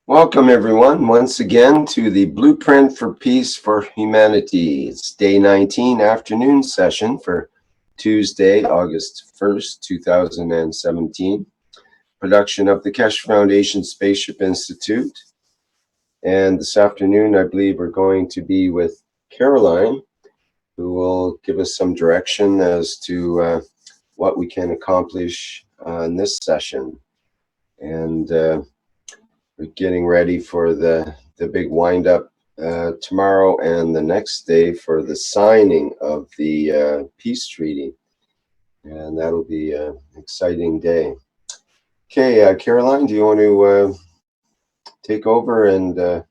Welcome everyone once again to the Blueprint for Peace for Humanity. It's day 19 afternoon session for Tuesday, August 1st, 2017. Production of the Keshe Foundation Spaceship Institute. And this afternoon, I believe we're going to be with Caroline, who will give us some direction as to what we can accomplish in this session. And we're getting ready for the big wind-up tomorrow and the next day for the signing of the peace treaty. And that'll be an exciting day. Okay, Caroline, do you want to take over and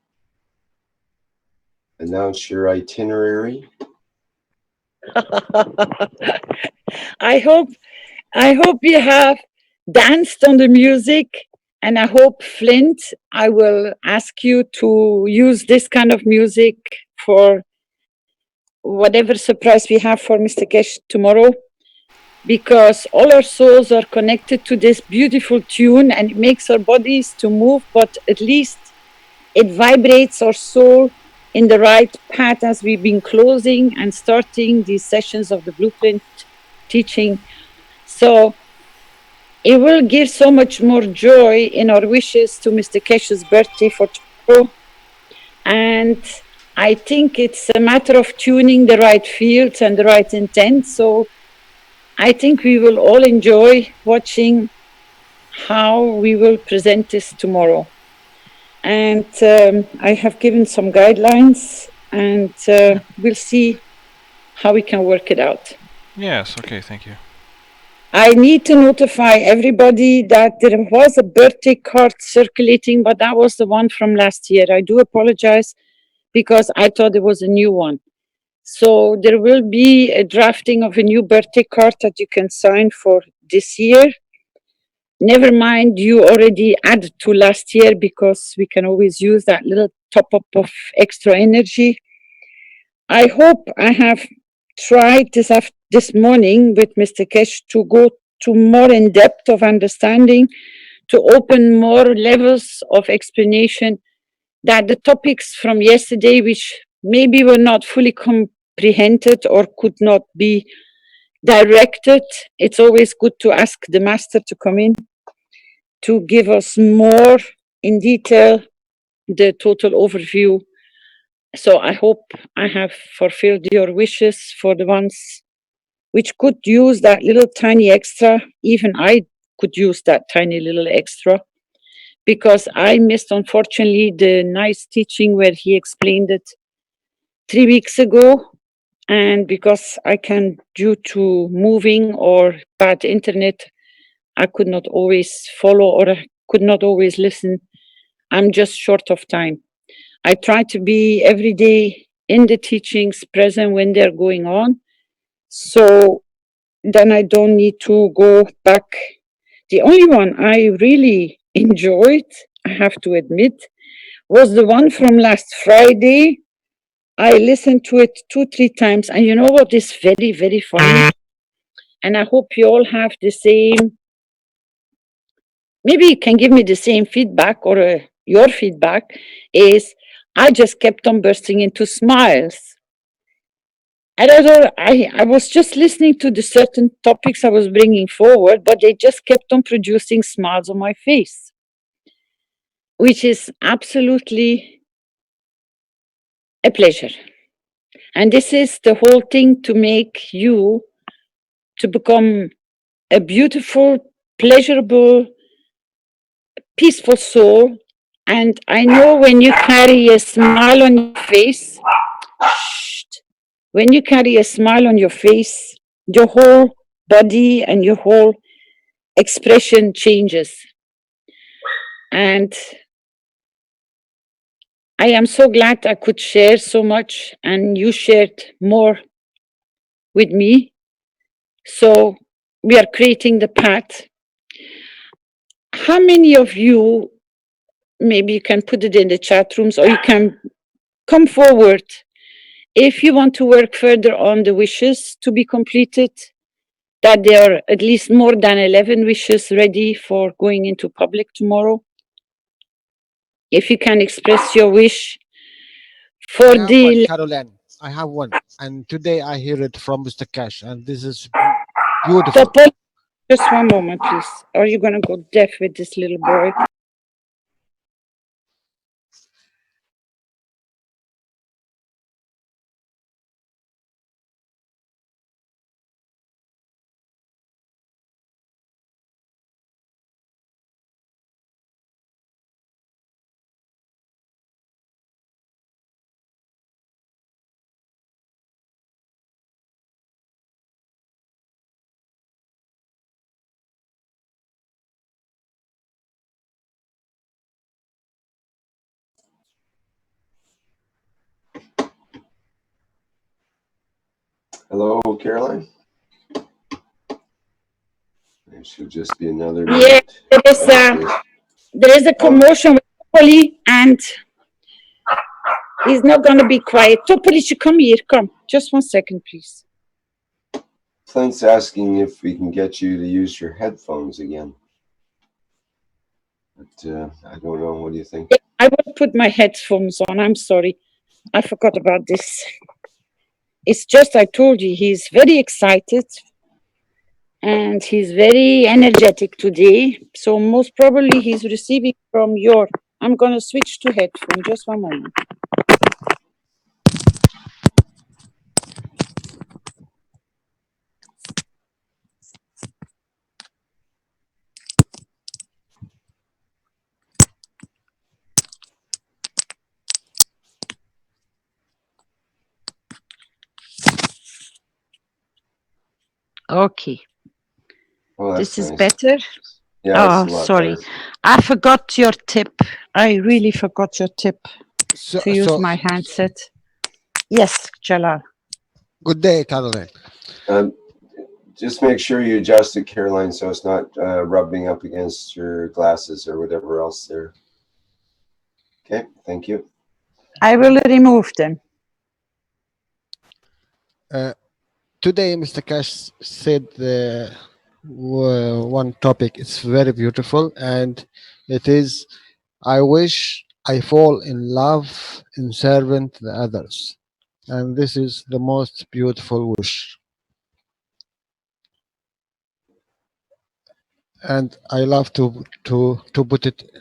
announce your itinerary? I hope you have danced on the music, and I hope, Flint, I will ask you to use this kind of music for whatever surprise we have for Mr. Keshe tomorrow, because all our souls are connected to this beautiful tune and it makes our bodies to move, but at least it vibrates our soul in the right path as we've been closing and starting these sessions of the Blueprint teaching. So it will give so much more joy in our wishes to Mr. Keshe's birthday for tomorrow. And I think it's a matter of tuning the right fields and the right intent. So I think we will all enjoy watching how we will present this tomorrow. And I have given some guidelines, and we'll see how we can work it out. Yes, okay, thank you. I need to notify everybody that there was a birthday card circulating, but that was the one from last year. I do apologize because I thought it was a new one. So there will be a drafting of a new birthday card that you can sign for this year. Never mind, you already added to last year because we can always use that little top up of extra energy. I hope I have tried this morning with Mr. Keshe to go to more in depth of understanding, to open more levels of explanation, that the topics from yesterday, which maybe were not fully comprehended or could not be directed, it's always good to ask the master to come in to give us more in detail the total overview. So I hope I have fulfilled your wishes for the ones which could use that little tiny extra. Even I could use that tiny little extra, because I missed, unfortunately, the nice teaching where he explained it 3 weeks ago. And because I can, due to moving or bad internet, I could not always follow or I could not always listen. I'm just short of time. I try to be every day in the teachings, present when they're going on. So then I don't need to go back. The only one I really enjoyed, I have to admit, was the one from last Friday. I listened to it 2-3 times. And you know what is very, very funny? And I hope you all have the same. Maybe you can give me the same feedback or your feedback is I just kept on bursting into smiles. And I was just listening to the certain topics I was bringing forward, but they just kept on producing smiles on my face, which is absolutely a pleasure. And this is the whole thing, to make you to become a beautiful, pleasurable, peaceful soul. And I know when you carry a smile on your face, when you carry a smile on your face, your whole body and your whole expression changes. And I am so glad I could share so much and you shared more with me. So we are creating the path. How many of you, maybe you can put it in the chat rooms or you can come forward if you want to work further on the wishes to be completed, that there are at least more than 11 wishes ready for going into public tomorrow. if you can express your wish for I have one, the Caroline. I have one, and today I hear it from Mr. Cash, and this is beautiful. topic. Just one moment, please. Are you gonna go deaf with this little boy? Hello, Caroline. It should just be another Yeah, minute. there is a commotion with Topoli, and he's not gonna be quiet. Topoli, you come here. Come. Just 1 second, please. Clint's asking if we can get you to use your headphones again. But I don't know. What do you think? I will put my headphones on. I'm sorry. I forgot about this. It's just I told you he's very excited and he's very energetic today. So most probably he's receiving from your. I'm gonna switch to headphone. Just 1 moment. Okay. Oh, that's This is nice. better. Yeah, Oh, it's a lot sorry. better. I forgot your tip. I really forgot your tip to use So, my handset. Yes, Jalal. good day, Caroline. Just make sure you adjust it, Caroline, so it's not rubbing up against your glasses or whatever else there. Okay, thank you. I will remove them. Today, Mr. Cash said one topic. It's very beautiful, and it is, I wish I fall in love in serving the others. And this is the most beautiful wish. And I love to put it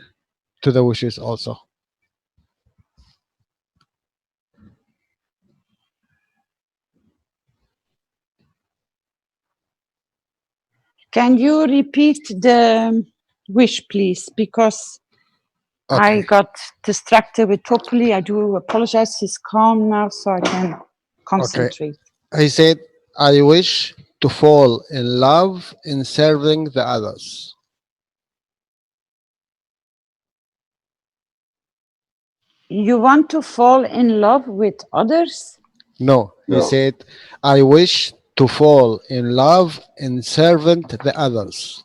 to the wishes also. Can you repeat the wish, please? Because I Okay. got distracted with Topoli. I do apologize. He's calm now, so I can concentrate. I said, I wish to fall in love in serving the others. You want to fall in love with others? No, he No. said, I wish to fall in love in serving the others,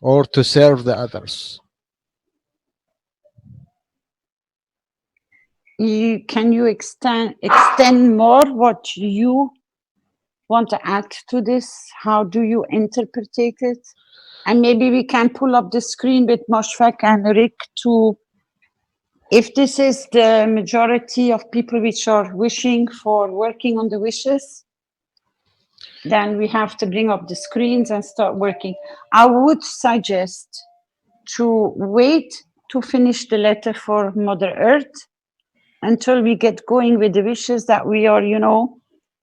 or to serve the others. Can you extend more what you want to add to this? How do you interpret it? And maybe we can pull up the screen with Moshfaq and Rick to, if this is the majority of people which are wishing for working on the wishes, then we have to bring up the screens and start working. I would suggest to wait to finish the letter for Mother Earth until we get going with the wishes, that we are,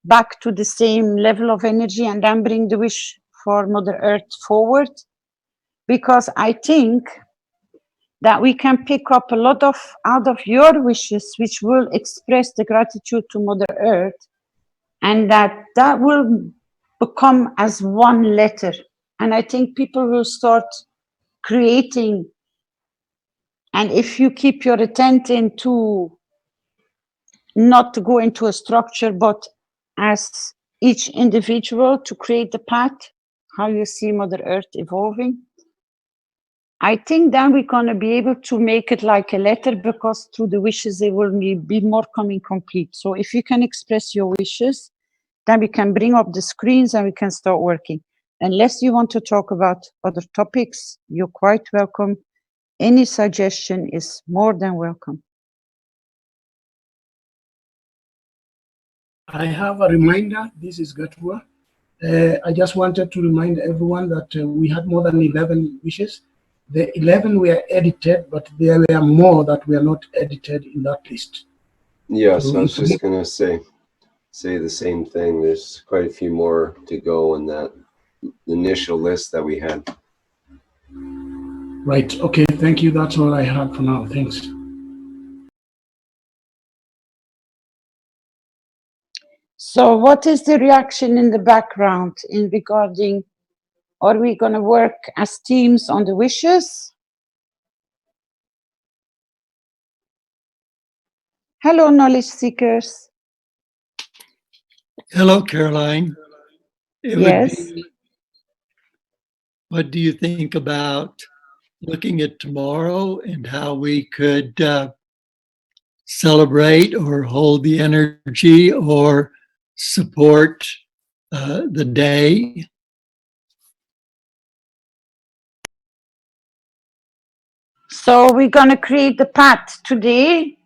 back to the same level of energy, and then bring the wish for Mother Earth forward. Because I think that we can pick up a lot of out of your wishes, which will express the gratitude to Mother Earth, and that will become as one letter. And I think people will start creating. And if you keep your attention to not to go into a structure, but as each individual to create the path, how you see Mother Earth evolving, I think then we're going to be able to make it like a letter, because through the wishes, they will be more coming complete. So if you can express your wishes, then we can bring up the screens and we can start working. Unless you want to talk about other topics, you're quite welcome. any suggestion is more than welcome. I have a reminder. This is Gatua. I just wanted to remind everyone that we had more than 11 wishes. The 11 were edited, but there were more that were not edited in that list. Yes, So I was just going to say the same thing. There's quite a few more to go in that initial list that we had. Right. Okay. Thank you. That's all I had for now. Thanks. So what is the reaction in the background in regarding, are we going to work as teams on the wishes? Hello, knowledge seekers. Hello, Caroline. It would Yes. be, what do you think about looking at tomorrow and how we could celebrate or hold the energy or support the day? So we're going to create the path today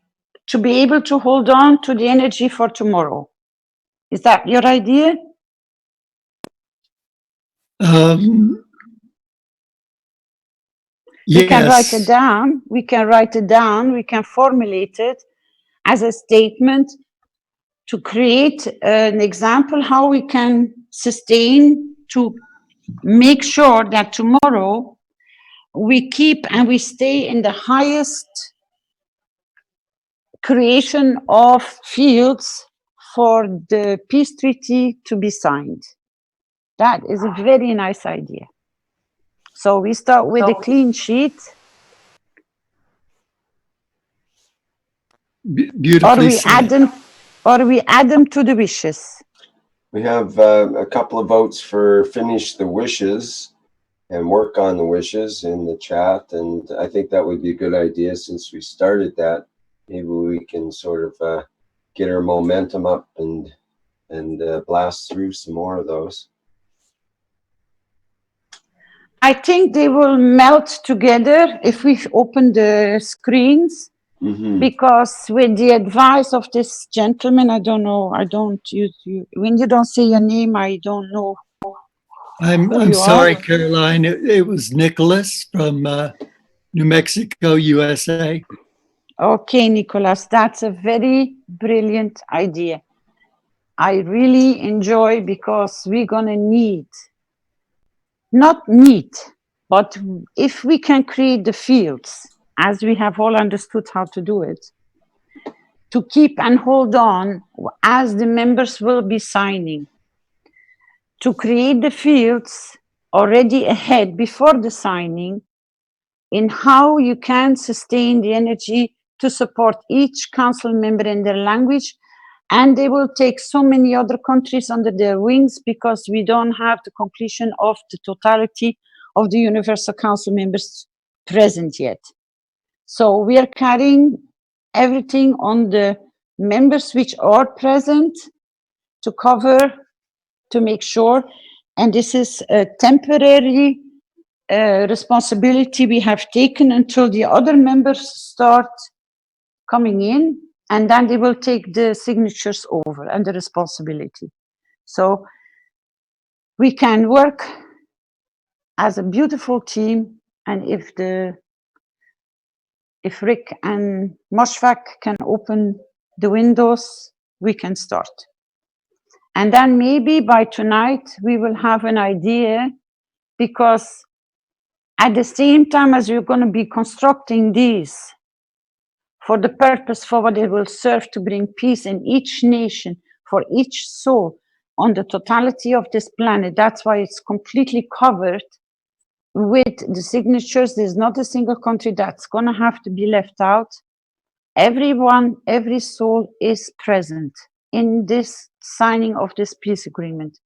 to be able to hold on to the energy for tomorrow. Is that your idea? We can write it Yes. down. We can write it down. We can formulate it as a statement to create an example how we can sustain to make sure that tomorrow we keep and we stay in the highest creation of fields for the peace treaty to be signed. That is a very nice idea. So we start with a clean sheet. Beautifully Add said. them, or we add them to the wishes. We have a couple of votes for finish the wishes and work on the wishes in the chat. And I think that would be a good idea since we started that. Maybe we can sort of get our momentum up and blast through some more of those. I think they will melt together if we open the screens, because with the advice of this gentleman, I don't know, I don't use you. When you don't say your name, I don't know. I'm sorry, Caroline. It was Nicholas from New Mexico, USA. Okay, Nicholas, that's a very brilliant idea. I really enjoy, because we're going to need, not need, but if we can create the fields, as we have all understood how to do it, to keep and hold on as the members will be signing, to create the fields already ahead before the signing in how you can sustain the energy to support each council member in their language. And they will take so many other countries under their wings, because we don't have the completion of the totality of the Universal Council members present yet. So we are carrying everything on the members which are present to cover, to make sure. And this is a temporary responsibility we have taken until the other members start coming in, and then they will take the signatures over and the responsibility. So we can work as a beautiful team, and if Rick and Moshfaq can open the windows, we can start. And then maybe by tonight we will have an idea, because at the same time as you're going to be constructing these for the purpose for what it will serve to bring peace in each nation, for each soul on the totality of this planet. That's why it's completely covered with the signatures. There's not a single country that's going to have to be left out. Everyone, every soul is present in this signing of this peace agreement.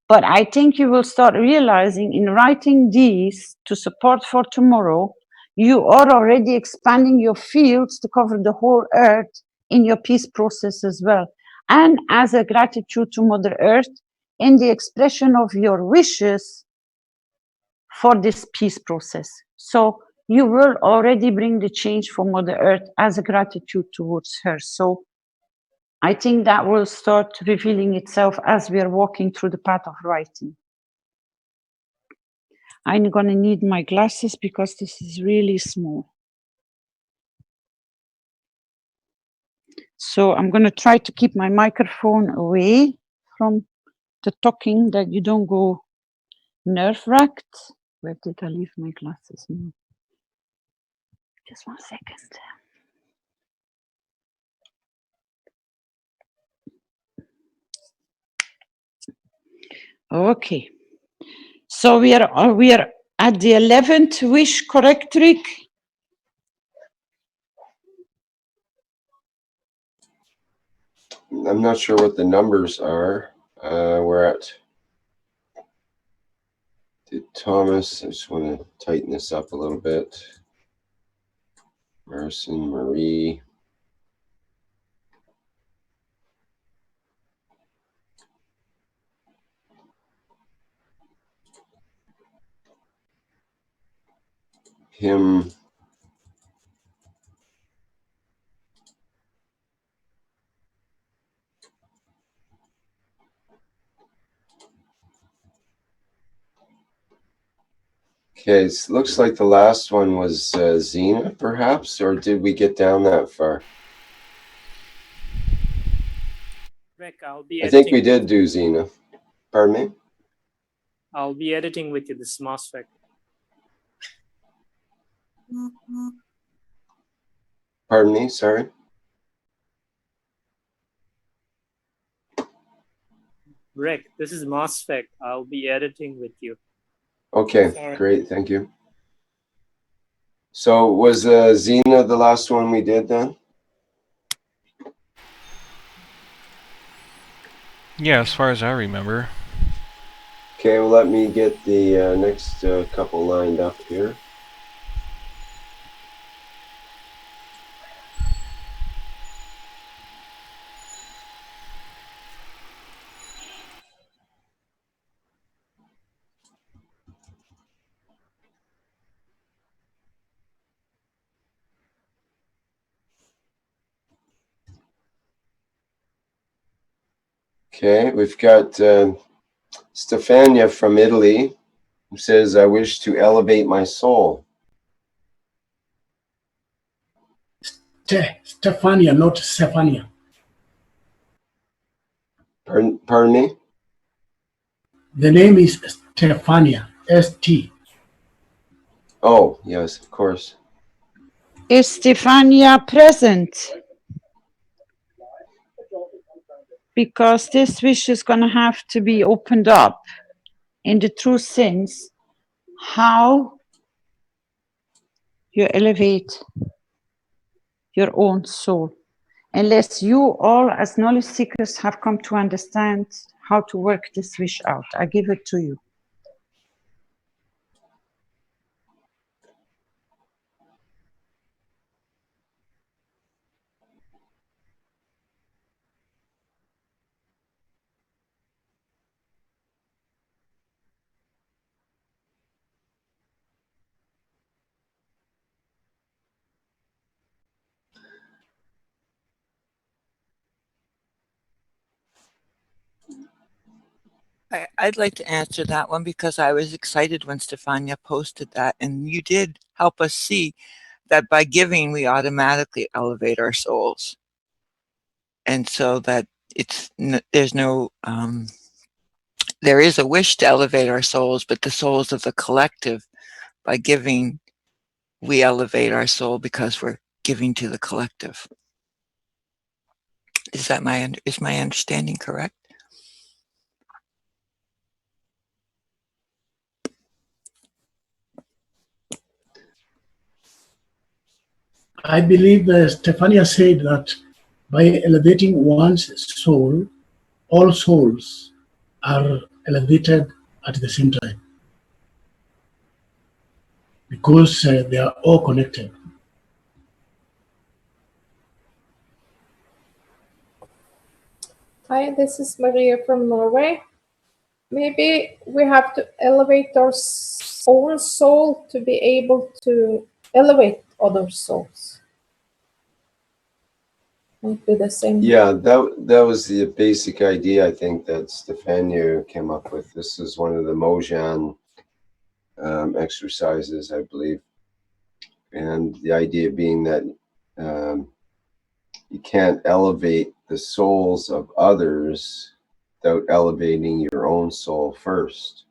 But I think you will start realizing in writing these to support for tomorrow, you are already expanding your fields to cover the whole earth in your peace process as well. And as a gratitude to Mother Earth in the expression of your wishes for this peace process. So you will already bring the change for Mother Earth as a gratitude towards her. So I think that will start revealing itself as we are walking through the path of writing. I'm gonna need my glasses because this is really small. So I'm gonna try to keep my microphone away from the talking, that you don't go nerve-wracked. Where did I leave my glasses? No. Just 1 second. Okay. So we are at the 11th wish, correct, Rick? I'm not sure what the numbers are. We're at Thomas. I just want to tighten this up a little bit. Marcin, Marie. Him. Okay, it looks like the last one was Zena, perhaps, or did we get down that far? Rick, I'll be I think we editing. did do Zena. Pardon me? I'll be editing with you this MOSFET. Pardon me, sorry. Rick, this is MOSFET. I'll be editing with you. Okay, Sorry. great, thank you. So was Zena the last one we did then? Yeah, as far as I remember. Okay, well, let me get the next couple lined up here. Okay, we've got Stefania from Italy, who says, I wish to elevate my soul. Stefania, not Stephania. Pardon me? The name is Stefania, S-T. Oh, yes, of course. Is Stefania present? Because this wish is going to have to be opened up in the true sense, how you elevate your own soul. Unless you all as knowledge seekers have come to understand how to work this wish out. I give it to you. I'd like to answer that one because I was excited when Stefania posted that, and you did help us see that by giving we automatically elevate our souls, and so that there's no there is a wish to elevate our souls, but the souls of the collective, by giving we elevate our soul because we're giving to the collective. Is my understanding correct? I believe Stefania said that by elevating one's soul, all souls are elevated at the same time because they are all connected. Hi, this is Maria from Norway. Maybe we have to elevate our own soul to be able to elevate other souls. Might be the same. Yeah, that was the basic idea, I think, that Stefania came up with. This is one of the Mojan exercises, I believe. And the idea being that you can't elevate the souls of others without elevating your own soul first.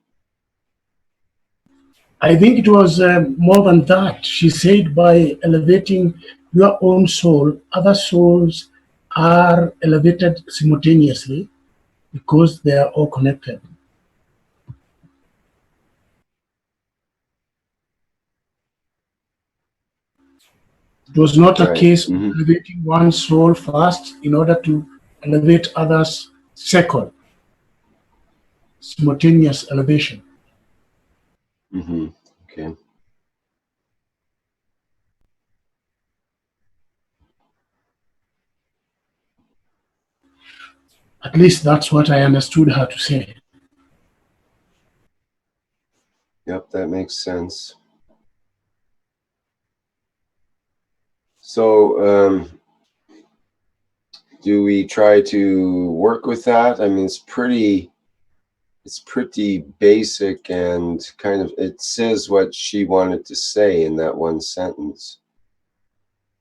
I think it was more than that. She said by elevating your own soul, other souls are elevated simultaneously because they are all connected. It was not a case of elevating one soul first in order to elevate others second. Simultaneous elevation. Okay. At least that's what I understood her to say. Yep, that makes sense. So, do we try to work with that? I mean, it's pretty basic and kind of, it says what she wanted to say in that one sentence.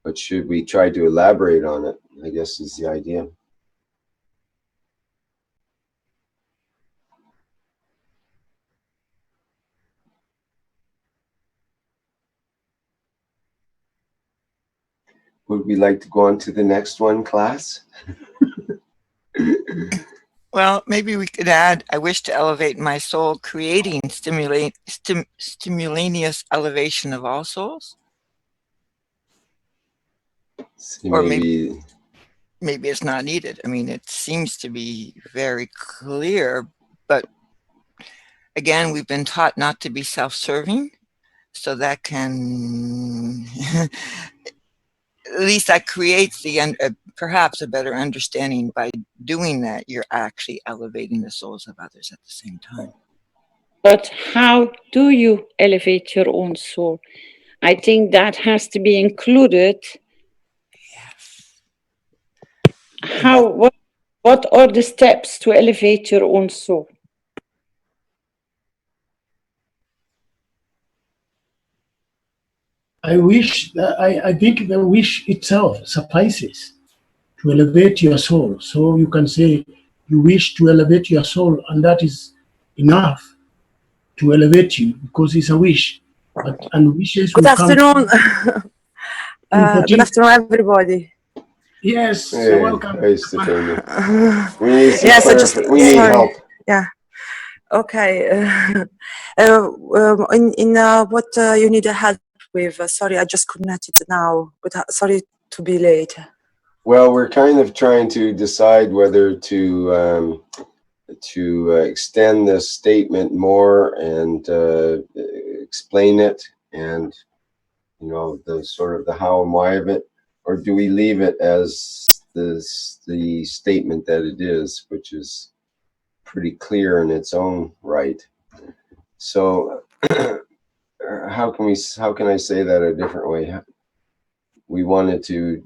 But should we try to elaborate on it, I guess is the idea. Would we like to go on to the next one, class? Well, maybe we could add, I wish to elevate my soul, creating stimultaneous elevation of all souls. So or maybe it's not needed. I mean, it seems to be very clear, but again, we've been taught not to be self-serving, so that can at least that creates the perhaps a better understanding. By doing that, you're actually elevating the souls of others at the same time. But how do you elevate your own soul? I think that has to be included. Yes. What are the steps to elevate your own soul? I think the wish itself suffices to elevate your soul. So you can say you wish to elevate your soul, and that is enough to elevate you because it's a wish. And wishes Good will afternoon. Good afternoon, everybody. Yes, hey, welcome. Hey, Stefania. We need some Yes, we need help. Yeah. Okay. In what you need help with? Sorry, I just connected now, but sorry to be late. Well, we're kind of trying to decide whether to extend this statement more and explain it, and the sort of the how and why of it, or do we leave it as the statement that it is, which is pretty clear in its own right. So how can I say that a different way? We wanted to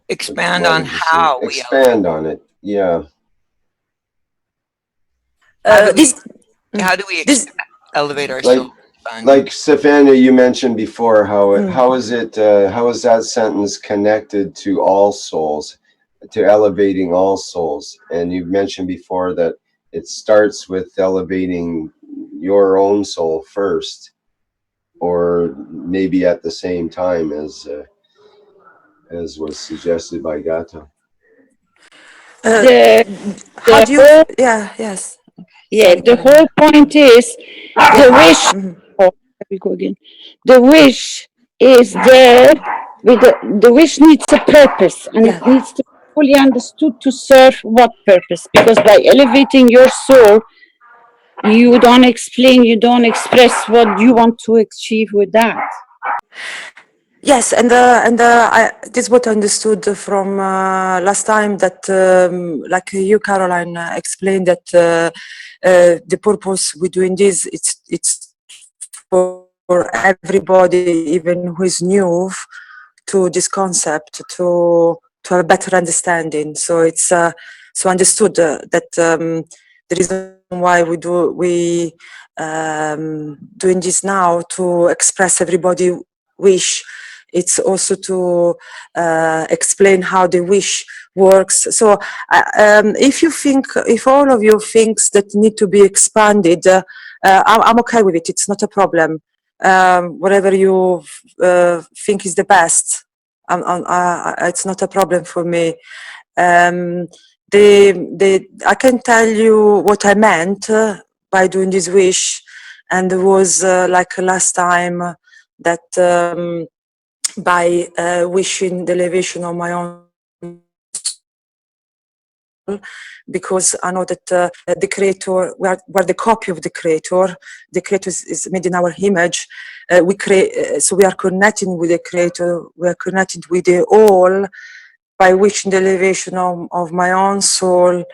expand on how expand on it. Yeah. How do we elevate our soul? Like Stefania, you mentioned before how is that sentence connected to all souls, to elevating all souls? And you mentioned before that it starts with elevating your own soul first, or maybe at the same time as was suggested by Gato. How do you? Yes. Yeah, the whole point is the wish. Oh, there we go again. The wish is there. The wish needs a purpose, and it needs to be fully understood to serve what purpose. Because by elevating your soul, you don't explain, you don't express what you want to achieve with that. Yes, and this is what I understood from last time, that like you, Caroline, explained that the purpose we're doing this, it's for everybody, even who is new to this concept, to have a better understanding. So it's so understood that the reason why we doing this now, to express everybody wish. It's also to explain how the wish works. So if all of you thinks that need to be expanded, I'm okay with it. It's not a problem. Whatever you think is the best, it's not a problem for me. I can tell you what I meant by doing this wish, and it was like last time that by wishing the elevation of my own, because I know that the creator, we're the copy of the creator. The creator is made in our image. We create, so we are connecting with the creator. We are connected with the all by wishing the elevation of my own soul.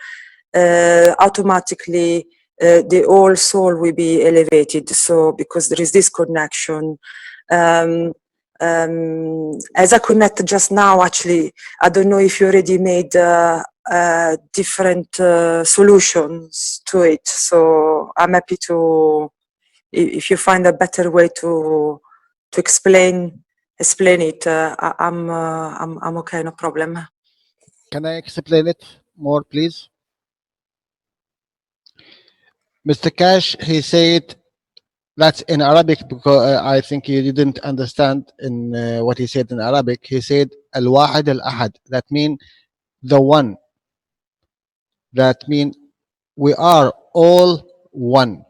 Automatically, the whole soul will be elevated. So because there is this connection. As I connected just now, actually, I don't know if you already made different solutions to it. So I'm happy to, if you find a better way to explain it, I'm okay, no problem. Can I explain it more, please? Mr. Cash, he said that's in Arabic, because I think you didn't understand in what he said in Arabic. He said al-wahid al-ahad. That means the one. That means we are all one.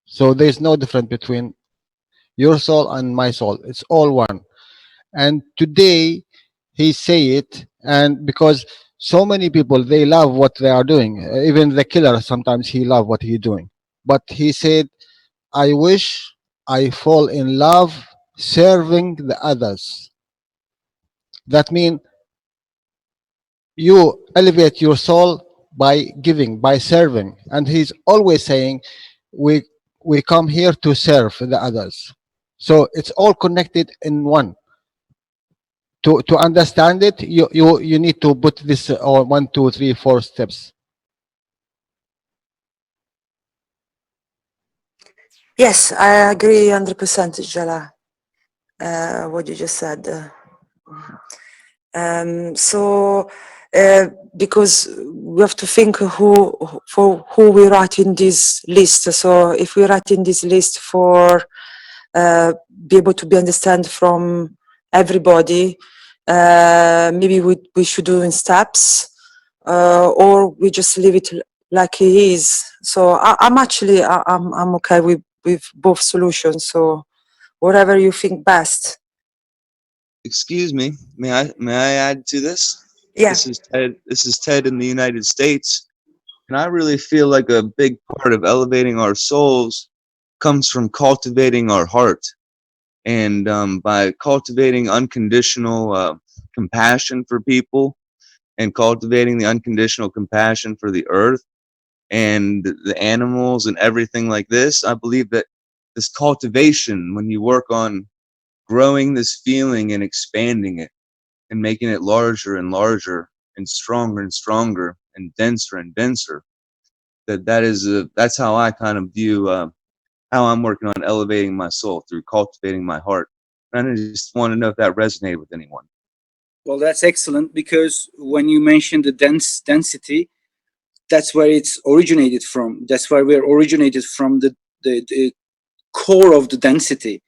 So there's no difference between your soul and my soul. It's all one. And today he say it, and because so many people, they love what they are doing. Even the killer, sometimes he love what he's doing. But he said, I wish I fall in love serving the others. That means you elevate your soul by giving, by serving. And he's always saying, we come here to serve the others. So it's all connected in one. To understand it, you need to put this on 1, 2, 3, 4 steps. Yes, I agree 100%, Jala, what you just said. So because we have to think for who we write in this list. So if we write in this list for be able to be understand from everybody, maybe we should do in steps, or we just leave it like it is. So I'm actually I'm okay with both solutions. So whatever you think best. Excuse me, may I add to this? Yeah. This is Ted in the United States, and I really feel like a big part of elevating our souls comes from cultivating our heart, and by cultivating unconditional compassion for people, and cultivating the unconditional compassion for the earth and the animals and everything like this. I believe that this cultivation, when you work on growing this feeling and expanding it and making it larger and larger and stronger and denser, that's how I kind of view how I'm working on elevating my soul, through cultivating my heart. And I just want to know if that resonated with anyone. Well, that's excellent, because when you mentioned the density, that's where it's originated from. That's where we're originated from, the core of the density.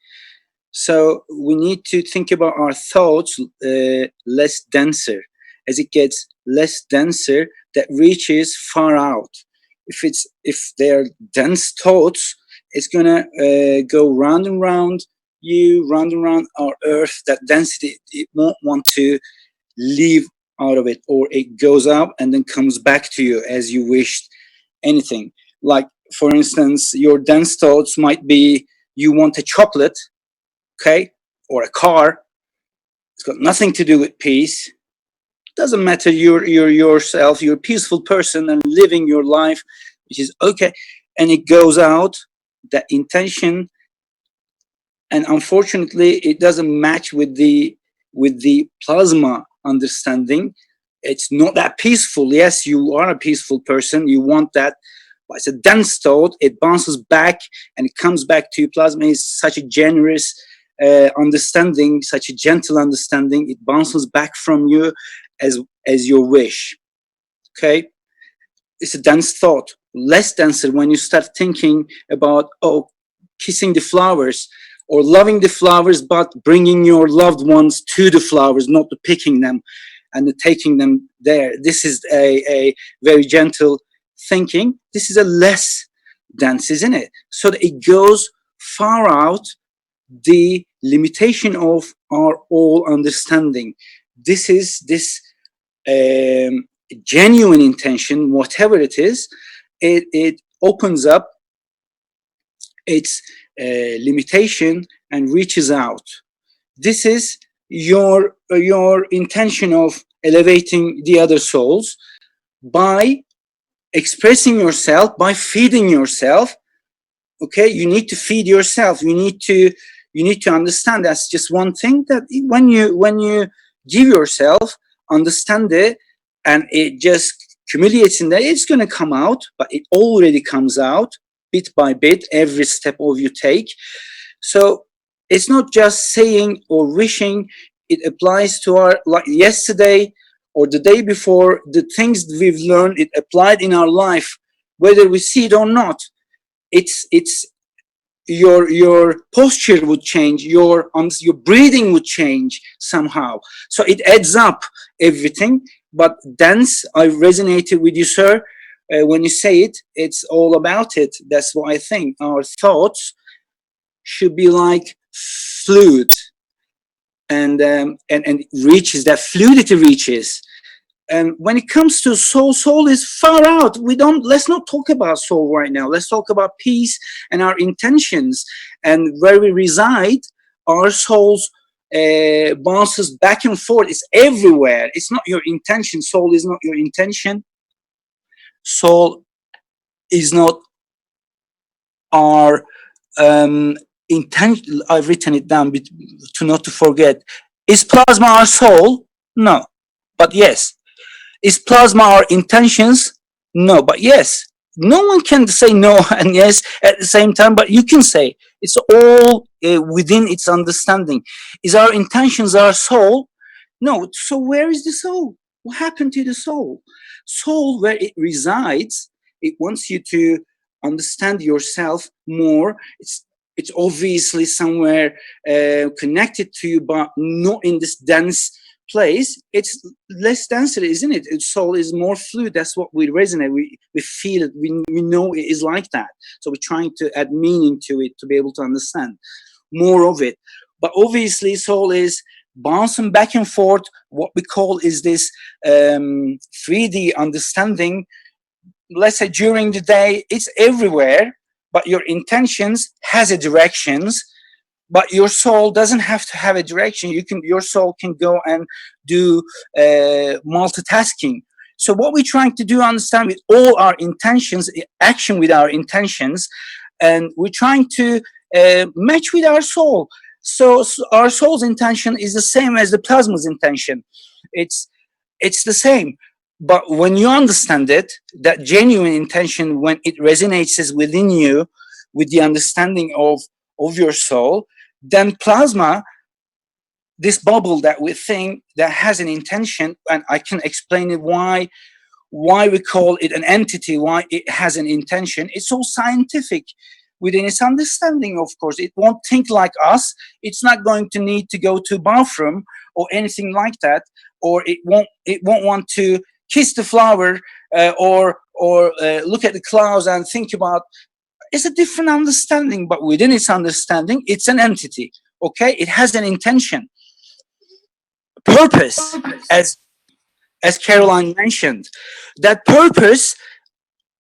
So we need to think about our thoughts less denser. As it gets less denser, that reaches far out. If they're dense thoughts, it's gonna go round and round you, round and round our earth. That density, it won't want to leave out of it, or it goes up and then comes back to you as you wished. Anything like, for instance, your dense thoughts might be you want a chocolate, okay, or a car. It's got nothing to do with peace. Doesn't matter. You're yourself. You're a peaceful person and living your life, which is okay. And it goes out. That intention and unfortunately it doesn't match with the plasma understanding. It's not that peaceful. Yes, you are a peaceful person, you want that, but it's a dense thought. It bounces back and it comes back to you. Plasma is such a generous understanding, such a gentle understanding. It bounces back from you as your wish. Okay, it's a dense thought. Less denser when you start thinking about, oh, kissing the flowers or loving the flowers, but bringing your loved ones to the flowers, not the picking them and the taking them there. This is a very gentle thinking. This is a less dense, isn't it? So that it goes far out the limitation of our all understanding. This is this genuine intention, whatever it is, it opens up its limitation and reaches out. This is your intention of elevating the other souls by expressing yourself, by feeding yourself. Okay, you need to feed yourself. You need to understand that's just one thing, that when you give yourself, understand it, and it just accumulates in there, it's going to come out, but it already comes out bit by bit, every step of you take. So it's not just saying or wishing. It applies to our, like yesterday or the day before, the things we've learned, it applied in our life, whether we see it or not. It's your posture would change, your breathing would change somehow. So it adds up everything. But dance, I resonated with you, sir. When you say it, it's all about it. That's what I think. Our thoughts should be like fluid, and reaches, that fluidity reaches. And when it comes to soul is far out. Let's not talk about soul right now. Let's talk about peace and our intentions, and where we reside. Our souls bounces back and forth. It's everywhere. It's not your intention. Soul is not your intention. Soul is not our intention. I've written it down to not to forget. Is plasma our soul? No, but yes. Is plasma our intentions? No, but yes. No one can say no and yes at the same time, but you can say it's all within its understanding. Is our intentions our soul? No. So where is the soul? What happened to the soul? Soul, where it resides, it wants you to understand yourself more. It's obviously somewhere connected to you, but not in this dense place. It's less denser, isn't it? Its soul is more fluid. That's what we resonate. We feel it. We know it is like that. So we're trying to add meaning to it to be able to understand more of it. But obviously, soul is bouncing back and forth. What we call is this 3D understanding. Let's say during the day, it's everywhere, but your intentions has a directions. But your soul doesn't have to have a direction. Your soul can go and do multitasking. So what we're trying to do, understand with all our intentions, action with our intentions, and we're trying to match with our soul. So our soul's intention is the same as the plasma's intention. It's the same. But when you understand it, that genuine intention, when it resonates within you with the understanding of your soul, then plasma, this bubble that we think that has an intention, and I can explain it why we call it an entity, why it has an intention. It's all scientific within its understanding, of course. It won't think like us. It's not going to need to go to bathroom or anything like that, or it won't want to kiss the flower or look at the clouds and think about. It's a different understanding, but within its understanding, it's an entity. Okay, it has an intention, purpose, as Caroline mentioned. That purpose,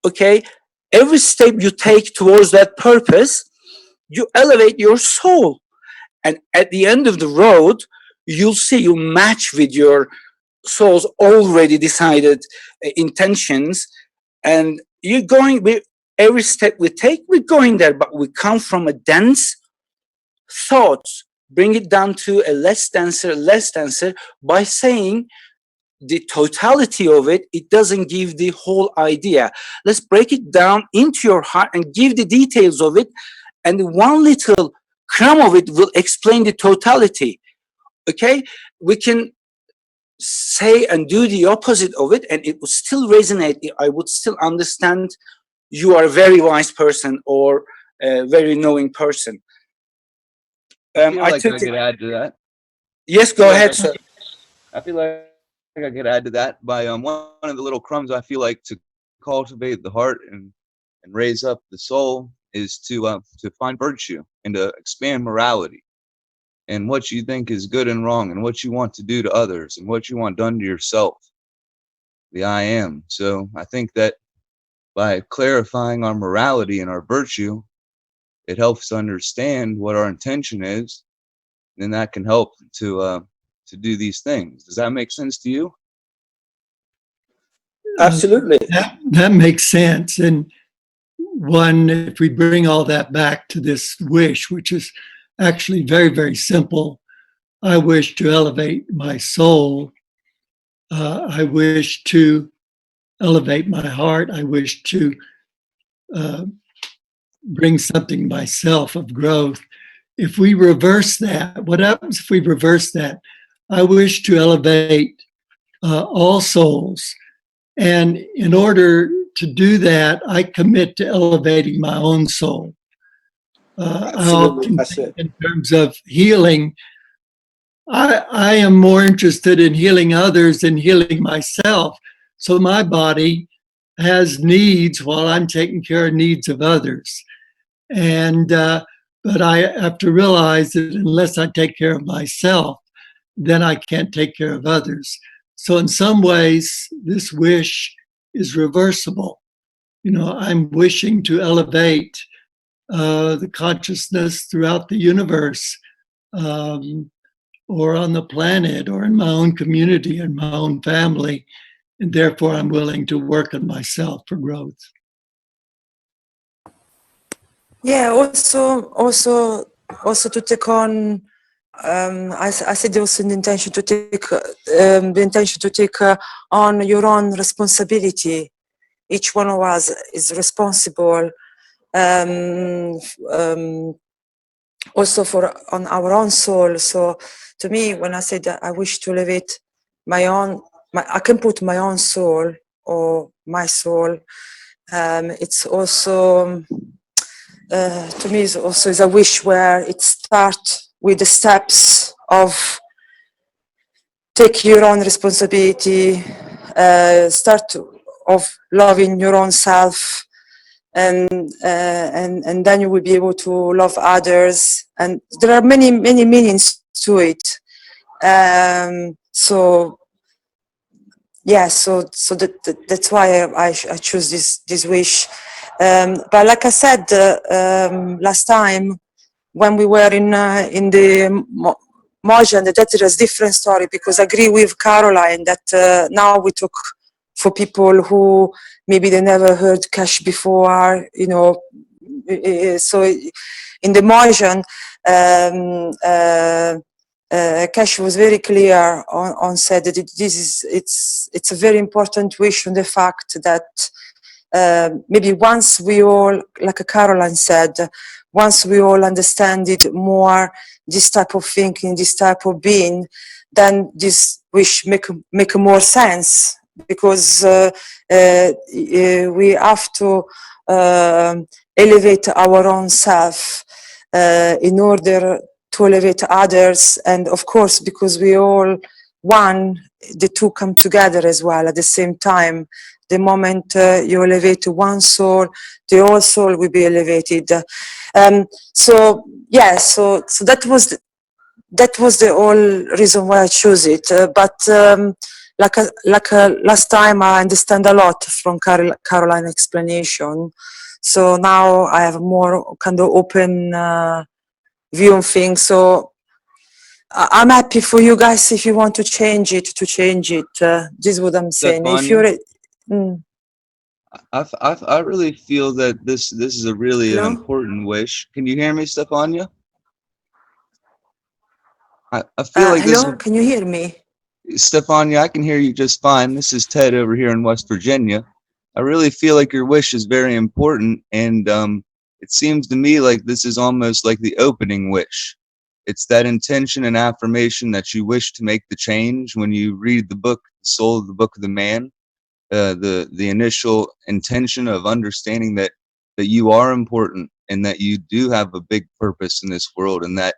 okay, every step you take towards that purpose, you elevate your soul, and at the end of the road, you'll see you match with your soul's already decided intentions, and you're going with every step we take, we're going there, but we come from a dense thoughts, bring it down to a less denser by saying the totality of it. It doesn't give the whole idea. Let's break it down into your heart and give the details of it, and one little crumb of it will explain the totality. Okay, we can say and do the opposite of it, and it would still resonate. I would still understand you are a very wise person or a very knowing person. I feel like I could add to that. Yes, go ahead, sir. I feel like I could add to that by one of the little crumbs I feel like to cultivate the heart and raise up the soul is to find virtue and to expand morality and what you think is good and wrong and what you want to do to others and what you want done to yourself. The I am. So I think that by clarifying our morality and our virtue, it helps understand what our intention is, and that can help to do these things. Does that make sense to you? Absolutely. That makes sense. And one, if we bring all that back to this wish, which is actually very, very simple, I wish to elevate my soul. I wish to elevate my heart. I wish to bring something myself of growth. If we reverse that, what happens if we reverse that? I wish to elevate all souls. And in order to do that, I commit to elevating my own soul. I often think in terms of healing, I am more interested in healing others than healing myself. So my body has needs while I'm taking care of needs of others. And but I have to realize that unless I take care of myself, then I can't take care of others. So in some ways, this wish is reversible. You know, I'm wishing to elevate the consciousness throughout the universe, or on the planet, or in my own community and my own family. And therefore, I'm willing to work on myself for growth. Yeah, also to take on. I said also the intention to take on your own responsibility. Each one of us is responsible also on our own soul. So to me, when I said that I wish to elevate I can put my own soul or my soul. It's also to me is a wish where it starts with the steps of take your own responsibility, start of loving your own self, and then you will be able to love others. And there are many meanings to it. So yeah, so that's why I choose this wish. But like I said last time, when we were in the Mojan, that is a different story, because I agree with Caroline that now we talk for people who maybe they never heard Keshe before, you know. So in the Mojan, Keshe was very clear on said that it's a very important wish on the fact that maybe once we all, like Caroline said, once we all understand it more, this type of thinking, this type of being, then this wish make more sense, because we have to elevate our own self in order to elevate others. And of course, because we all one, the two come together as well at the same time. The moment you elevate one soul, the whole soul will be elevated. So yeah, so that was the whole reason why I chose it. But like last time, I understand a lot from Caroline's explanation. So now I have more kind of open view on things. So I'm happy for you guys if you want to change it. This is what I'm saying. If you're I really feel that this is a really an important wish. Can you hear me, Stefania? I feel like this Hello, can you hear me? Stefania, I can hear you just fine. This is Ted over here in West Virginia. I really feel like your wish is very important, and it seems to me like this is almost like the opening wish. It's that intention and affirmation that you wish to make the change when you read the book, The Soul of the Book of the Man. The initial intention of understanding that you are important and that you do have a big purpose in this world, and that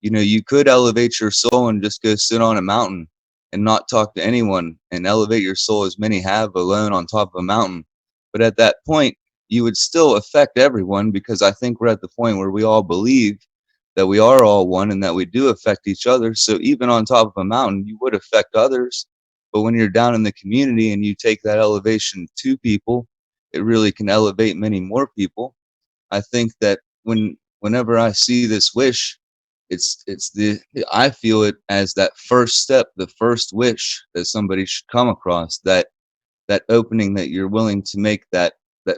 you could elevate your soul and just go sit on a mountain and not talk to anyone and elevate your soul as many have alone on top of a mountain. But at that point, you would still affect everyone, because I think we're at the point where we all believe that we are all one and that we do affect each other. So even on top of a mountain, you would affect others. But when you're down in the community and you take that elevation to people, it really can elevate many more people. I think that whenever I see this wish, I feel it as that first step, the first wish that somebody should come across, that opening that you're willing to make, that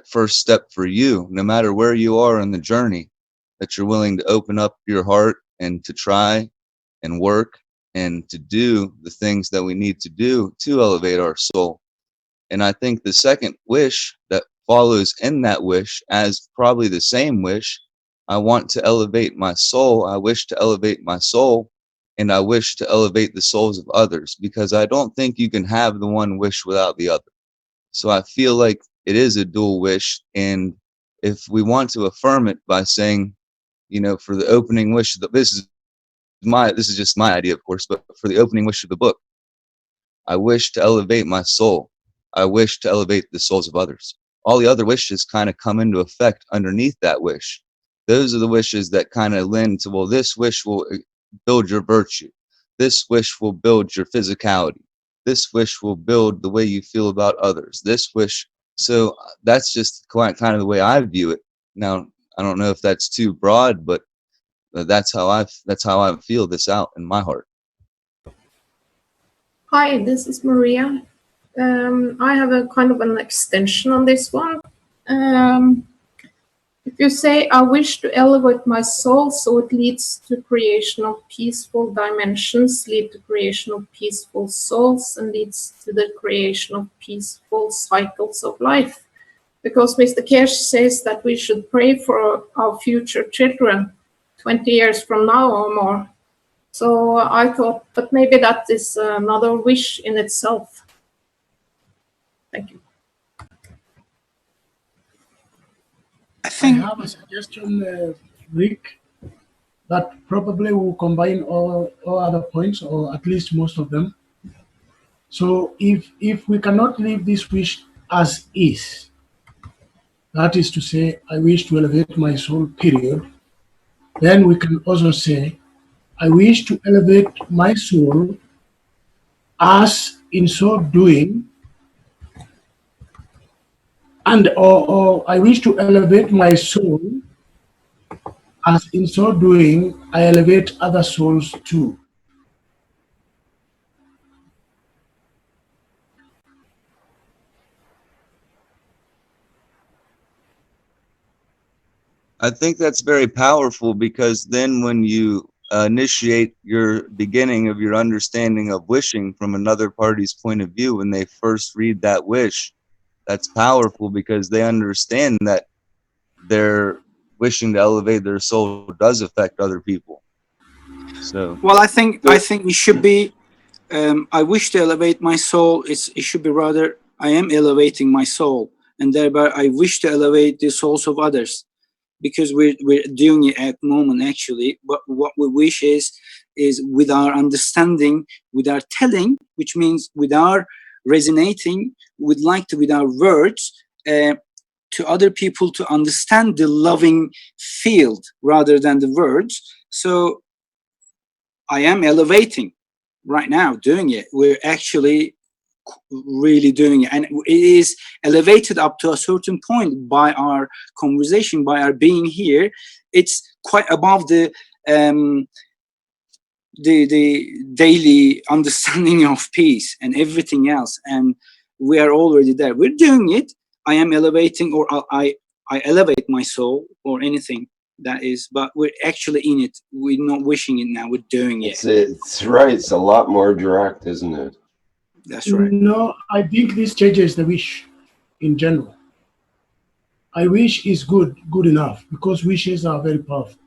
first step for you, no matter where you are in the journey, that you're willing to open up your heart and to try and work and to do the things that we need to do to elevate our soul. And I think the second wish that follows in that wish, as probably the same wish, I want to elevate my soul. I wish to elevate my soul, and I wish to elevate the souls of others, because I don't think you can have the one wish without the other. So I feel like it is a dual wish. And if we want to affirm it by saying, for the opening wish, this is just my idea, of course, but for the opening wish of the book, I wish to elevate my soul. I wish to elevate the souls of others. All the other wishes kind of come into effect underneath that wish. Those are the wishes that kind of lend to, well, this wish will build your virtue. This wish will build your physicality. This wish will build the way you feel about others. This wish. So that's just kind of the way I view it. Now, I don't know if that's too broad, but that's how I feel this out in my heart. Hi, this is Maria. I have a kind of an extension on this one. If you say, I wish to elevate my soul so it leads to creation of peaceful dimensions, lead to creation of peaceful souls, and leads to the creation of peaceful cycles of life. Because Mr. Keshe says that we should pray for our future children 20 years from now or more. So I thought, but maybe that is another wish in itself. Thank you. I have a suggestion, Rick, that probably will combine all other points, or at least most of them. So if we cannot leave this wish as is, that is to say, I wish to elevate my soul, period, then we can also say, I wish to elevate my soul, as in so doing, and or I wish to elevate my soul, as in so doing, I elevate other souls too. I think that's very powerful, because then when you initiate your beginning of your understanding of wishing from another party's point of view, when they first read that wish, that's powerful, because they understand that their wishing to elevate their soul does affect other people. So, well, I think it should be, I wish to elevate my soul. It should be rather, I am elevating my soul, and thereby I wish to elevate the souls of others, because we're doing it at the moment actually. But what we wish is with our understanding, with our telling, which means with our resonating, we'd like to, with our words, to other people to understand the loving field rather than the words. So I am elevating right now, doing it. We're actually really doing it, and it is elevated up to a certain point by our conversation, by our being here. It's quite above the daily understanding of peace and everything else, and we are already there. We're doing it. I am elevating, or I elevate my soul, or anything. That is, but we're actually in it. We're not wishing it now. We're doing it. It's right. It's a lot more direct, isn't it? That's right. No, I think this changes the wish in general. I wish is good enough, because wishes are very powerful.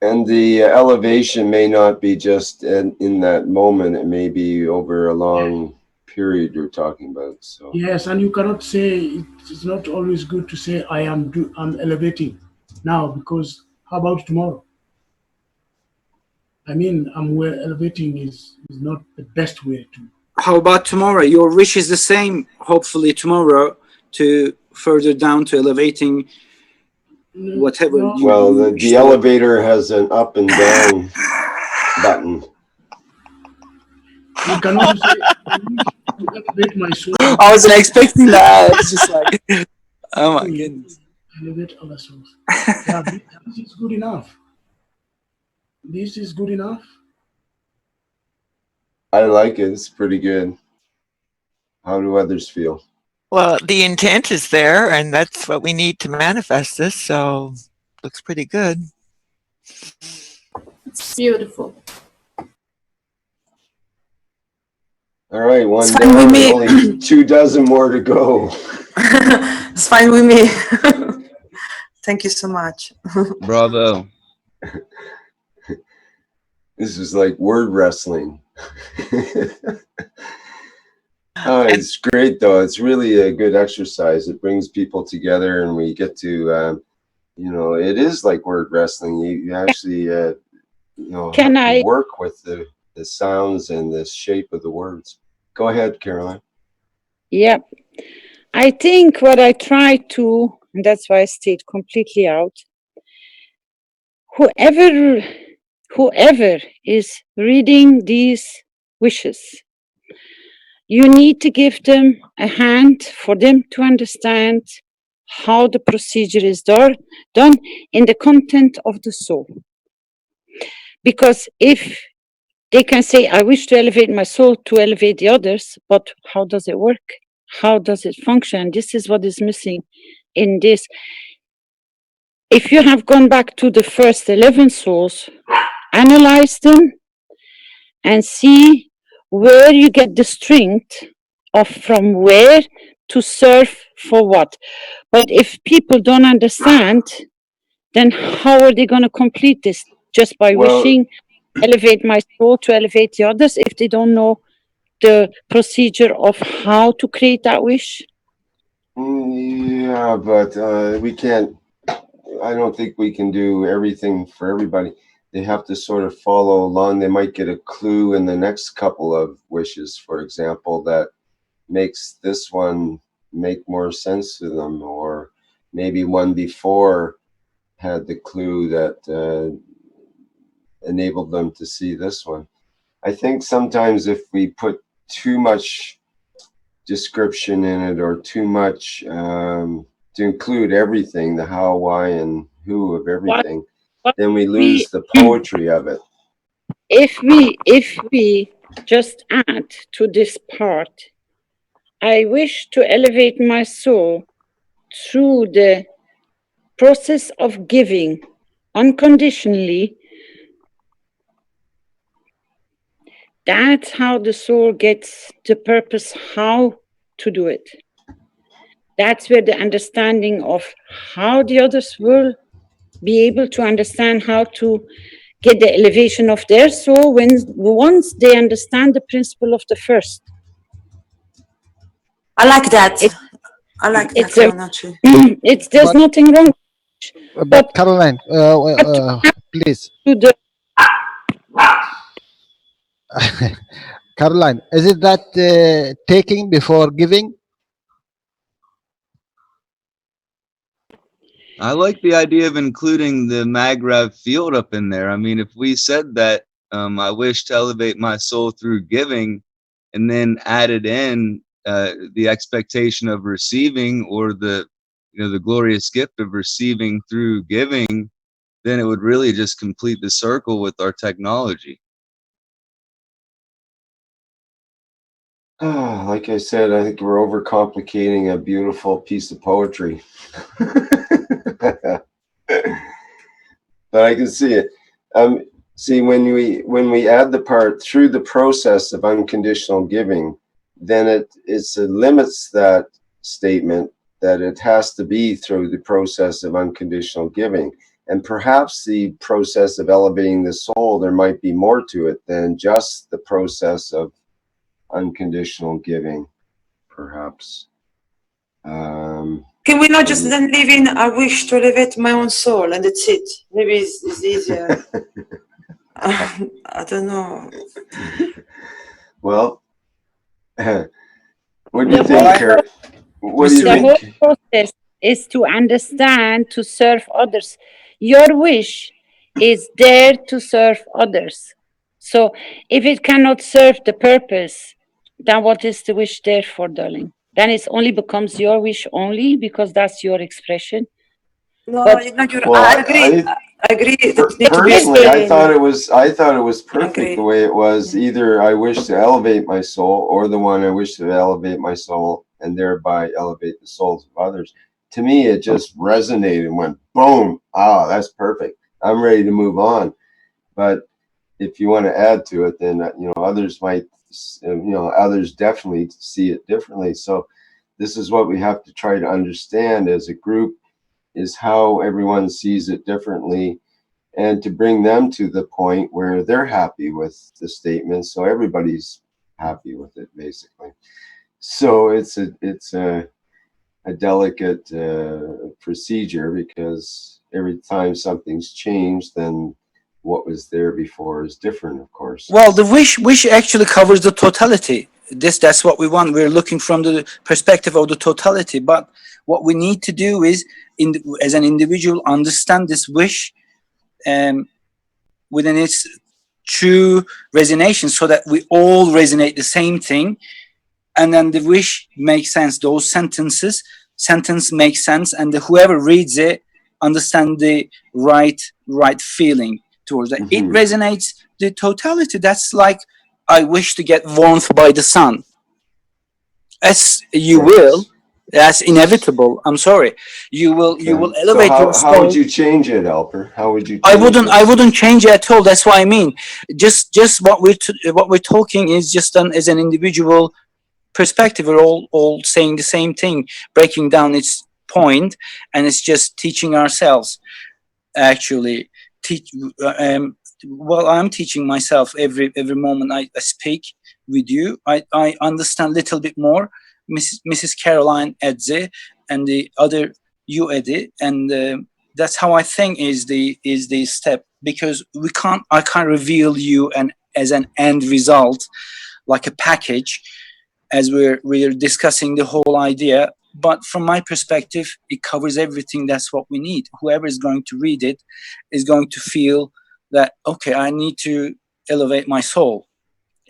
And the elevation may not be just in that moment. It may be over a long period you're talking about. So Yes, and you cannot say, it's not always good to say I'm elevating now, because how about tomorrow? I mean, elevating is not the best way to. How about tomorrow? Your wish is the same, hopefully tomorrow, to further down to elevating whatever No. you well, the wish to. elevator has an up and down button. You cannot say, I wish to elevate my soul. I wasn't expecting that. It's just like, oh my goodness. Elevate other souls. Yeah, this is good enough. This is good enough. I like it. It's pretty good. How do others feel? Well, the intent is there, and that's what we need to manifest this, so looks pretty good. It's beautiful. All right, one It's fine down, with me. only 24 more to go. It's fine with me. Thank you so much. Bravo. This is like word wrestling. It's great though. It's really a good exercise. It brings people together, and we get to, it is like word wrestling. You actually, Can I? work with the sounds and the shape of the words. Go ahead, Caroline. Yeah. I think what I try to, and that's why I stayed completely out, whoever is reading these wishes, you need to give them a hand for them to understand how the procedure is done in the content of the soul. Because if they can say, I wish to elevate my soul to elevate the others, but how does it work? How does it function? This is what is missing in this. If you have gone back to the first 11 souls, analyze them and see where you get the strength of from where to serve for what. But if people don't understand, then how are they going to complete this? Just by wishing, elevate my soul to elevate the others, if they don't know the procedure of how to create that wish? Yeah, but we can't, I don't think we can do everything for everybody. They have to sort of follow along. They might get a clue in the next couple of wishes, for example, that makes this one make more sense to them, or maybe one before had the clue that enabled them to see this one. I think sometimes if we put too much description in it, or too much to include everything, the how, why, and who of everything, then we lose the poetry of it. If we just add to this part, I wish to elevate my soul through the process of giving unconditionally. That's how the soul gets the purpose how to do it. That's where the understanding of how the others will be able to understand how to get the elevation of their soul once they understand the principle of the first. I like that. I like that. There's nothing wrong. But Caroline, please. Caroline, is it that taking before giving? I like the idea of including the Magrev field up in there. I mean, if we said that I wish to elevate my soul through giving, and then added in the expectation of receiving, or the glorious gift of receiving through giving, then it would really just complete the circle with our technology. Like I said, I think we're overcomplicating a beautiful piece of poetry. but I can see it. See, when we add the part through the process of unconditional giving, then it limits that statement that it has to be through the process of unconditional giving. And perhaps the process of elevating the soul, there might be more to it than just the process of unconditional giving, perhaps. Can we not just then live in, I wish to elevate my own soul, and that's it? Maybe it's easier. I don't know. Well, what do you think, Kurt? What do you The whole think? process is to understand, to serve others. Your wish is there to serve others. So if it cannot serve the purpose, then what is the wish there for, darling? Then it only becomes your wish only because that's your expression. No, But no, you're, Well, I agree. I agree. That need to be personally, I thought explained. it was perfect Agree. the way it was. Either I wish to elevate my soul, or the one I wish to elevate my soul and thereby elevate the souls of others. To me, it just resonated and went boom. Ah, that's perfect. I'm ready to move on. But if you want to add to it, then others might, others definitely see it differently. So this is what we have to try to understand as a group, is how everyone sees it differently, and to bring them to the point where they're happy with the statement, so everybody's happy with it, basically. So it's a delicate procedure, because every time something's changed, then what was there before is different, of course. Well, the wish actually covers the totality. That's what we want. We're looking from the perspective of the totality. But what we need to do is, as an individual, understand this wish within its true resonation, so that we all resonate the same thing, and then the wish makes sense. Those sentence makes sense, and whoever reads it understand the right feeling towards it. It resonates the totality. That's like, I wish to get warmth by the sun. As you will, that's inevitable. I'm sorry. You will elevate your soul. How would you change it, Alper? How would you change I wouldn't change it at all. That's what I mean. Just what we're talking is just done as an individual perspective. We're all saying the same thing, breaking down its point, and it's just teaching ourselves. Actually, well, I'm teaching myself every moment I speak with you. I understand a little bit more. Mrs. Caroline adds it, and the other you add it, and that's how I think is the step, because I can't reveal you as an end result, like a package, as we're discussing the whole idea. But from my perspective, it covers everything. That's what we need. Whoever is going to read it is going to feel that, okay, I need to elevate my soul,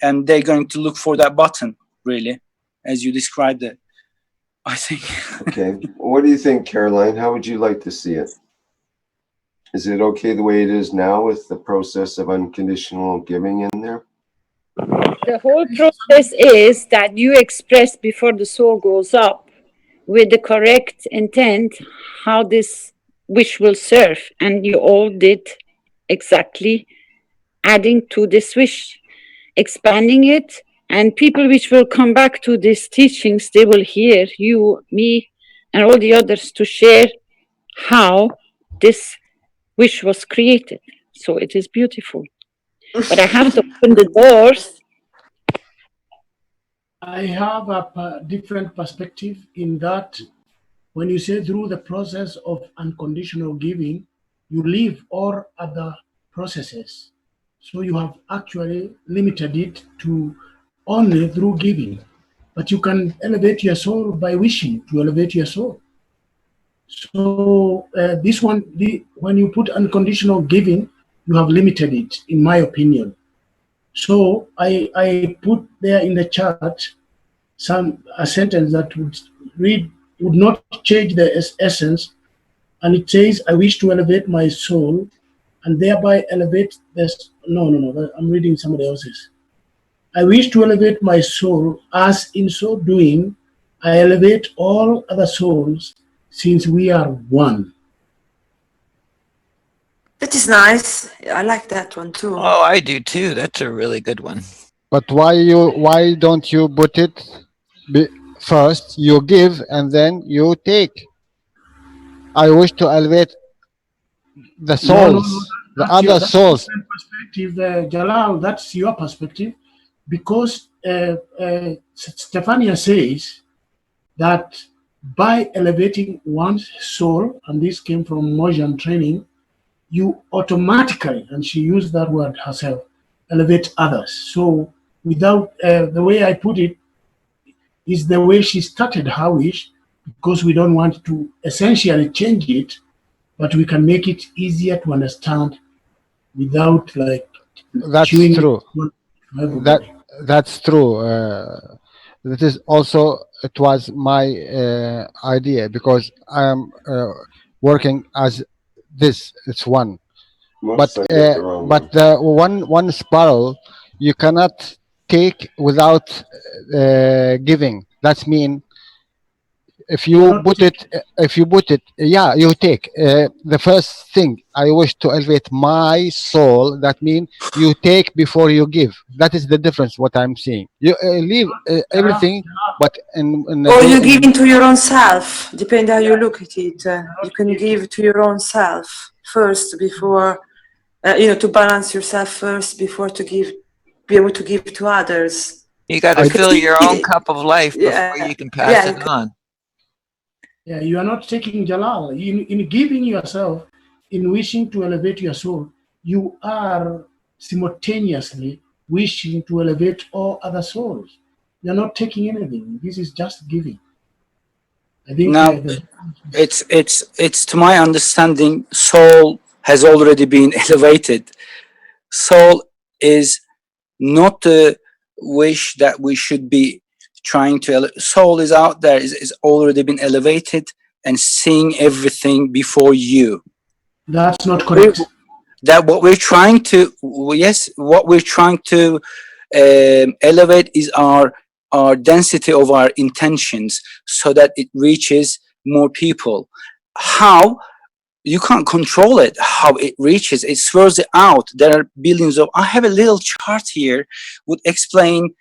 and they're going to look for that button, really, as you described it, I think. Okay. What do you think, Caroline? How would you like to see it? Is it okay the way it is now, with the process of unconditional giving in there? the whole process is that you express before the soul goes up, with the correct intent, how this wish will serve. And you all did exactly, adding to this wish, expanding it. And people which will come back to these teachings, they will hear you, me, and all the others to share how this wish was created. So it is beautiful. But I have to open the doors. I have a different perspective in that when you say through the process of unconditional giving, you leave all other processes. So you have actually limited it to only through giving. But you can elevate your soul by wishing to elevate your soul. So this one, when you put unconditional giving, you have limited it, in my opinion. So I put there in the chat a sentence that would not change the essence, and it says, "I wish to elevate my soul, and thereby elevate this." No. I'm reading somebody else's. I wish to elevate my soul, as in so doing, I elevate all other souls, since we are one. That is nice. I like that one too. Oh, I do too. That's a really good one. But why don't you put it first? You give and then you take. I wish to elevate the No, souls, the that's other that's a souls. different perspective, Jalal. That's your perspective, because Stefania says that by elevating one's soul, and this came from Mojan training, you automatically, and she used that word herself, elevate others. So without the way I put it is the way she started her wish, because we don't want to essentially change it, but we can make it easier to understand without like That's chewing true. to everybody. That's true. That is also, it was my idea, because I am working as this. It's one, Whoops, I hit the wrong but one. the one spiral you cannot take without giving. That's mean You're not if you put it, yeah, you take the first thing. I wish to elevate my soul. That means you take before you give. That is the difference. What I'm seeing, you leave everything, but Or you give into your own self, depending how you look at it. You can give to your own self first before, to balance yourself first before to give, be able to give to others. You got to fill your own cup of life before you can pass it on. Yeah, you are not taking Jalal. In giving yourself, in wishing to elevate your soul, you are simultaneously wishing to elevate all other souls. You're not taking anything. This is just giving. I think Now, it's to my understanding, soul has already been elevated. Soul is not the wish that we should be trying to. Soul is out there, is already been elevated and seeing everything before you. That's not correct. That what we're trying to, yes, what we're trying to elevate is our density of our intentions, so that it reaches more people. How? You can't control it, how it reaches. It swirls it out. There are billions of. I have a little chart here, would explain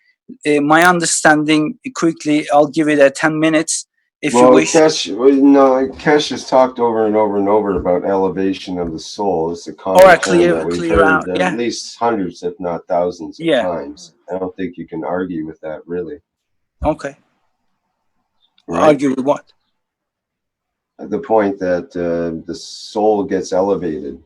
my understanding quickly. I'll give it 10 minutes if you wish. Keshe has talked over and over and over about elevation of the soul. It's a common term that we've heard at least hundreds, if not thousands of times. I don't think you can argue with that, really. Okay. Right? Argue with what? The point that the soul gets elevated.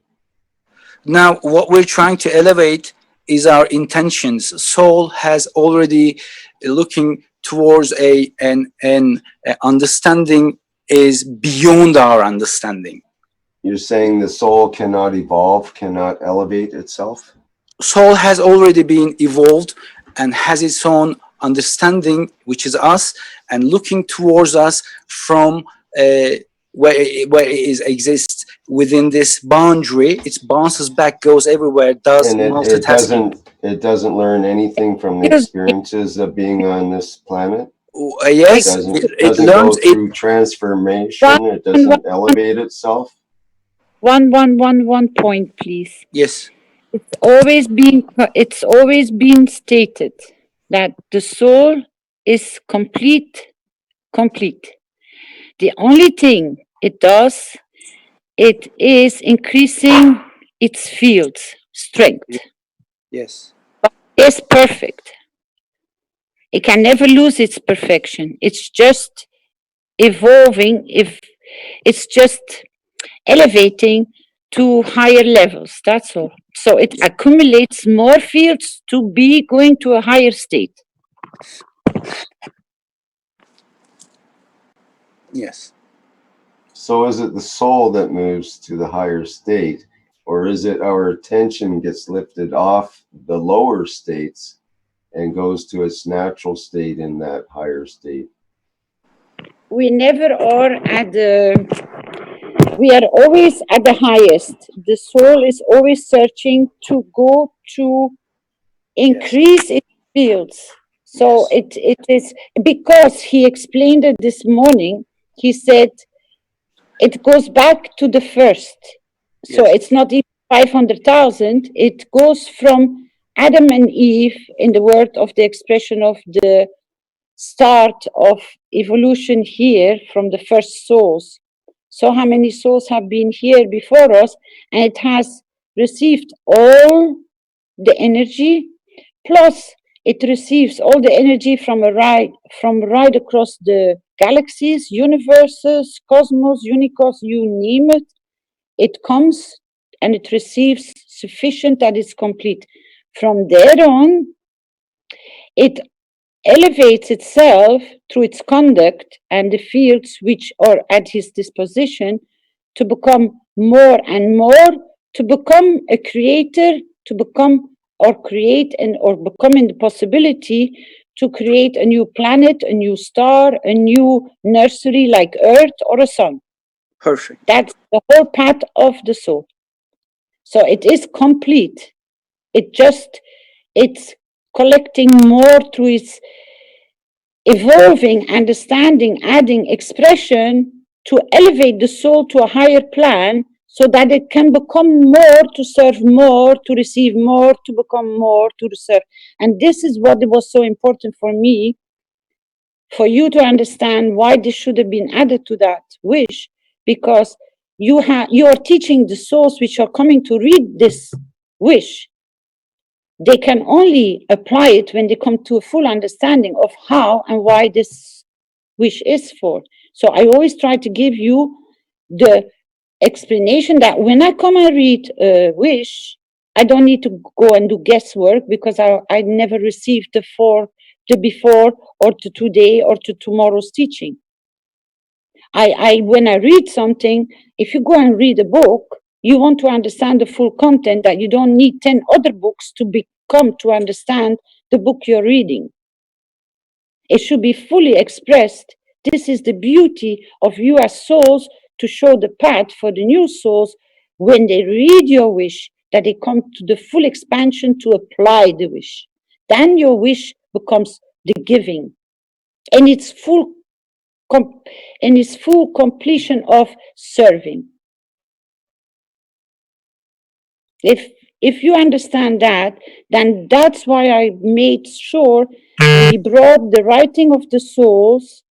Now, what we're trying to elevate is our intentions. Soul has already looking towards an understanding is beyond our understanding. You're saying the soul cannot evolve, cannot elevate itself? Soul has already been evolved and has its own understanding, which is us, and looking towards us from where it exists within this boundary. It bounces back, goes everywhere, does multitasking. It doesn't learn anything from the experiences of being on this planet? Yes, it doesn't go through transformation. It doesn't elevate itself. One point, please. Yes. It's always been stated that the soul is complete. The only thing it does, it is increasing its field's strength. Yes. But it's perfect. It can never lose its perfection. It's just evolving. If it's just elevating to higher levels, that's all. So it accumulates more fields to be going to a higher state. Yes. So is it the soul that moves to the higher state, or is it our attention gets lifted off the lower states and goes to its natural state in that higher state? We never are at we are always at the highest. The soul is always searching to go to increase its fields. So it is, because he explained it this morning, he said it goes back to the first. So it's not even 500,000, it goes from Adam and Eve in the word of the expression of the start of evolution here from the first souls. So how many souls have been here before us, and it has received all the energy, plus it receives all the energy from right across the galaxies, universes, cosmos, unicos, you name it. It comes and it receives sufficient that it's complete. From there on, it elevates itself through its conduct and the fields which are at his disposition to become more and more, to become a creator, to become or create and or become in the possibility to create a new planet, a new star, a new nursery like Earth or a sun. Perfect. That's the whole path of the soul. So it is complete. It's collecting more through its evolving, understanding, adding expression to elevate the soul to a higher plan so that it can become more, to serve more, to receive more, to become more, to serve. And this is what was so important for me, for you to understand why this should have been added to that wish, because you are teaching the souls which are coming to read this wish. They can only apply it when they come to a full understanding of how and why this wish is for. So I always try to give you the explanation that when I come and read a wish, I don't need to go and do guesswork, because I never received the before or to today or to tomorrow's teaching. When I read something, if you go and read a book, you want to understand the full content, that you don't need 10 other books to become to understand the book you're reading. It should be fully expressed. This is the beauty of you as souls, to show the path for the new souls when they read your wish, that they come to the full expansion to apply the wish. Then your wish becomes the giving, and its full completion of serving. If you understand that, then that's why I made sure we brought the writing of the souls.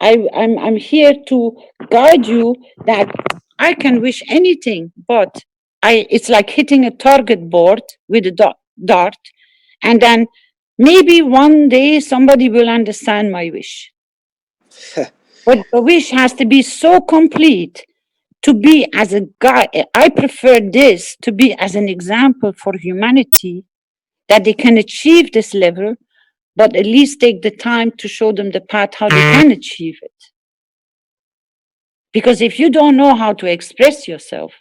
I'm here to guide you that I can wish anything, but it's like hitting a target board with a dart, and then maybe one day somebody will understand my wish. But the wish has to be so complete to be as a guide. I prefer this to be as an example for humanity, that they can achieve this level, but at least take the time to show them the path how they can achieve it. Because if you don't know how to express yourself,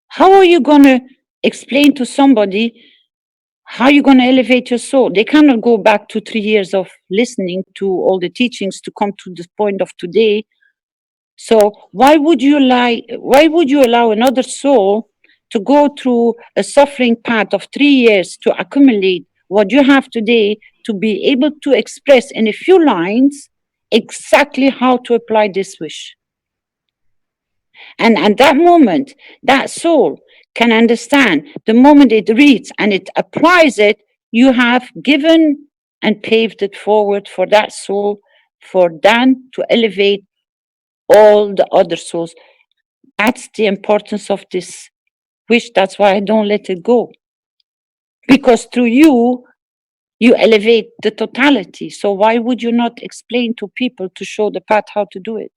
how are you going to explain to somebody how you're going to elevate your soul? They cannot go back to 3 years of listening to all the teachings to come to the point of today. So why would you allow another soul to go through a suffering path of 3 years to accumulate what you have today, to be able to express in a few lines exactly how to apply this wish? And at that moment, that soul can understand. The moment it reads and it applies it, you have given and paved it forward for that soul, for then to elevate all the other souls. That's the importance of this wish. That's why I don't let it go. Because through you elevate the totality. So why would you not explain to people to show the path how to do it?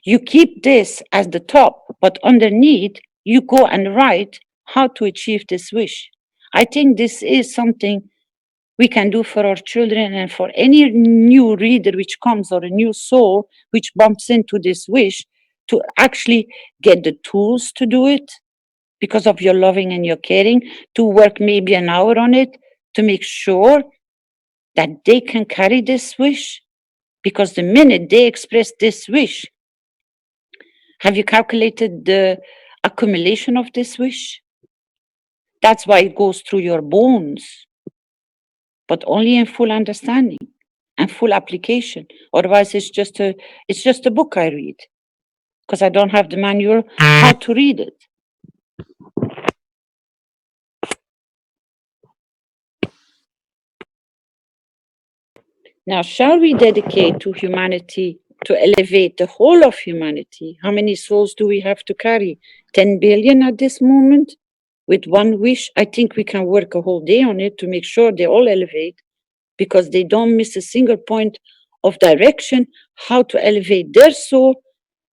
You keep this as the top, but underneath you go and write how to achieve this wish. I think this is something we can do for our children and for any new reader which comes, or a new soul which bumps into this wish, to actually get the tools to do it because of your loving and your caring, to work maybe an hour on it, to make sure that they can carry this wish. Because the minute they express this wish, have you calculated the accumulation of this wish? That's why it goes through your bones, but only in full understanding and full application. Otherwise, it's just a book I read. because I don't have the manual, how to read it. Now, shall we dedicate to humanity to elevate the whole of humanity? How many souls do we have to carry? 10 billion at this moment? With one wish, I think we can work a whole day on it to make sure they all elevate, because they don't miss a single point of direction, how to elevate their soul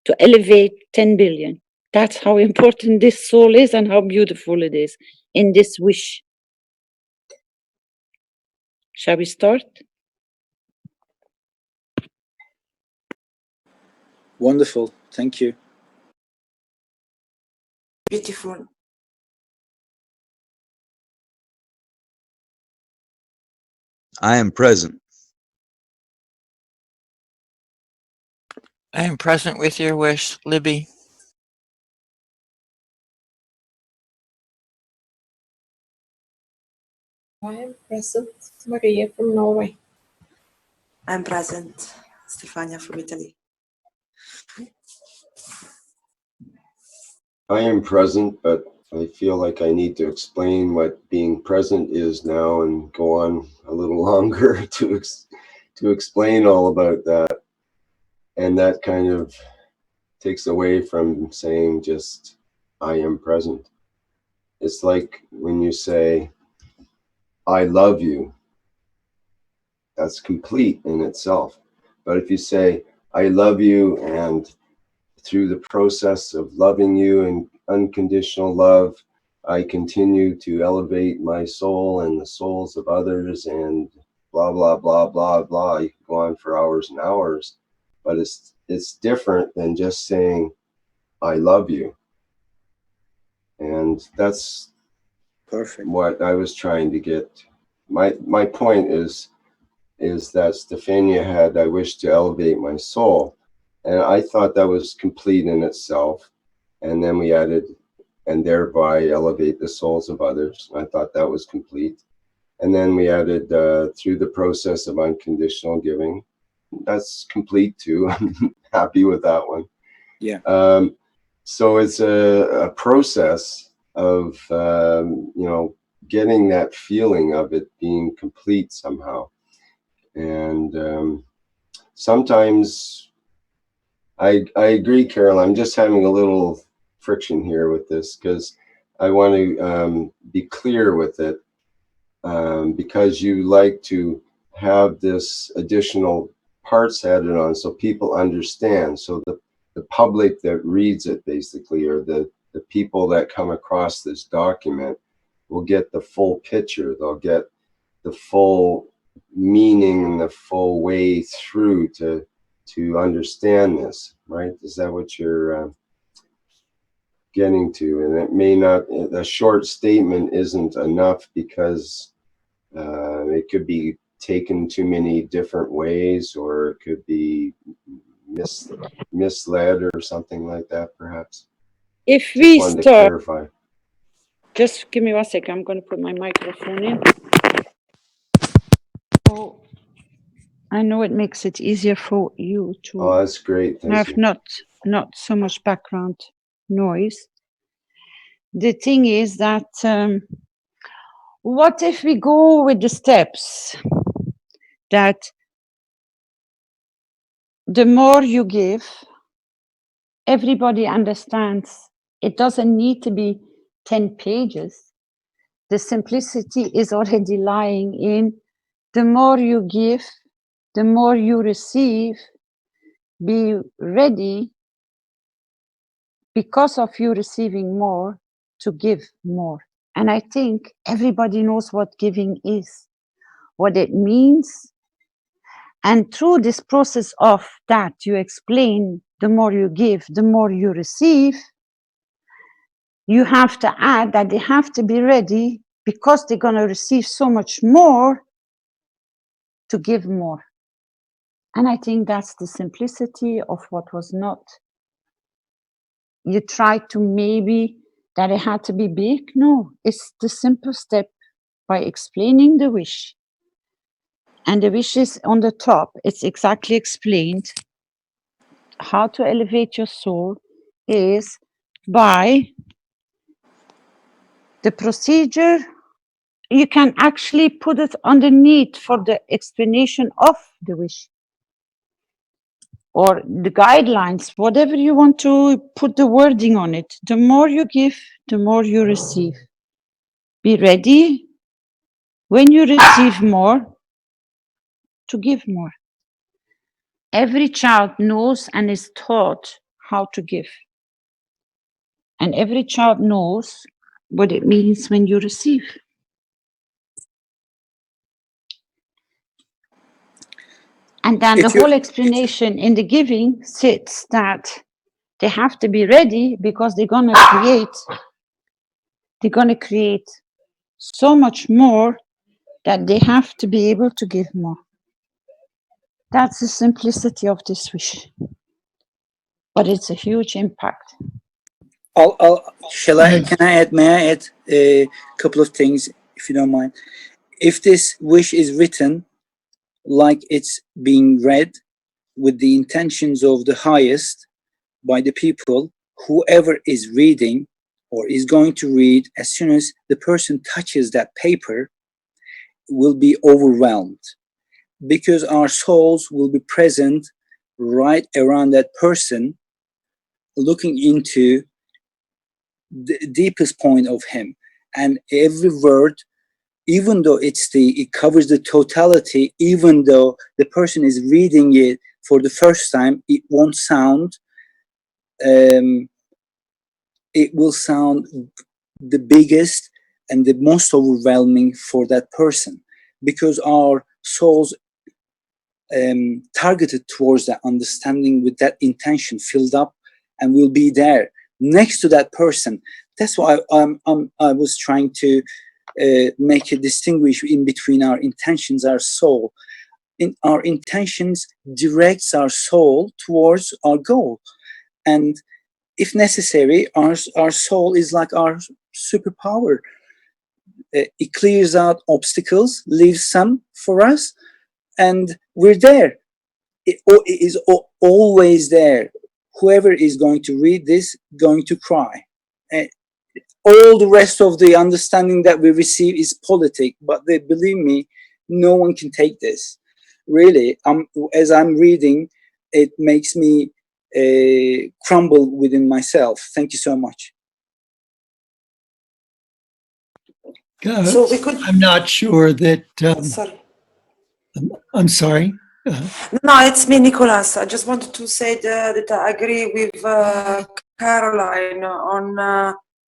to elevate 10 billion. That's how important this soul is and how beautiful it is in this wish. Shall we start? Wonderful. Thank you. Beautiful. I am present. I am present with your wish, Libby. I am present, Maria from Norway. I'm present, Stefania from Italy. I am present, but I feel like I need to explain what being present is now and go on a little longer to explain all about that. And that kind of takes away from saying just, I am present. It's like when you say, I love you, that's complete in itself. But if you say, I love you, and through the process of loving you and unconditional love, I continue to elevate my soul and the souls of others, and blah, blah, blah, blah, blah. You can go on for hours and hours, but it's different than just saying, I love you. And that's Perfect. what I was trying to get. My point is that Stefania had, I wish to elevate my soul. And I thought that was complete in itself. And then we added, and thereby elevate the souls of others. I thought that was complete. And then we added, through the process of unconditional giving. That's complete too. I'm happy with that one. Yeah. So it's a process of, getting that feeling of it being complete somehow. And sometimes I agree, Carol, I'm just having a little friction here with this because I want to be clear with it, because you like to have this additional parts added on so people understand. So the public that reads it basically, or the people that come across this document will get the full picture. They'll get the full meaning and the full way through to understand this, right? Is that what you're getting to? And it may not, a short statement isn't enough because it could be taken too many different ways, or it could be misled or something like that, perhaps. If Just we wanted to start, clarify. just give me 1 second, I'm going to put my microphone in. Oh, I know it makes it easier for you to Oh, that's great. Thank have you. not so much background noise. The thing is that what if we go with the steps that the more you give, everybody understands it doesn't need to be 10 pages. The simplicity is already lying in the more you give, the more you receive. Be ready, because of you receiving more, to give more. And I think everybody knows what giving is, what it means. And through this process of that, you explain the more you give, the more you receive. You have to add that they have to be ready, because they're going to receive so much more, to give more. And I think that's the simplicity of what was not. You try to maybe that it had to be big. No, it's the simple step by explaining the wish. And the wish is on the top. It's exactly explained. how to elevate your soul is by the procedure. You can actually put it underneath for the explanation of the wish or the guidelines, whatever you want to put the wording on it. The more you give, the more you receive. Be ready when you receive more to give more. Every child knows and is taught how to give. And every child knows what it means when you receive. And then the whole explanation in the giving sits that they have to be ready because they're gonna create so much more that they have to be able to give more. That's the simplicity of this wish. But it's a huge impact. Can may I add a couple of things, if you don't mind? If this wish is written like it's being read with the intentions of the highest by the people, whoever is reading or is going to read, as soon as the person touches that paper, will be overwhelmed, because our souls will be present right around that person, looking into the deepest point of him. And every word, even though it covers the totality, even though the person is reading it for the first time, it won't sound, it will sound the biggest and the most overwhelming for that person, because our souls targeted towards that understanding with that intention filled up, and will be there next to that person. That's why I was trying to make a distinguish in between our intentions, our soul. In our intentions directs our soul towards our goal, and if necessary, our soul is like our superpower. It clears out obstacles, leaves some for us, and we're there. It is always there. Whoever is going to read this, going to cry. All the rest of the understanding that we receive is politic, but believe me, no one can take this. Really, as I'm reading, it makes me crumble within myself. Thank you so much. So we could. I'm not sure that. Sorry. I'm sorry. No, it's me, Nicolas. I just wanted to say that I agree with Caroline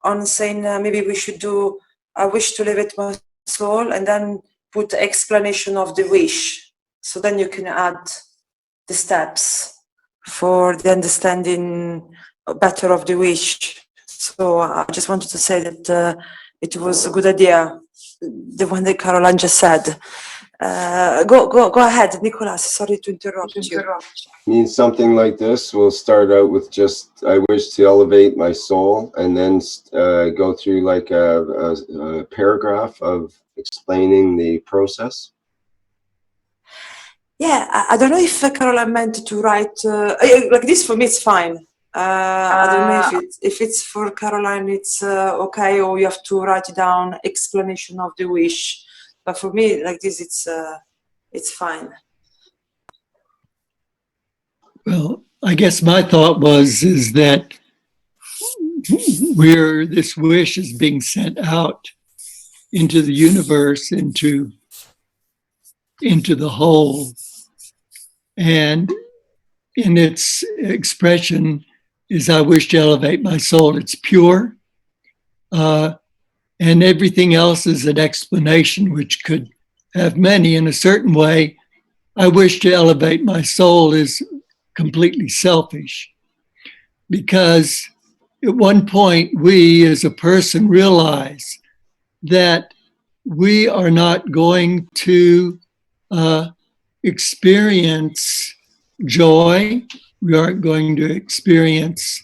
on saying maybe we should do I wish to elevate my soul and then put the explanation of the wish. So then you can add the steps for the understanding better of the wish. So I just wanted to say that it was a good idea, the one that Caroline just said. Go ahead, Nicolas. Sorry to interrupt you. Means something like this. We'll start out with just, I wish to elevate my soul, and then go through like a paragraph of explaining the process. Yeah, I don't know if Caroline meant to write like this. For me, it's fine. I don't know if it's for Caroline, it's okay, or you have to write down explanation of the wish. But for me, like this, it's fine. Well, I guess my thought is that where this wish is being sent out into the universe, into the whole, and in its expression is I wish to elevate my soul. It's pure, and everything else is an explanation, which could have many. In a certain way, I wish to elevate my soul is completely selfish, because at one point we as a person realize that we are not going to experience joy, we aren't going to experience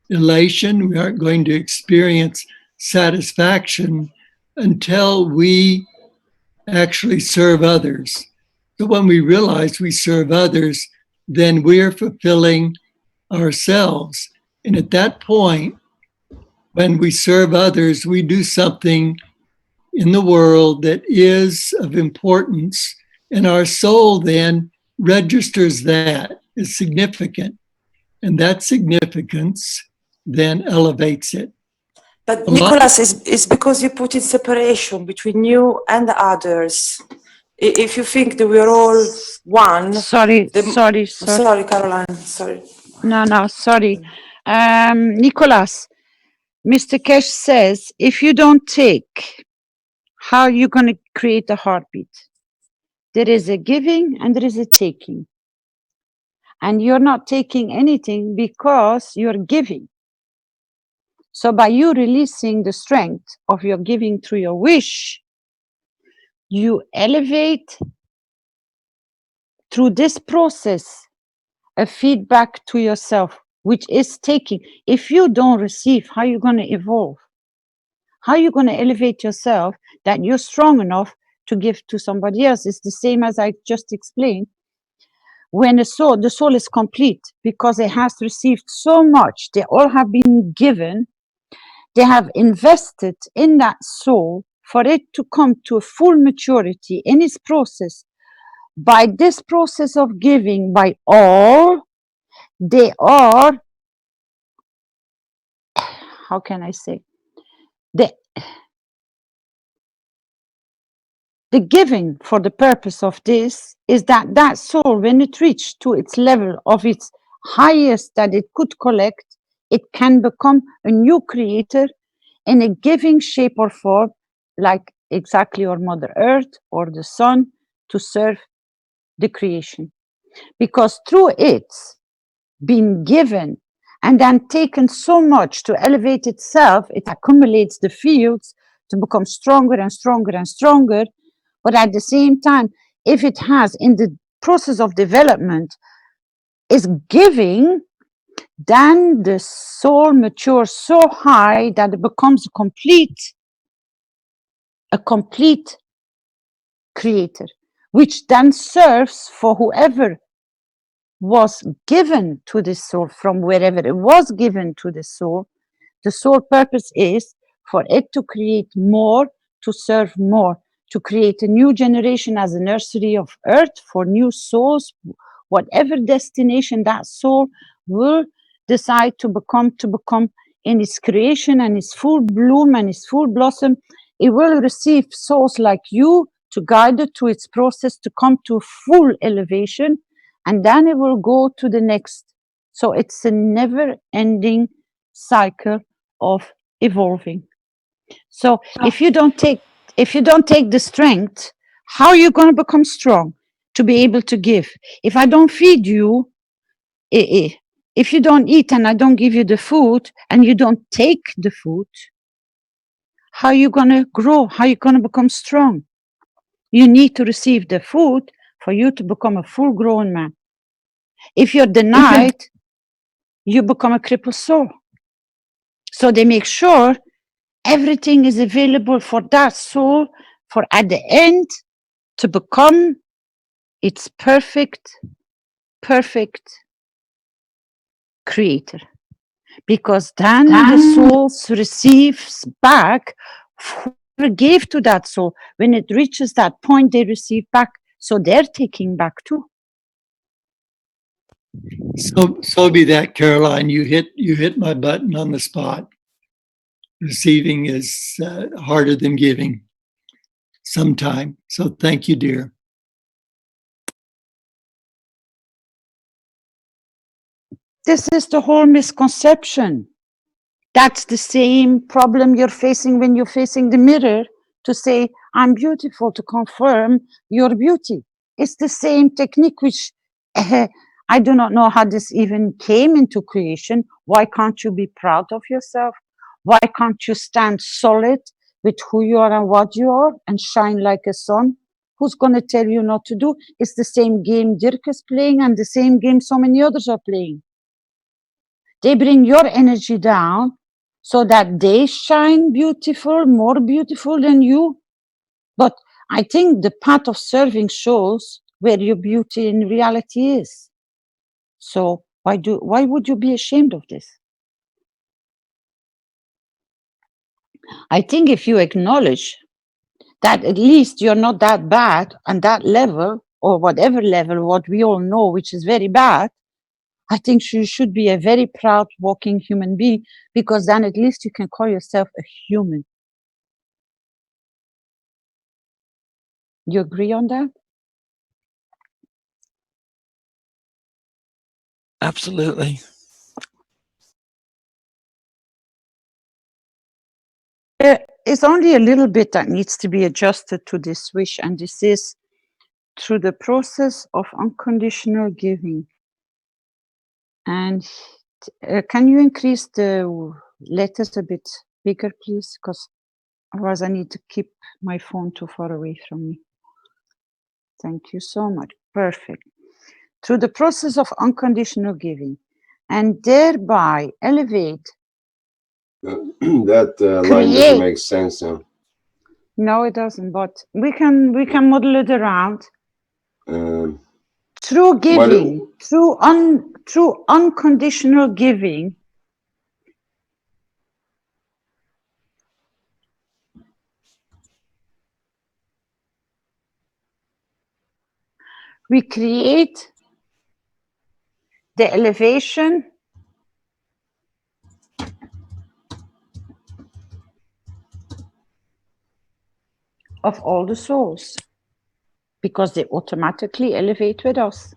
elation, we aren't going to experience satisfaction until we actually serve others. So when we realize we serve others, then we're fulfilling ourselves. And at that point, when we serve others, we do something in the world that is of importance, and our soul then registers that as significant. And that significance then elevates it. But Nicholas, it's because you put in separation between you and the others. If you think that we're all one. Sorry, sorry, Caroline. Sorry. No, sorry. Nicholas, Mr. Keshe says, if you don't take, how are you going to create a heartbeat? There is a giving and there is a taking. And you're not taking anything because you're giving. So by you releasing the strength of your giving through your wish, you elevate through this process a feedback to yourself, which is taking. If you don't receive, how are you going to evolve? How are you going to elevate yourself that you're strong enough to give to somebody else? It's the same as I just explained. When the soul is complete because it has received so much, they all have been given, they have invested in that soul for it to come to a full maturity in its process. By this process of giving, by all, they are, how can I say, the giving for the purpose of this is that that soul, when it reached to its level of its highest that it could collect, it can become a new creator in a giving shape or form, like exactly our Mother Earth or the sun, to serve the creation. Because through its being given and then taken so much to elevate itself, it accumulates the fields to become stronger and stronger and stronger. But at the same time, if it has in the process of development is giving, then the soul matures so high that it becomes a complete creator, which then serves for whoever was given to the soul from wherever it was given to the soul. The sole purpose is for it to create more, to serve more, to create a new generation as a nursery of earth for new souls, whatever destination that soul will decide to become in its creation and its full bloom and its full blossom. It will receive souls like you to guide it to its process to come to full elevation, and then it will go to the next. So it's a never-ending cycle of evolving. So if you don't take the strength, how are you going to become strong to be able to give? If I don't feed you, if you don't eat and I don't give you the food and you don't take the food, how are you going to grow? How are you going to become strong? You need to receive the food for you to become a full grown man. If you're denied, you become a crippled soul. So they make sure everything is available for that soul for at the end to become its perfect creator. Because then the soul receives back whoever gave to that soul. When it reaches that point, they receive back. So they're taking back too. So be that, Caroline. You hit my button on the spot. Receiving is harder than giving sometime. So thank you, dear. This is the whole misconception. That's the same problem you're facing when you're facing the mirror to say, I'm beautiful, to confirm your beauty. It's the same technique, which I do not know how this even came into creation. Why can't you be proud of yourself? Why can't you stand solid with who you are and what you are and shine like a sun? Who's going to tell you not to do? It's the same game Dirk is playing and the same game so many others are playing. They bring your energy down so that they shine beautiful, more beautiful than you. But I think the path of serving shows where your beauty in reality is. So Why would you be ashamed of this? I think if you acknowledge that at least you're not that bad on that level, or whatever level, what we all know, which is very bad, I think you should be a very proud walking human being, because then at least you can call yourself a human. You agree on that? Absolutely. There is only a little bit that needs to be adjusted to this wish, and this is through the process of unconditional giving. And can you increase the letters a bit bigger, please? Because otherwise I need to keep my phone too far away from me. Thank you so much. Perfect. Through the process of unconditional giving, and thereby elevate. That line doesn't make sense now. No, it doesn't, but we can model it around. Through giving, through unconditional giving, we create the elevation of all the souls, because they automatically elevate with us.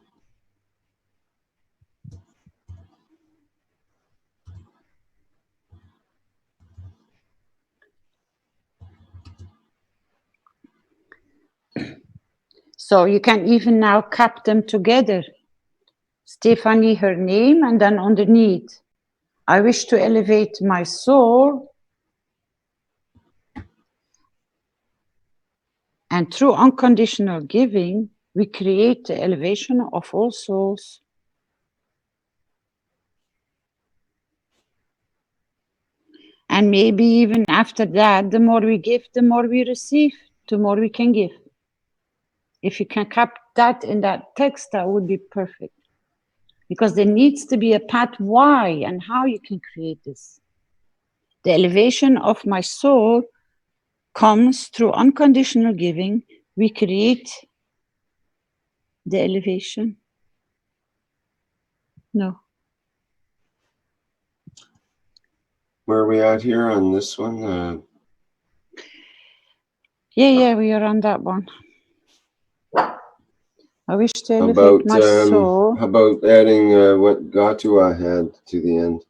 So you can even now cap them together. Stephanie, her name, and then underneath, I wish to elevate my soul, and through unconditional giving, we create the elevation of all souls. And maybe even after that, the more we give, the more we receive, the more we can give. If you can cap that in that text, that would be perfect. Because there needs to be a path why and how you can create this. The elevation of my soul comes through unconditional giving. We create the elevation. No. Where are we at here on this one? Yeah, we are on that one. I wish to elevate my soul. How about adding what Gatua had to the end?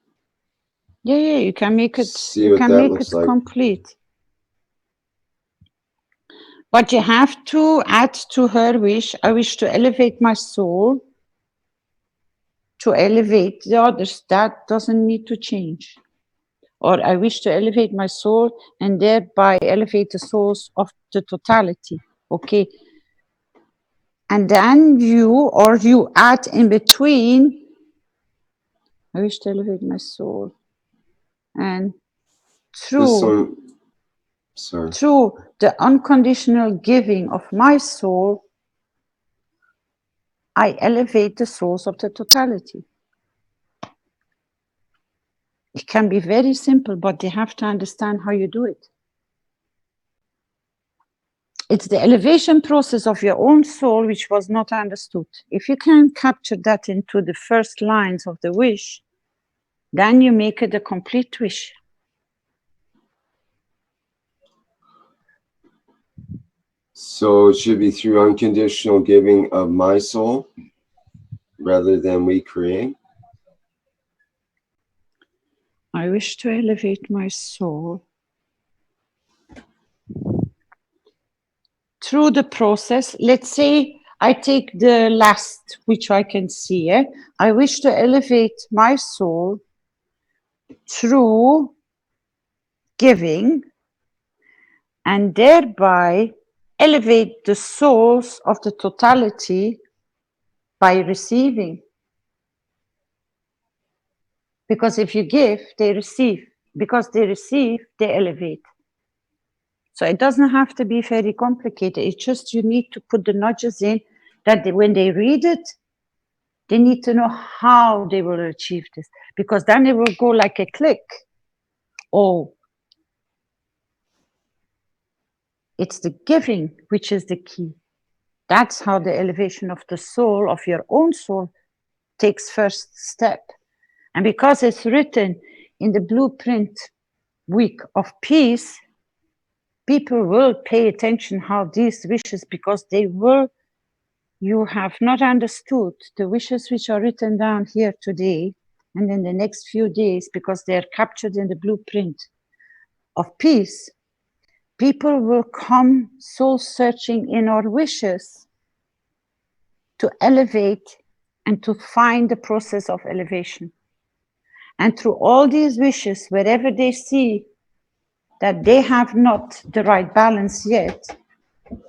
Yeah, you can make it. See you what can that make looks it like. complete. But you have to add to her wish. I wish to elevate my soul. To elevate the others, that doesn't need to change. Or I wish to elevate my soul and thereby elevate the souls of the totality. Okay. And then you add in between, I wish to elevate my soul. And through the unconditional giving of my soul, I elevate the souls of the totality. It can be very simple, but you have to understand how you do it. It's the elevation process of your own soul which was not understood. If you can capture that into the first lines of the wish, then you make it a complete wish. So it should be through unconditional giving of my soul rather than we create. I wish to elevate my soul through the process. Let's say I take the last, which I can see. I wish to elevate my soul through giving and thereby elevate the souls of the totality by receiving. Because if you give, they receive. Because they receive, they elevate. So it doesn't have to be very complicated. It's just you need to put the nudges in that when they read it, They need to know how they will achieve this, because then it will go like a click. Oh, it's the giving which is the key. That's how the elevation of the soul, of your own soul, takes first step. And because it's written in the blueprint week of peace, people will pay attention how these wishes, because you have not understood the wishes which are written down here today and in the next few days, because they are captured in the blueprint of peace. People will come soul searching in our wishes to elevate and to find the process of elevation. And through all these wishes, wherever they see that they have not the right balance yet,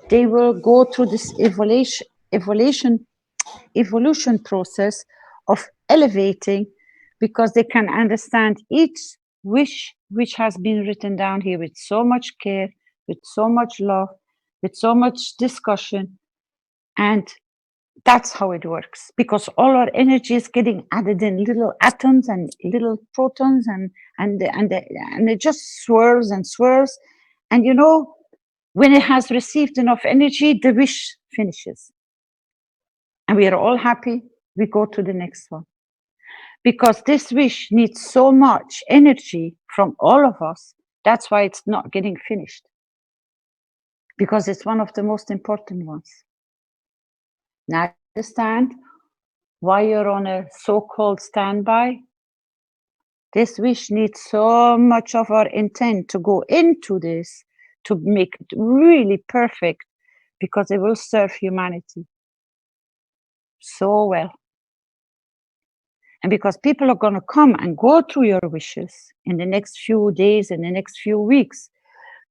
they will go through this evolution process of elevating, because they can understand each wish which has been written down here with so much care, with so much love, with so much discussion. And that's how it works, because all our energy is getting added in little atoms and little protons, and it just swirls and swirls. And you know, when it has received enough energy, the wish finishes. And we are all happy. We go to the next one. Because this wish needs so much energy from all of us. That's why it's not getting finished. Because it's one of the most important ones. Now I understand why you're on a so-called standby. This wish needs so much of our intent to go into this, to make it really perfect, because it will serve humanity so well. And because people are going to come and go through your wishes in the next few days, in the next few weeks,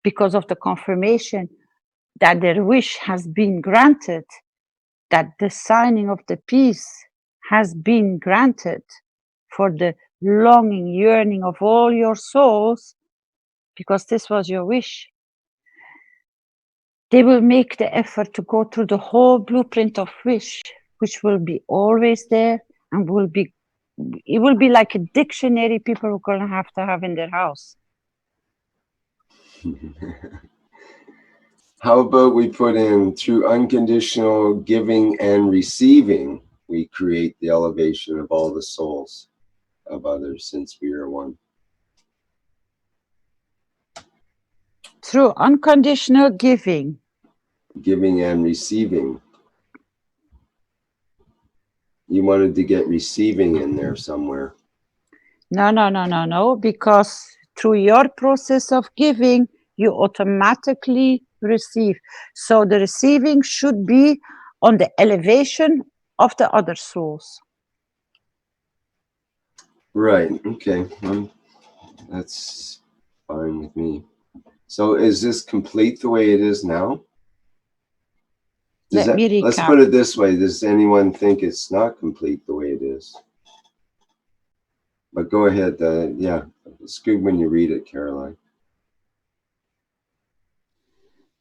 because of the confirmation that their wish has been granted, that the signing of the peace has been granted for the longing, yearning of all your souls, because this was your wish. They will make the effort to go through the whole blueprint of wish, which will be always there, and it will be like a dictionary people are going to have in their house. How about we put in, through unconditional giving and receiving, we create the elevation of all the souls of others, since we are one. Through unconditional giving. Giving and receiving. You wanted to get receiving in there somewhere. No, because through your process of giving, you automatically receive. So the receiving should be on the elevation of the other souls. Right, okay. That's fine with me. So is this complete the way it is now? Let me recap. Let's put it this way. Does anyone think it's not complete the way it is? But go ahead. Yeah, it's good when you read it, Caroline.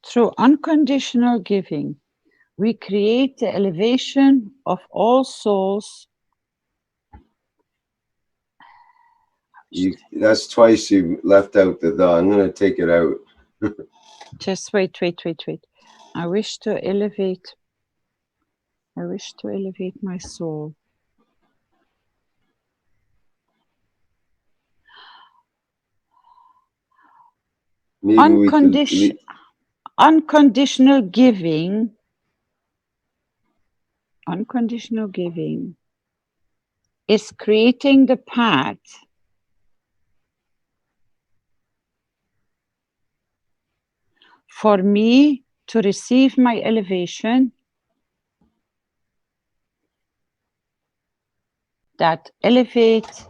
Through unconditional giving, we create the elevation of all souls. That's twice you left out the. I'm going to take it out. Just wait. I wish to elevate my soul. Unconditional giving is creating the path for me to receive my elevation that elevate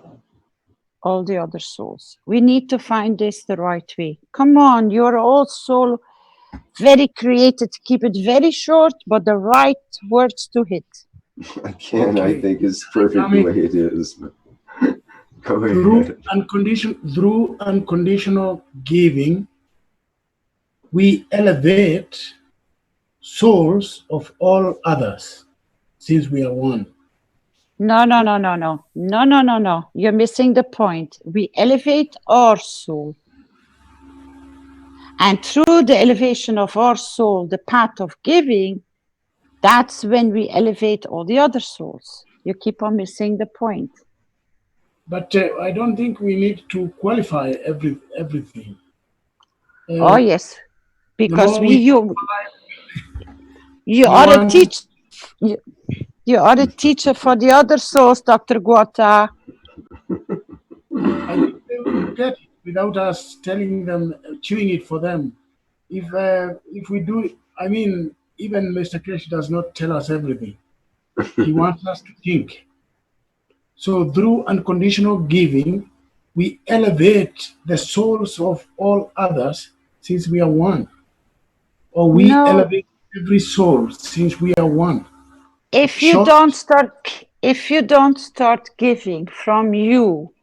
all the other souls. We need to find this the right way. Come on, you're all so very creative to keep it very short, but the right words to hit. Again, okay. I think it's perfect the way it is. Go ahead. Through unconditional giving, we elevate souls of all others, since we are one. No, no, no, no, no, no, no, no, no. You're missing the point. We elevate our soul. And through the elevation of our soul, the path of giving, that's when we elevate all the other souls. You keep on missing the point. But I don't think we need to qualify everything. Oh yes, because more you are a teacher. You are a teacher for the other souls, Dr. Guata. I think they will get it without us telling them, chewing it for them. If we do, I mean, even Mr. Keshe does not tell us everything. He wants us to think. So through unconditional giving, we elevate the souls of all others since we are one. Or we elevate every soul since we are one. If you don't start giving from you,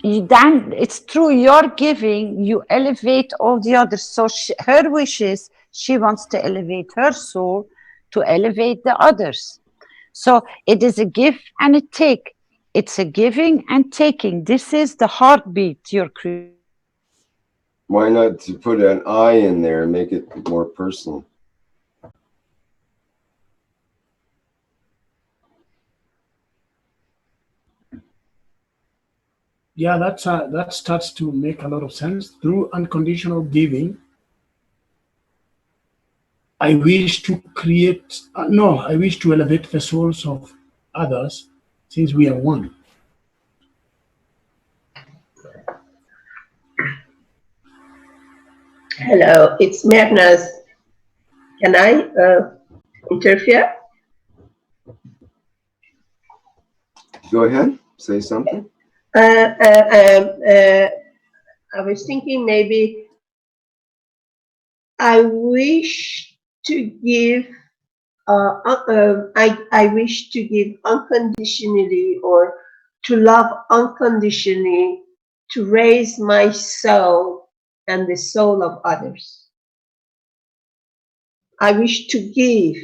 then it's through your giving you elevate all the others. So her wish is she wants to elevate her soul to elevate the others. So it is a give and a take. It's a giving and taking. This is the heartbeat you're creating. Why not to put an I in there and make it more personal? Yeah, that starts to make a lot of sense. Through unconditional giving, I wish to create, I wish to elevate the souls of others since we are one. Hello, it's Mehran. Can I interfere? Go ahead, say something. I was thinking maybe I wish to give, I wish to give unconditionally or to love unconditionally, to raise my soul and the soul of others. I wish to give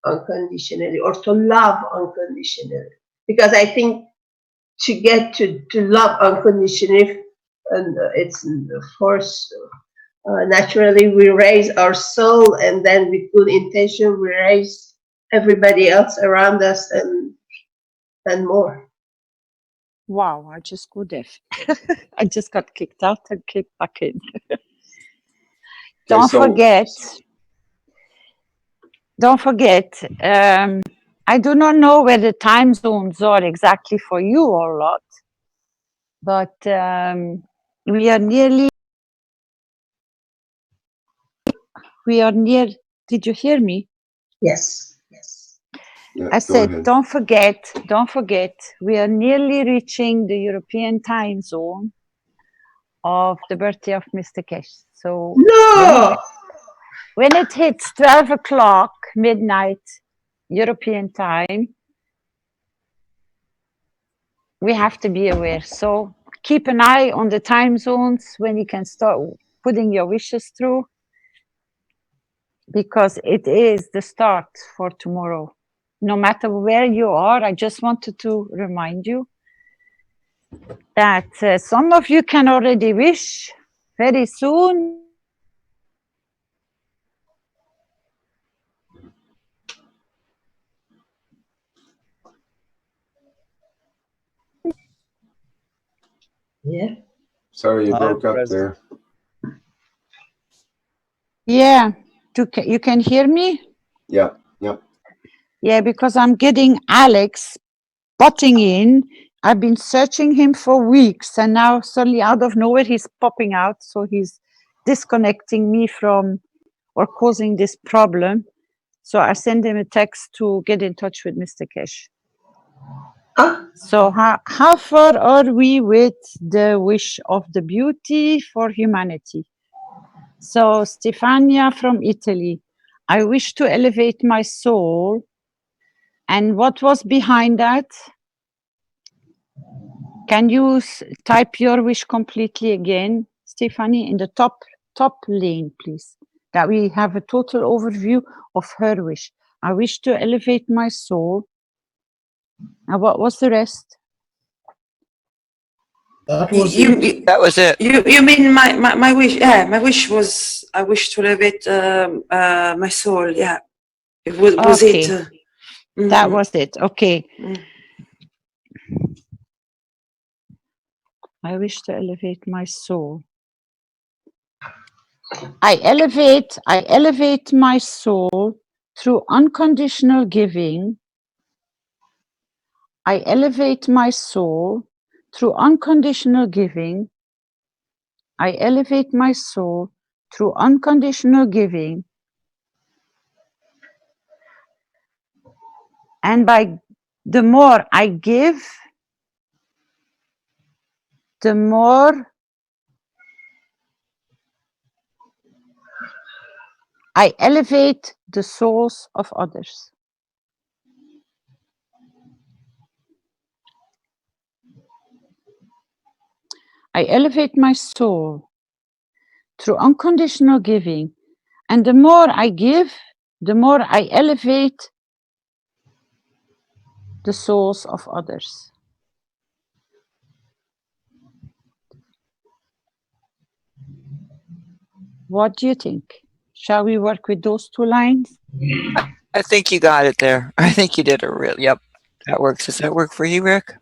unconditionally or to love unconditionally, because I think to get to love unconditionally, and it's of course naturally we raise our soul, and then with good intention we raise everybody else around us and more. Wow, I just go deaf. I just got kicked out and kicked back in. Don't forget, I do not know where the time zones are exactly for you or not, but we are near, did you hear me? Yes. Yeah, I said, don't forget, we are nearly reaching the European time zone of the birthday of Mr. Keshe. So when it hits 12 o'clock midnight European time, we have to be aware. So keep an eye on the time zones when you can start putting your wishes through, because it is the start for tomorrow. No matter where you are, I just wanted to remind you that some of you can already wish very soon. Yeah. Sorry, you broke up there. Yeah, you can hear me? Yeah. Yeah, because I'm getting Alex butting in. I've been searching him for weeks, and now suddenly out of nowhere he's popping out. So he's disconnecting me from or causing this problem. So I send him a text to get in touch with Mr. Keshe. So how far are we with the wish of the beauty for humanity? So Stefania from Italy, I wish to elevate my soul. And what was behind that? Can you type your wish completely again, Stefanie, in the top lane, please? That we have a total overview of her wish. I wish to elevate my soul. And what was the rest? That was That was it. You mean my wish? Yeah, my wish was I wish to elevate my soul. Yeah, it was Okay. it. That was it. Okay. I wish to elevate my soul. I elevate my soul through unconditional giving. I elevate my soul through unconditional giving. I elevate my soul through unconditional giving. And by the more I give, the more I elevate the souls of others. I elevate my soul through unconditional giving. And the more I give, the more I elevate the souls of others. What do you think? Shall we work with those two lines? I think you got it there. I think you did a real, yep, that works. Does that work for you, Rick?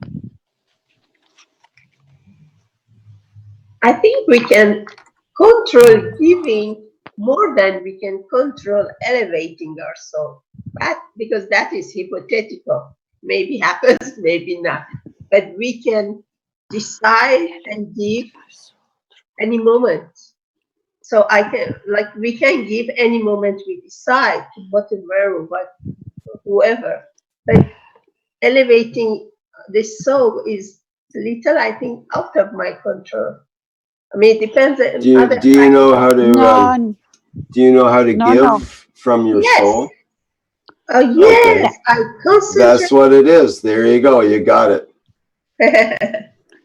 I think we can control giving more than we can control elevating our soul. But because that is hypothetical. Maybe happens, maybe not. But we can decide and give any moment. So I can, like, we can give any moment we decide to whatever, what, whoever. But elevating the soul is little, I think, out of my control. I mean, it depends on Do you, other do you know how to do you know how to give no. from your Yes. soul? Oh yes, Okay. I concentrate. That's what it is. There you go. You got it.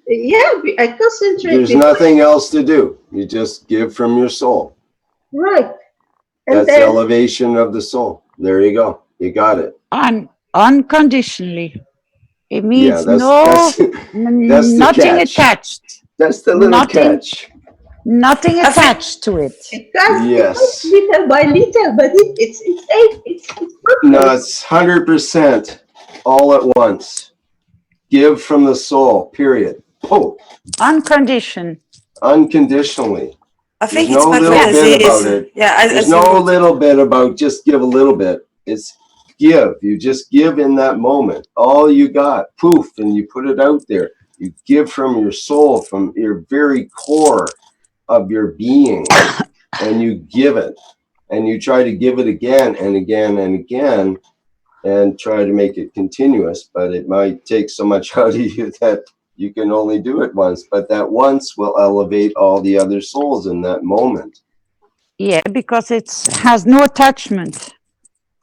Yeah, I concentrate. There's because- nothing else to do. You just give from your soul. Right. And That's then elevation of the soul. There you go. You got it. Unconditionally. It Yeah, means that's the nothing catch. attached. That's the little Nothing- catch. Nothing attached to it. it goes Yes. little by little, but it's No, it's 100% all at once. Give from the soul, period. Oh, Unconditioned. unconditionally. I think There's it's no my little friends. bit about it. Yeah, There's no little bit about just give a little bit. It's give. You just give in that moment. All you got, poof, and you put it out there. You give from your soul, from your very core of your being, and you give it. And you try to give it again and again and again and try to make it continuous, but it might take so much out of you that you can only do it once, but that once will elevate all the other souls in that moment. Yeah, because it has no attachment.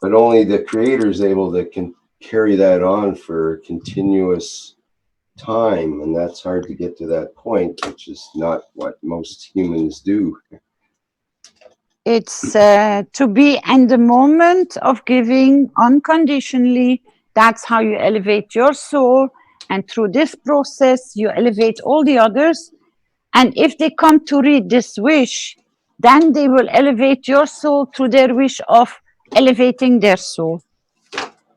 But only the creator is able to carry that on for continuous time, and that's hard to get to that point, which is not what most humans do. It's to be in the moment of giving unconditionally. That's how you elevate your soul. And through this process, you elevate all the others. And if they come to read this wish, then they will elevate your soul through their wish of elevating their soul.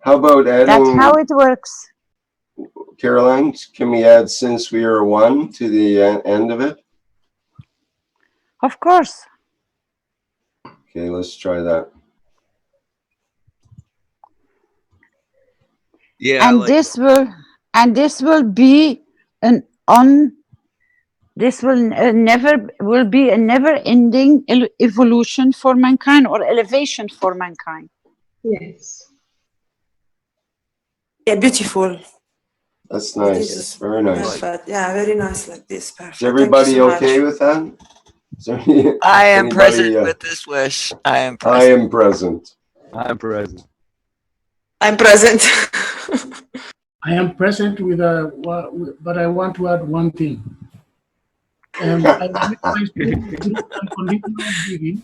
How about That's adding, how it works. Caroline, can we add since we are one to the end of it? Of course. Okay, let's try that. Yeah, And like this will be this will be a never ending evolution for mankind or elevation for mankind. yes. Yeah, beautiful. That's It nice. is Very nice. perfect. Yeah, very nice like this. Perfect. Is everybody Thank you so okay much. with that? Is there any- I am anybody, present with this wish. I am I present. am present. I'm present. I'm present. I am present with but I want to add one thing. I unconditional giving.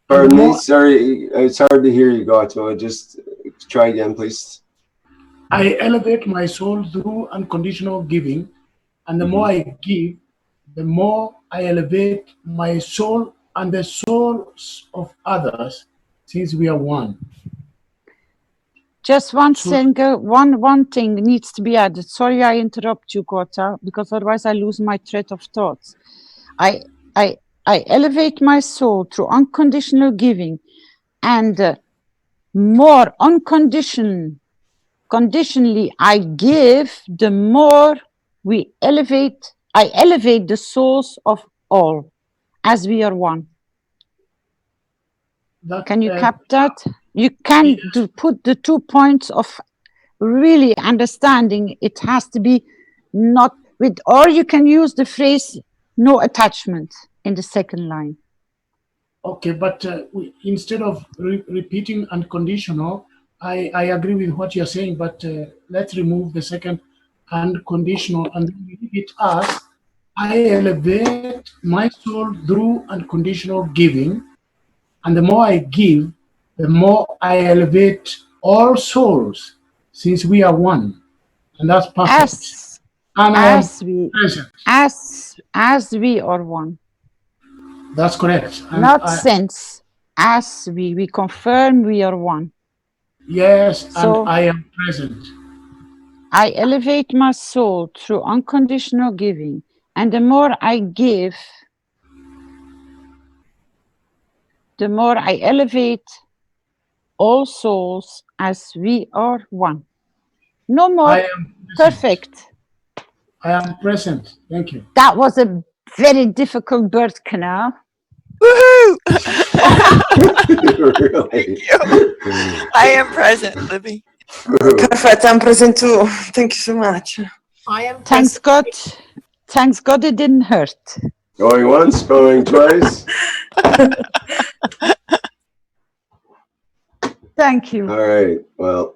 Pardon me, sorry, it's hard to hear you, Gato. Just try again, please. I elevate my soul through unconditional giving, and the more I give, the more I elevate my soul and the souls of others, since we are one. Just one thing needs to be added. Sorry, I interrupt you, Gota, because otherwise I lose my thread of thoughts. I elevate my soul through unconditional giving, and more conditionally I give, the more I elevate the souls of all, as we are one. Can you cap that? You can put the 2 points of really understanding. It has to be not with, or you can use the phrase no attachment in the second line. Okay, but instead of repeating unconditional, I agree with what you're saying, but let's remove the second unconditional and leave it as I elevate my soul through unconditional giving, and the more I give, the more I elevate all souls, since we are one, and that's perfect. As we are one. That's correct. And not since, as we confirm we are one. Yes, so, and I am present. I elevate my soul through unconditional giving, and the more I give, the more I elevate all souls as we are one. No more. I am perfect. I am present. Thank you. That was a very difficult birth canal. Woohoo! Really? I am present, Libby. Perfect. I'm present too. Thank you so much. I am Thanks God. Thanks God it didn't hurt. Going once, going twice. Thank you. All right. Well,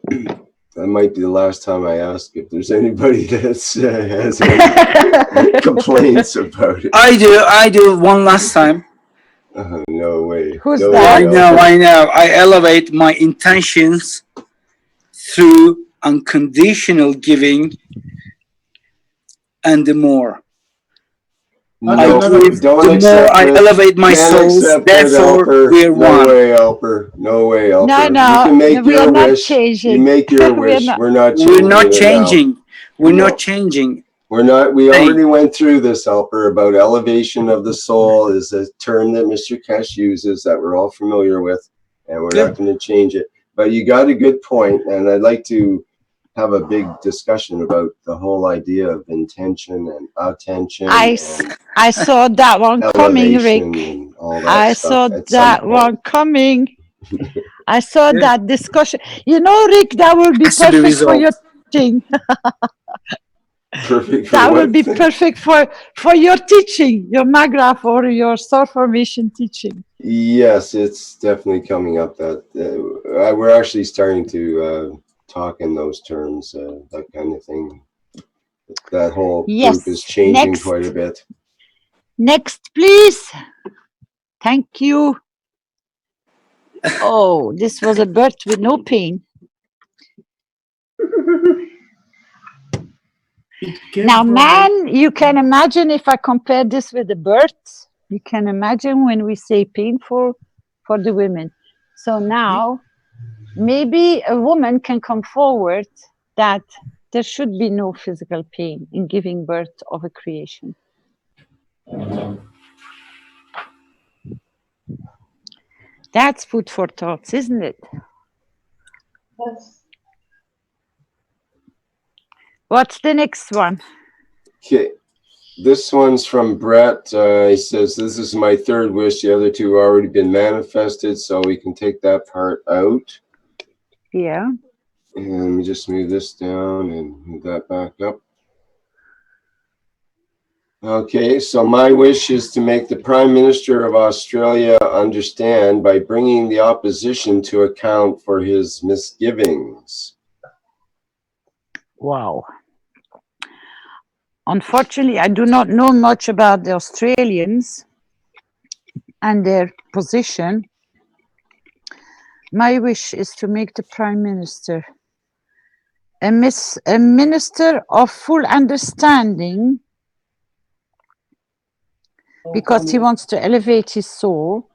that might be the last time I ask if there's anybody that's has any complaints about it. I do one last time. No way. Who's no that? way, I know. I elevate my intentions through unconditional giving and the more. No, I give, don't the accept more I it. elevate my Can't souls, accept therefore it, we're no one. way, Alper. No way, Alper. No, you can make we your are not wish. changing. You make your wish. We're not changing. We're not it changing. now. We're No. not changing. We're not. We Hey. already went through this, Alper, about elevation of the soul is a term that Mr. Keshe uses that we're all familiar with, and we're not going to change it. But you got a good point, and I'd like to have a big discussion about the whole idea of intention and attention. I saw that one coming, Rick. And all that I stuff saw at some that point. one coming. I saw that discussion. You know, Rick, that will be Has to be perfect for your resolved. teaching. Perfect for That what? will be perfect for your teaching, your MAGRAPH or your soul formation teaching. Yes, it's definitely coming up. That we're actually starting to talk in those terms, that kind of thing. That whole group is changing quite a bit. Next, please. Thank you. Oh, this was a birth with no pain. Now, man, you can imagine if I compare this with the birth, you can imagine when we say painful for the women. So now, maybe a woman can come forward that there should be no physical pain in giving birth of a creation. That's food for thoughts, isn't it? Yes. What's the next one? Okay, this one's from Brett. He says, "This is my third wish. The other two have already been manifested, so we can take that part out." Yeah. And let me just move this down and move that back up. Okay, so my wish is to make the Prime Minister of Australia understand by bringing the opposition to account for his misgivings. Wow. Unfortunately, I do not know much about the Australians and their position. My wish is to make the Prime Minister a minister of full understanding, because he wants to elevate his soul.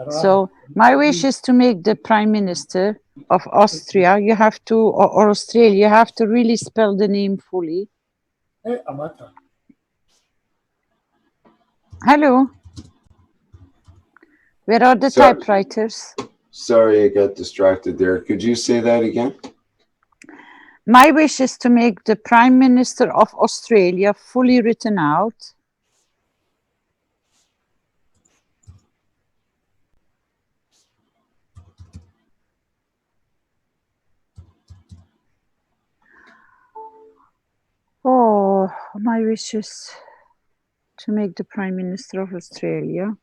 So my wish is to make the Prime Minister of Austria, you have to, or Australia, you have to really spell the name fully. Hello? Where are the Sorry. typewriters? Sorry, I got distracted there. Could you say that again? My wish is to make the Prime Minister of Australia fully written out. Oh, my wish is to make the Prime Minister of Australia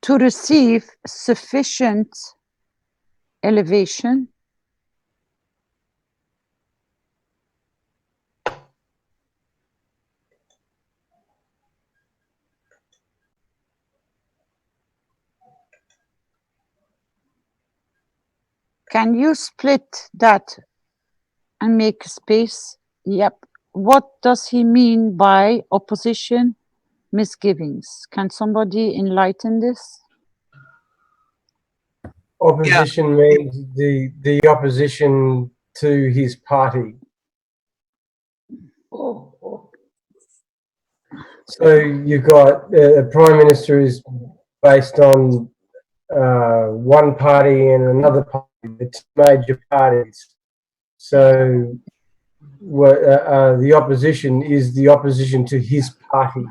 to receive sufficient elevation Can you split that and make space? Yep. What does he mean by opposition misgivings? Can somebody enlighten this? Opposition means the opposition to his party. So you've got the Prime Minister is based on one party and another party, the two major parties. So the opposition is the opposition to his party.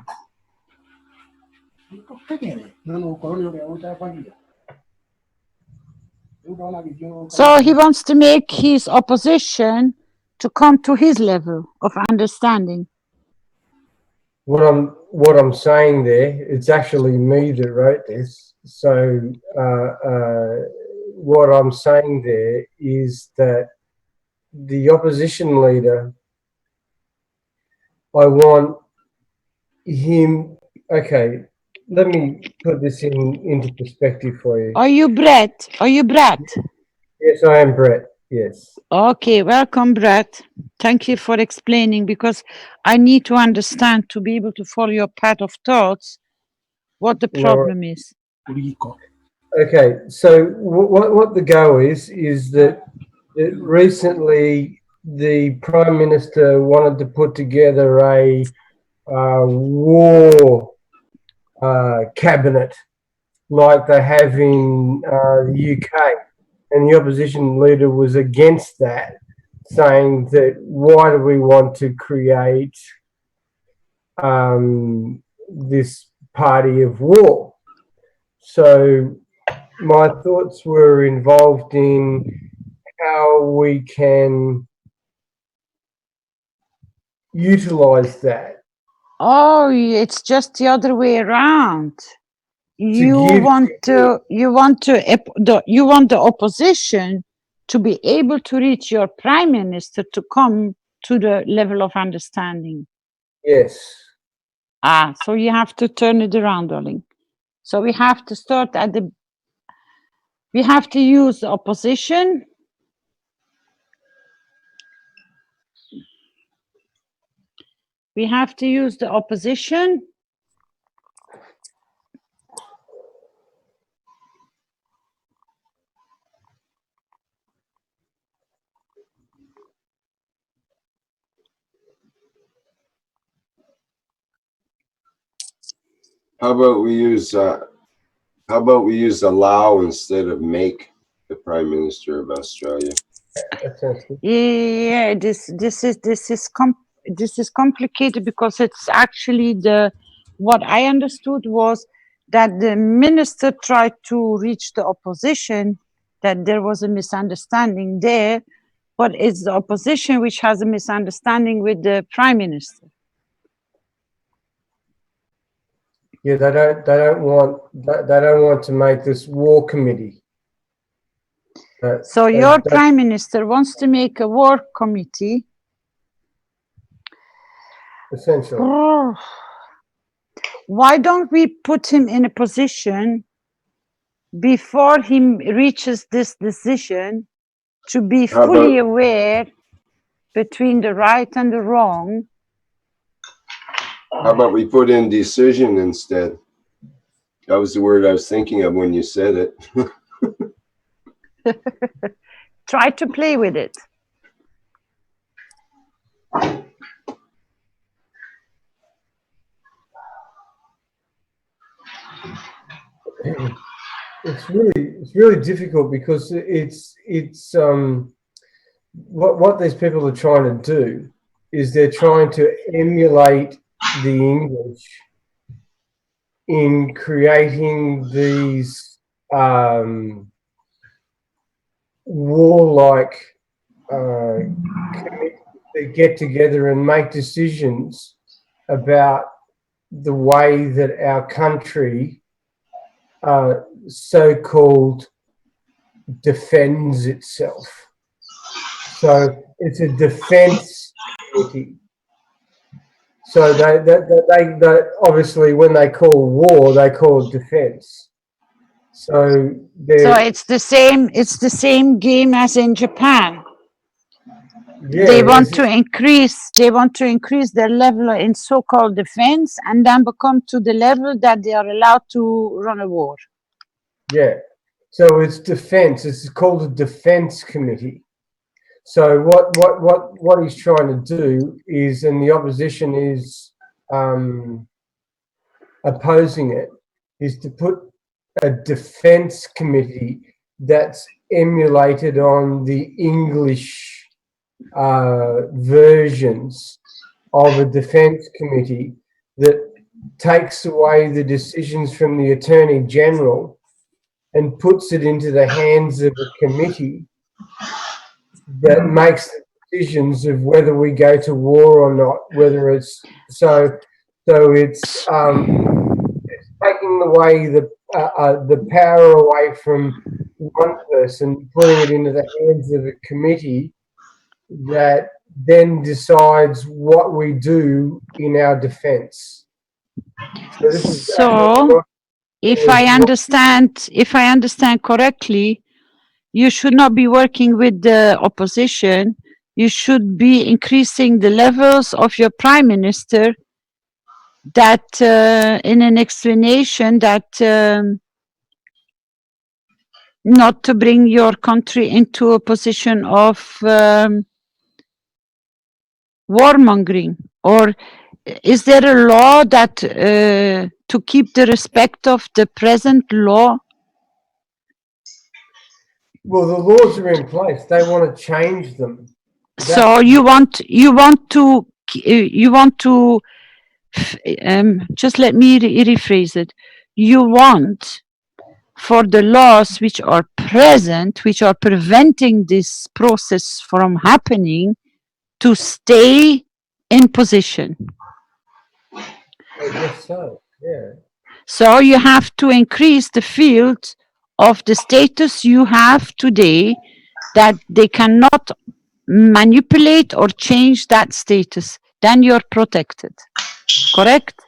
So he wants to make his opposition to come to his level of understanding. What I'm saying there, it's actually me that wrote this. So what I'm saying there is that the opposition leader, I want him. Okay, let me put this into perspective for you. Are you Brett? Are you Brett? Yes, I am Brett. Yes. Okay, welcome, Brett. Thank you for explaining, because I need to understand, to be able to follow your path of thoughts, what the problem is. Okay, so what the go is that recently the Prime Minister wanted to put together a war cabinet like they have in the UK, and the opposition leader was against that, saying that why do we want to create this party of war? So my thoughts were involved in how we can utilize that. Oh, it's just the other way around. You want the opposition to be able to reach your Prime Minister to come to the level of understanding. Yes. So you have to turn it around, darling. So we have to start we have to use the opposition. We have to use the opposition. How about we use allow instead of make the Prime Minister of Australia? Yeah, this is complicated, because it's actually what I understood was that the minister tried to reach the opposition, that there was a misunderstanding there, but it's the opposition which has a misunderstanding with the Prime Minister. Yeah, they don't want to make this war committee. So your Prime Minister wants to make a war committee. Essentially. why don't we put him in a position before he reaches this decision to be How fully about aware between the right and the wrong? we put in decision instead? That was the word I was thinking of when you said it. Try to play with it. It's really difficult because it's what these people are trying to do is they're trying to emulate the English in creating these warlike committees that get together and make decisions about the way that our country so-called defends itself. So it's a defense committee. So they obviously when they call war, they call it defense. So it's the same game as in Japan. Yeah, they want to increase their level in so-called defense and then become to the level that they are allowed to run a war. Yeah. So it's defense. It's called a defense committee. So what he's trying to do is, and the opposition is opposing it, is to put a defense committee that's emulated on the English versions of a defense committee that takes away the decisions from the Attorney General and puts it into the hands of a committee that makes the decisions of whether we go to war or not, whether it's it's taking away the power away from one person, putting it into the hands of a committee that then decides what we do in our defense. So if I understand correctly, you should not be working with the opposition. You should be increasing the levels of your prime minister that in an explanation that not to bring your country into a position of warmongering. Or is there a law that to keep the respect of the present law? Well, the laws are in place. They want to change them. So you want to just let me rephrase it. You want for the laws which are present, which are preventing this process from happening, to stay in position. I guess so, yeah. So you have to increase the field of the status you have today, that they cannot manipulate or change that status. Then you're protected. Correct?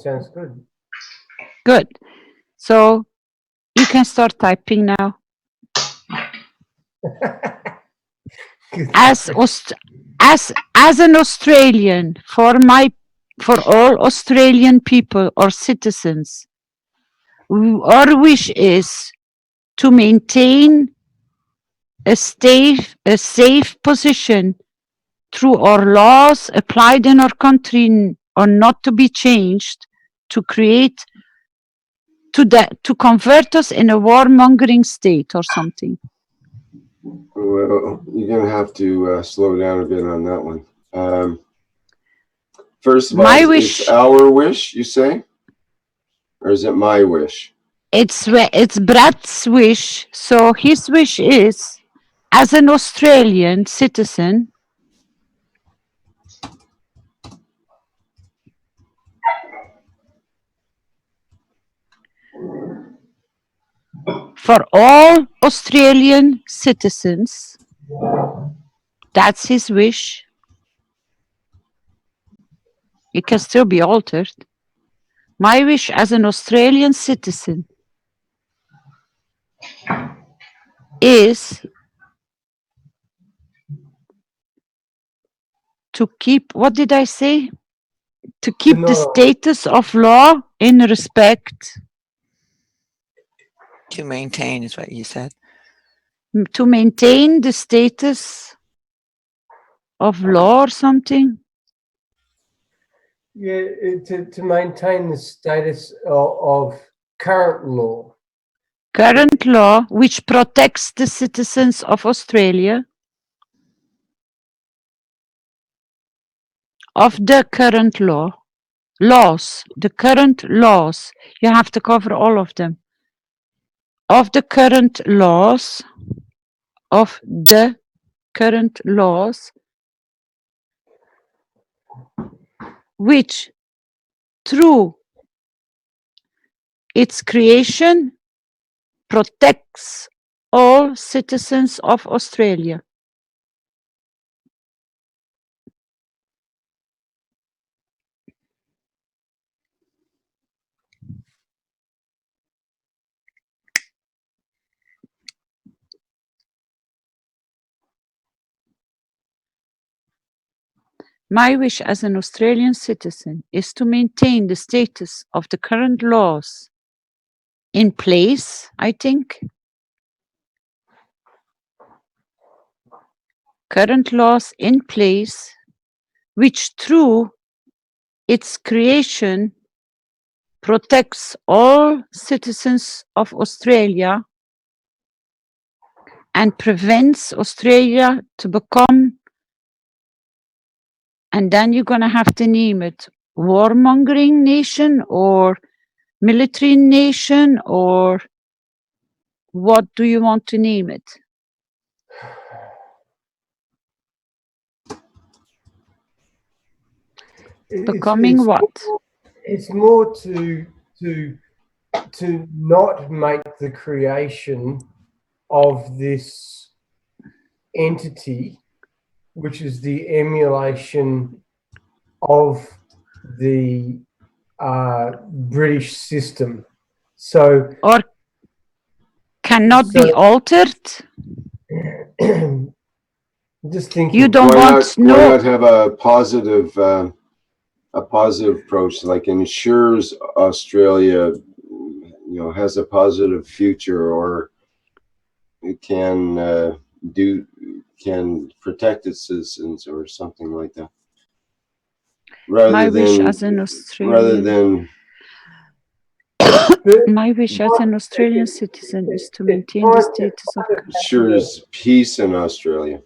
Sounds good. Good. So you can start typing now. As an Australian, for all Australian people or citizens, our wish is to maintain a safe position through our laws applied in our country or not to be changed, to convert us in a warmongering state or something. Well, you're going to have to slow down a bit on that one. First of all, it's our wish, you say? Or is it my wish? It's Brad's wish. So his wish is, as an Australian citizen, for all Australian citizens, that's his wish. It can still be altered. My wish as an Australian citizen is to keep, what did I say? To keep the status of law in respect. To maintain is what you said. To maintain the status of law or something. Yeah, to maintain the status of current law. Current law which protects the citizens of Australia. Of the current laws, the current laws, you have to cover all of them. Of the current laws, which through its creation protects all citizens of Australia. My wish as an Australian citizen is to maintain the status of the current laws in place, I think. Current laws in place, which through its creation protects all citizens of Australia and prevents Australia to become, and then you're going to have to name it, warmongering nation or military nation, or what do you want to name it? Becoming what? It's more to not make the creation of this entity, which is the emulation of the British system. So, or cannot be altered. Just thinking. You don't want why not have a positive approach, like ensures Australia, has a positive future, or it can protect its citizens or something like that. My wish as an Australian citizen is to maintain the status of ensures peace in Australia.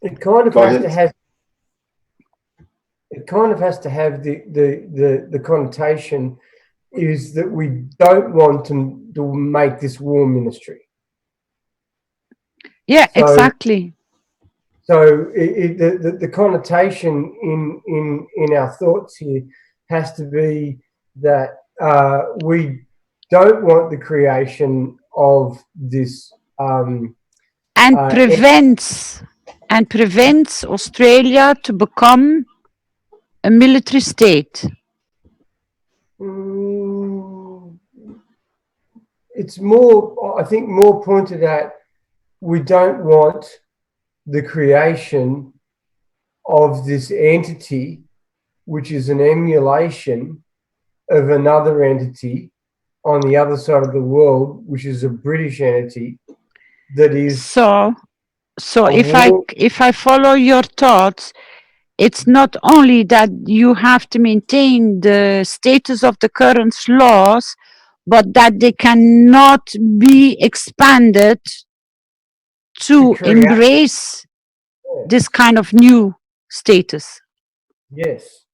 It kind of has to have. It kind of has to have the connotation is that we don't want to make this war ministry. Yeah, so, exactly. So the connotation in our thoughts here has to be that we don't want the creation of this and prevents Australia to become a military state. It's more, I think, more pointed at we don't want the creation of this entity, which is an emulation of another entity on the other side of the world, which is a British entity that is. So if I follow your thoughts, it's not only that you have to maintain the status of the current laws, but that they cannot be expanded to embrace this kind of new status. Yes.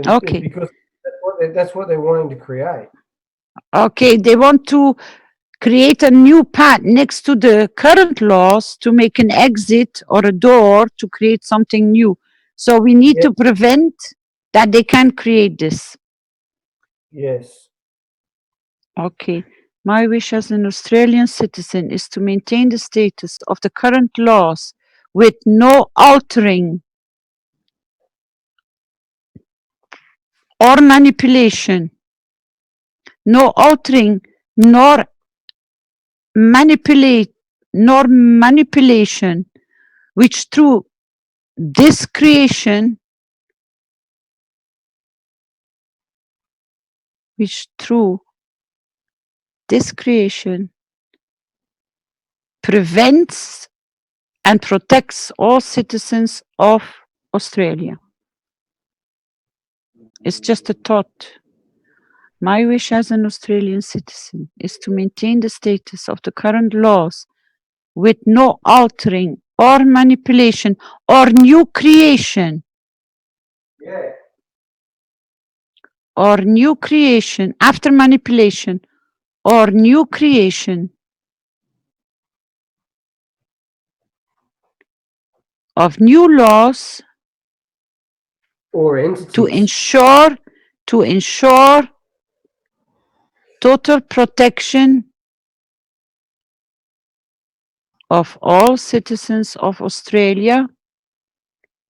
Okay. Because that's what they're wanting to create. Okay, they want to create a new path next to the current laws to make an exit or a door to create something new. So we need to prevent that they can create this. Yes. Okay. My wish as an Australian citizen is to maintain the status of the current laws with no altering or manipulation, no altering nor manipulation, which through this creation prevents and protects all citizens of Australia. It's just a thought. My wish as an Australian citizen is to maintain the status of the current laws with no altering or manipulation or new creation. Yeah. Or new creation after manipulation or new creation of new laws Or entities. to ensure total protection of all citizens of Australia,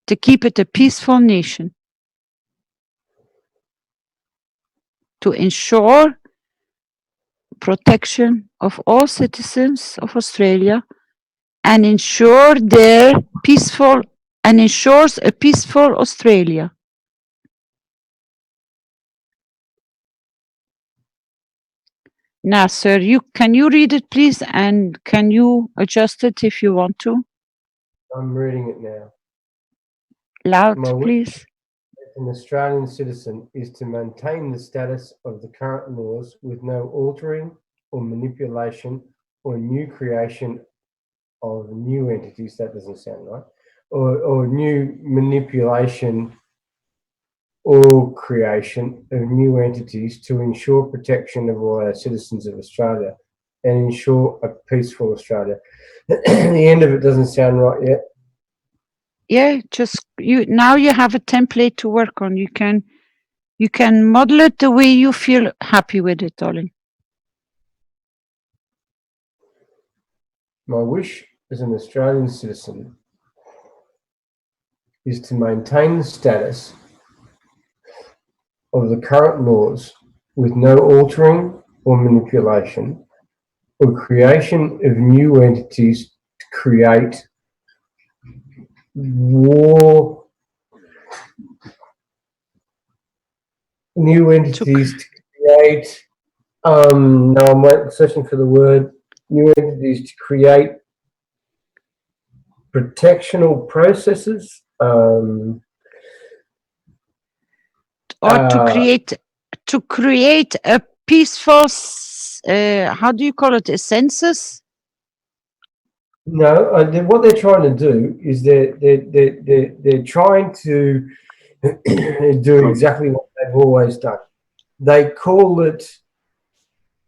to keep it a peaceful nation, to ensure protection of all citizens of Australia and ensures a peaceful Australia. Now, sir, can you read it, please, and can you adjust it if you want to? I'm reading it now. Loud, My wish please. as an Australian citizen is to maintain the status of the current laws with no altering or manipulation or new creation of new entities. That doesn't sound right. Or new manipulation or creation of new entities to ensure protection of all our citizens of Australia and ensure a peaceful Australia. The end of it doesn't sound right yet. Yeah, now you have a template to work on. You can model it the way you feel happy with it, darling. My wish as an Australian citizen is to maintain the status of the current laws with no altering or manipulation or creation of new entities to create new entities to create, now I'm searching for the word, new entities to create protectional processes, or to create a peaceful, how do you call it, a census? No, what they're trying to do is they're trying to do exactly what they've always done. They call it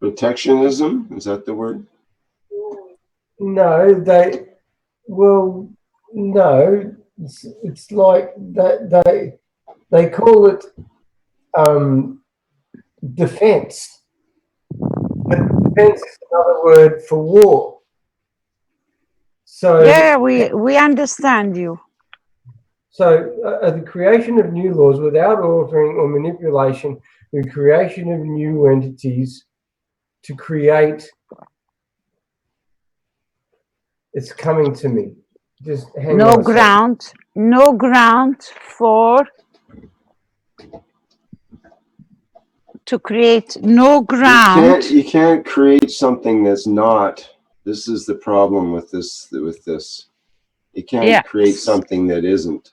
protectionism. Is that the word? No, no. It's like they call it defense. But defense is another word for war. So yeah, we understand you. So the creation of new laws without altering or manipulation, the creation of new entities to create. It's coming to me. Just hang on a second. No ground for to create no ground. You can't create something that's not. This is the problem with this. You can't create something that isn't.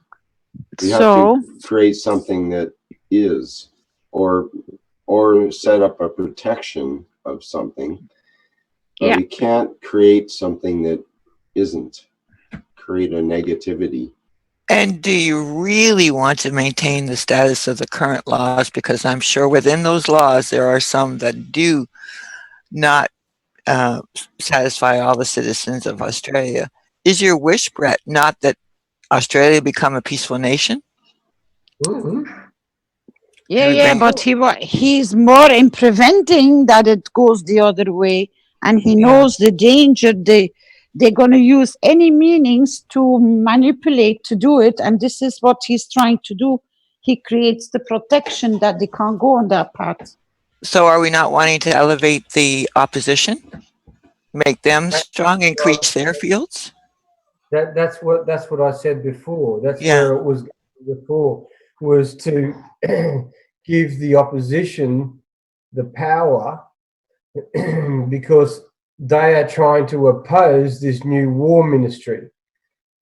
You have to create something that is, or set up a protection of something. But we can't create something that isn't. Create a negativity. And do you really want to maintain the status of the current laws? Because I'm sure within those laws, there are some that do not satisfy all the citizens of Australia. Is your wish, Brett, not that Australia become a peaceful nation? Mm-hmm. Yeah, but he's more in preventing that it goes the other way, and he knows the danger. They're going to use any meanings to manipulate to do it, and this is what he's trying to do. he creates the protection that they can't go on that path. So are we not wanting to elevate the opposition? Make them strong, increase their fields? That's what I said before. That's Yeah. where it was before, was to give the opposition the power because they are trying to oppose this new war ministry.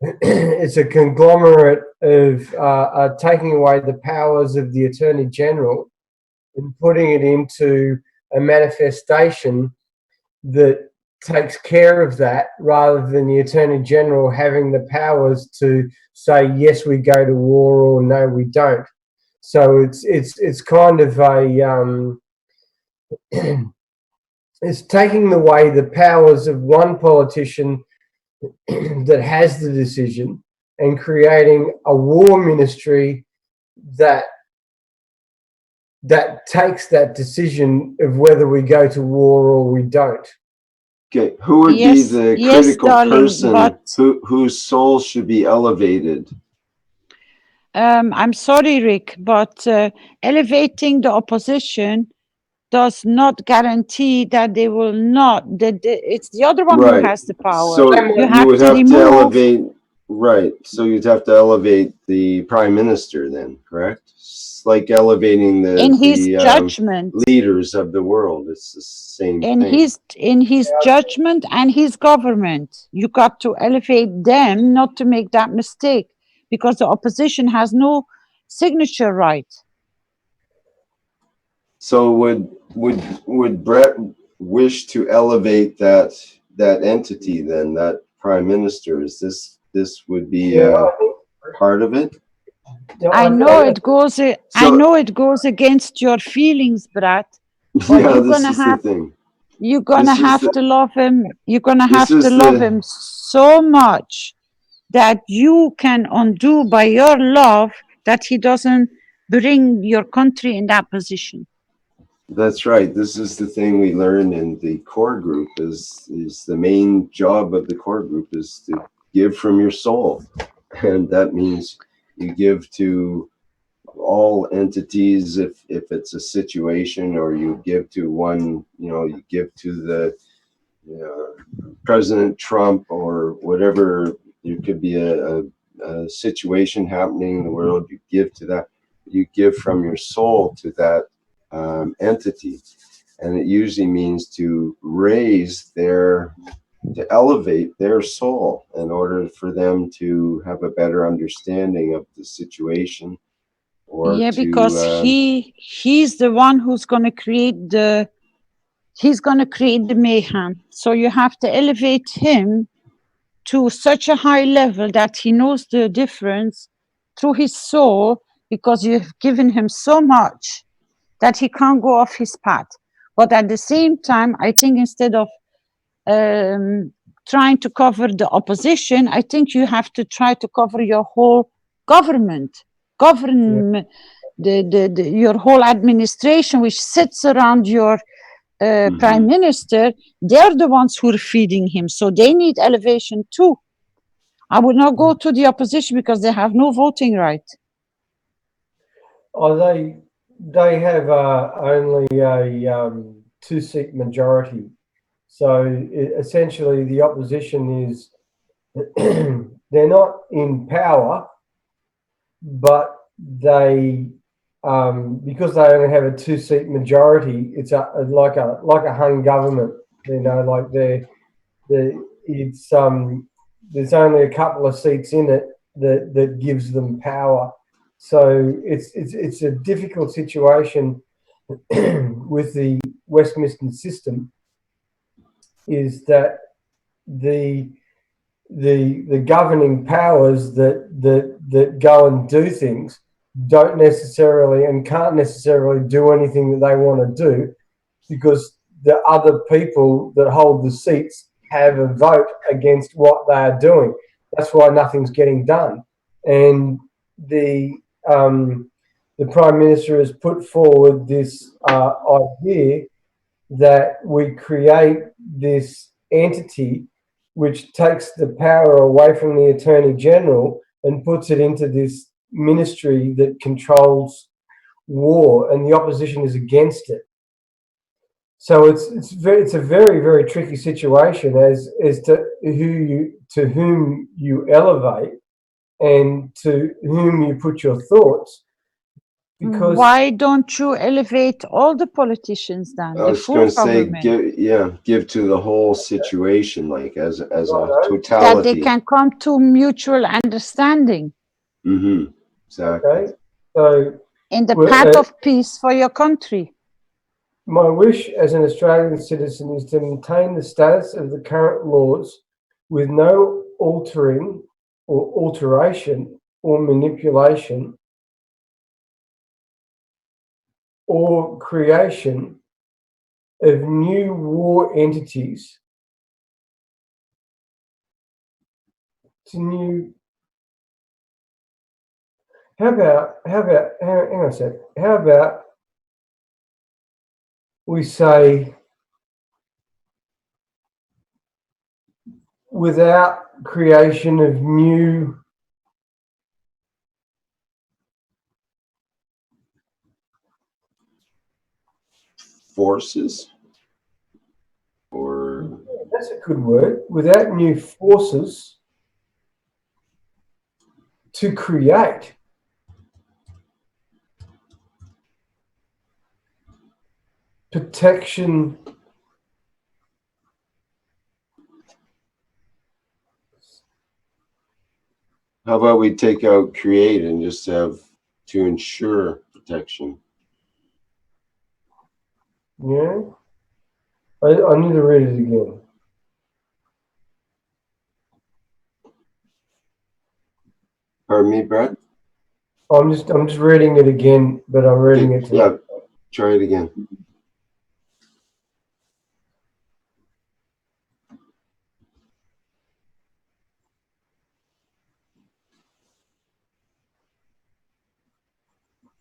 It's a conglomerate of taking away the powers of the Attorney General and putting it into a manifestation that takes care of that, rather than the Attorney General having the powers to say yes, we go to war, or no, we don't. So it's kind of a it's taking away the powers of one politician that has the decision and creating a war ministry that takes that decision of whether we go to war or we don't. Okay, who would be the critical person whose soul should be elevated? I'm sorry, Rick, but elevating the opposition does not guarantee that they will not. It's the other one who has the power. So you would have to elevate, right? So you'd have to elevate the prime minister, then, correct? It's like elevating the judgment leaders of the world. It's the same thing. In his judgment and his government, you got to elevate them, not to make that mistake, because the opposition has no signature right. So would Brett wish to elevate that entity, then, that prime minister? Is this would be part of it? I know it goes. I know it goes against your feelings, Brett. But Yeah, you're this gonna is have. the thing. You're gonna have to love him. You're gonna have This to is love the- him so much that you can undo by your love that he doesn't bring your country in that position. That's right. This is the thing we learn in the core group. Is the main job of the core group is to give from your soul, and that means you give to all entities if it's a situation, or you give to one. You give to the President Trump, or whatever. There could be a situation happening in the world. You give to that. You give from your soul to that entity, and it usually means to elevate their soul in order for them to have a better understanding of the situation, or because he's the one who's going to create the mayhem. So you have to elevate him to such a high level that he knows the difference through his soul, because you've given him so much that he can't go off his path. But at the same time, I think instead of trying to cover the opposition, I think you have to try to cover your whole government, your whole administration, which sits around your prime minister. They're the ones who are feeding him, so they need elevation too. I would not go to the opposition because they have no voting right. Oh, they have only a 2-seat majority. So essentially, the opposition is they're not in power, but they because they only have a 2-seat majority, it's like a hung government. Like there's only a couple of seats in it that gives them power. So it's a difficult situation with the Westminster system, is that the governing powers that go and do things don't necessarily and can't necessarily do anything that they want to do, because the other people that hold the seats have a vote against what they are doing. That's why nothing's getting done. And the Prime Minister has put forward this idea that we create this entity which takes the power away from the Attorney General and puts it into this ministry that controls war, and the opposition is against it. So it's a very, very tricky situation as to whom you elevate and to whom you put your thoughts. Because why don't you elevate all the politicians then? I was going to say, give to the whole situation, like as a totality. That they can come to mutual understanding. Mm-hmm. Exactly. Okay. So in the path of peace for your country. My wish as an Australian citizen is to maintain the status of the current laws with no altering or alteration or manipulation or creation of new war entities to new. Hang on a sec. How about we say without creation of new forces? Or that's a good word. Without new forces to create protection how about we take out create and just have to ensure protection? Yeah, I need to read it again. Pardon me, Brad? I'm just reading it again, but I'm reading it tonight. Yeah, try it again.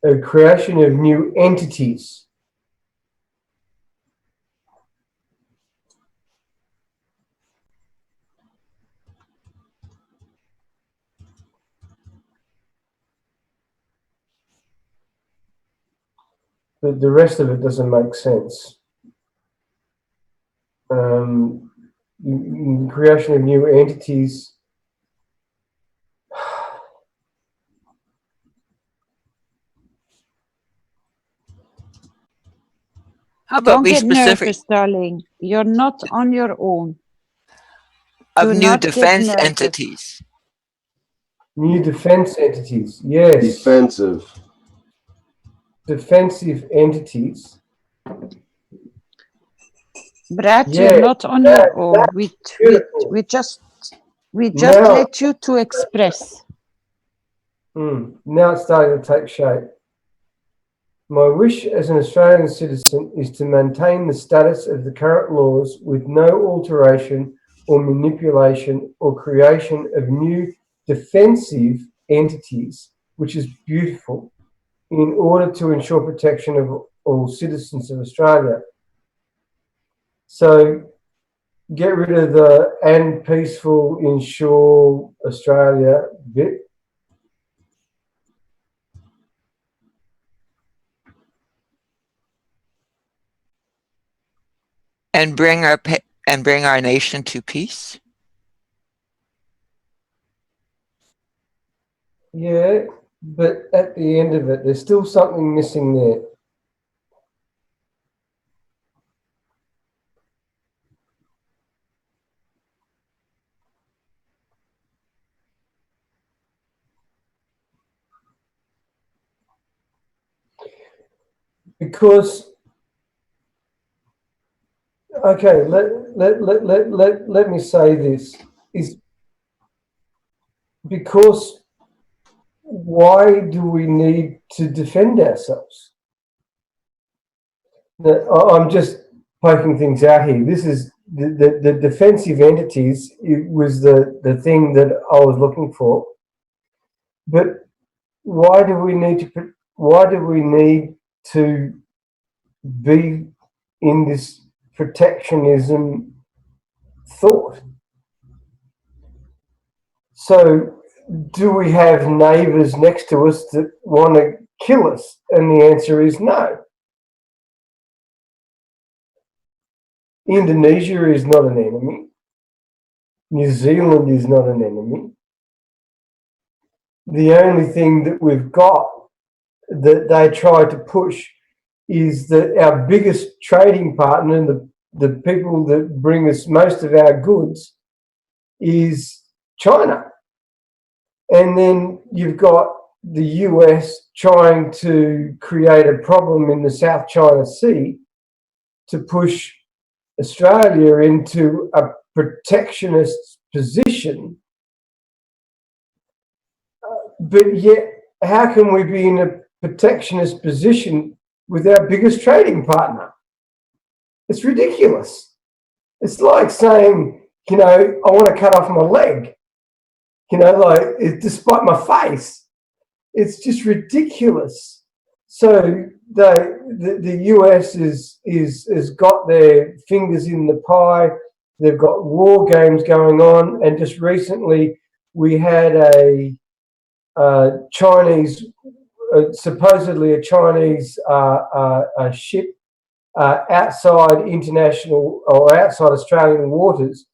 A creation of new entities. But the rest of it doesn't make sense. Creation of new entities. How about Don't be get specific? nervous, darling. You're not on your own. Of Do new not get defense nervous. entities. New defense entities, yes. Defensive entities. Brad, Yeah, you're not on your own. We just Now- let you to express. Now it's starting to take shape. My wish as an Australian citizen is to maintain the status of the current laws with no alteration or manipulation or creation of new defensive entities, which is beautiful, in order to ensure protection of all citizens of Australia. So get rid of the and peaceful ensure Australia bit. And bring our nation to peace. Yeah, but at the end of it, there's still something missing there. Because, okay, let me say this, is because why do we need to defend ourselves? I'm just poking things out here. This is the defensive entities. It was the thing that I was looking for. But why do we need to be in this protectionism thought? So do we have neighbours next to us that want to kill us? And the answer is no. Indonesia is not an enemy. New Zealand is not an enemy. The only thing that we've got that they try to push is that our biggest trading partner, the people that bring us most of our goods, is China. And then you've got the US trying to create a problem in the South China Sea to push Australia into a protectionist position. But yet, how can we be in a protectionist position with our biggest trading partner? It's ridiculous. It's like saying, you know, I want to cut off my leg, you know, like despite my face. It's just ridiculous. So the US has got their fingers in the pie. They've got war games going on, and just recently we had a Chinese, supposedly a Chinese ship outside international or outside Australian waters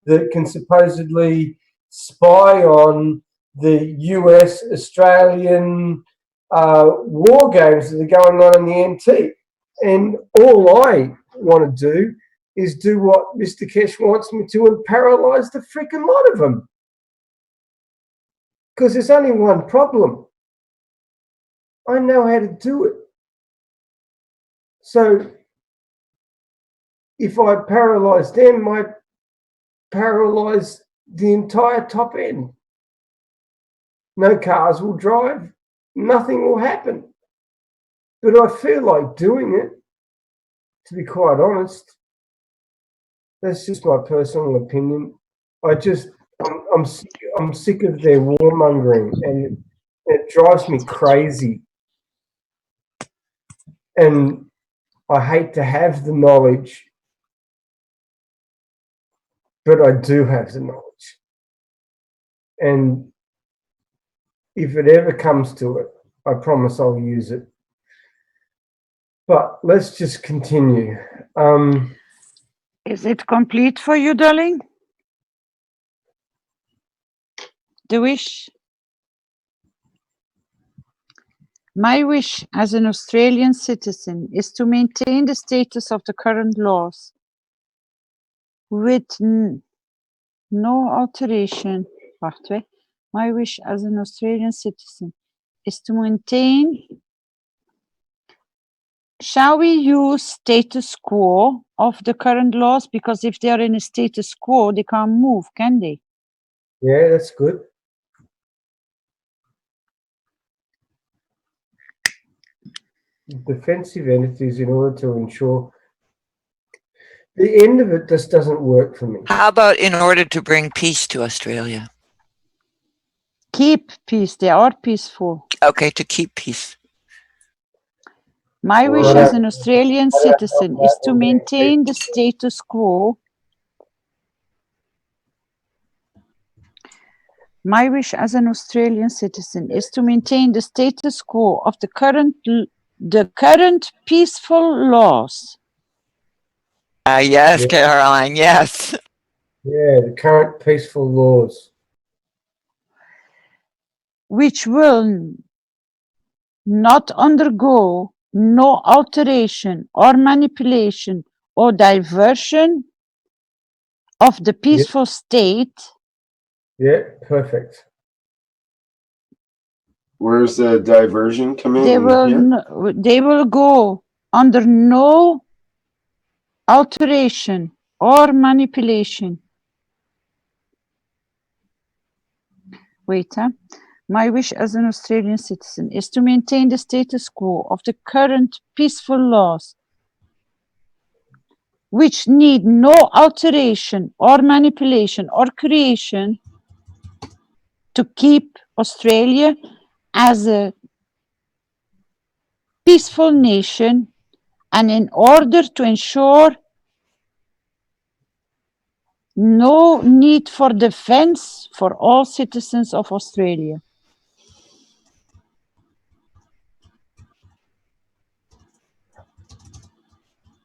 that can supposedly spy on the US Australian war games that are going on in the NT. And all I want to do is do what Mr. Keshe wants me to and paralyze the freaking lot of them. Because there's only one problem. I know how to do it. So if I paralyze them, I paralyze the entire top end. No cars will drive, nothing will happen. But I feel like doing it, to be quite honest. That's just my personal opinion. I'm sick of their warmongering, and it drives me crazy. And I hate to have the knowledge, but I do have the knowledge. And if it ever comes to it, I promise I'll use it. But let's just continue. Is it complete for you, darling? The wish? My wish as an Australian citizen is to maintain the status of the current laws with no alteration. My wish as an Australian citizen is to maintain. Shall we use status quo of the current laws? Because if they are in a status quo, they can't move, can they? Yeah, that's good. Defensive entities in order to ensure the end of it just doesn't work for me. How about in order to bring peace to Australia? Keep peace. They are peaceful. Okay, to keep peace. My wish as an Australian citizen is to maintain the status quo. My wish as an Australian citizen is to maintain the status quo of the current peaceful laws. Yes, Caroline, yes. Yeah, the current peaceful laws. Which will not undergo no alteration or manipulation or diversion of the peaceful state. Yeah, perfect. Where's the diversion come in? They will go under no alteration or manipulation. Wait, My wish as an Australian citizen is to maintain the status quo of the current peaceful laws, which need no alteration or manipulation or creation to keep Australia as a peaceful nation, and in order to ensure no need for defense for all citizens of Australia.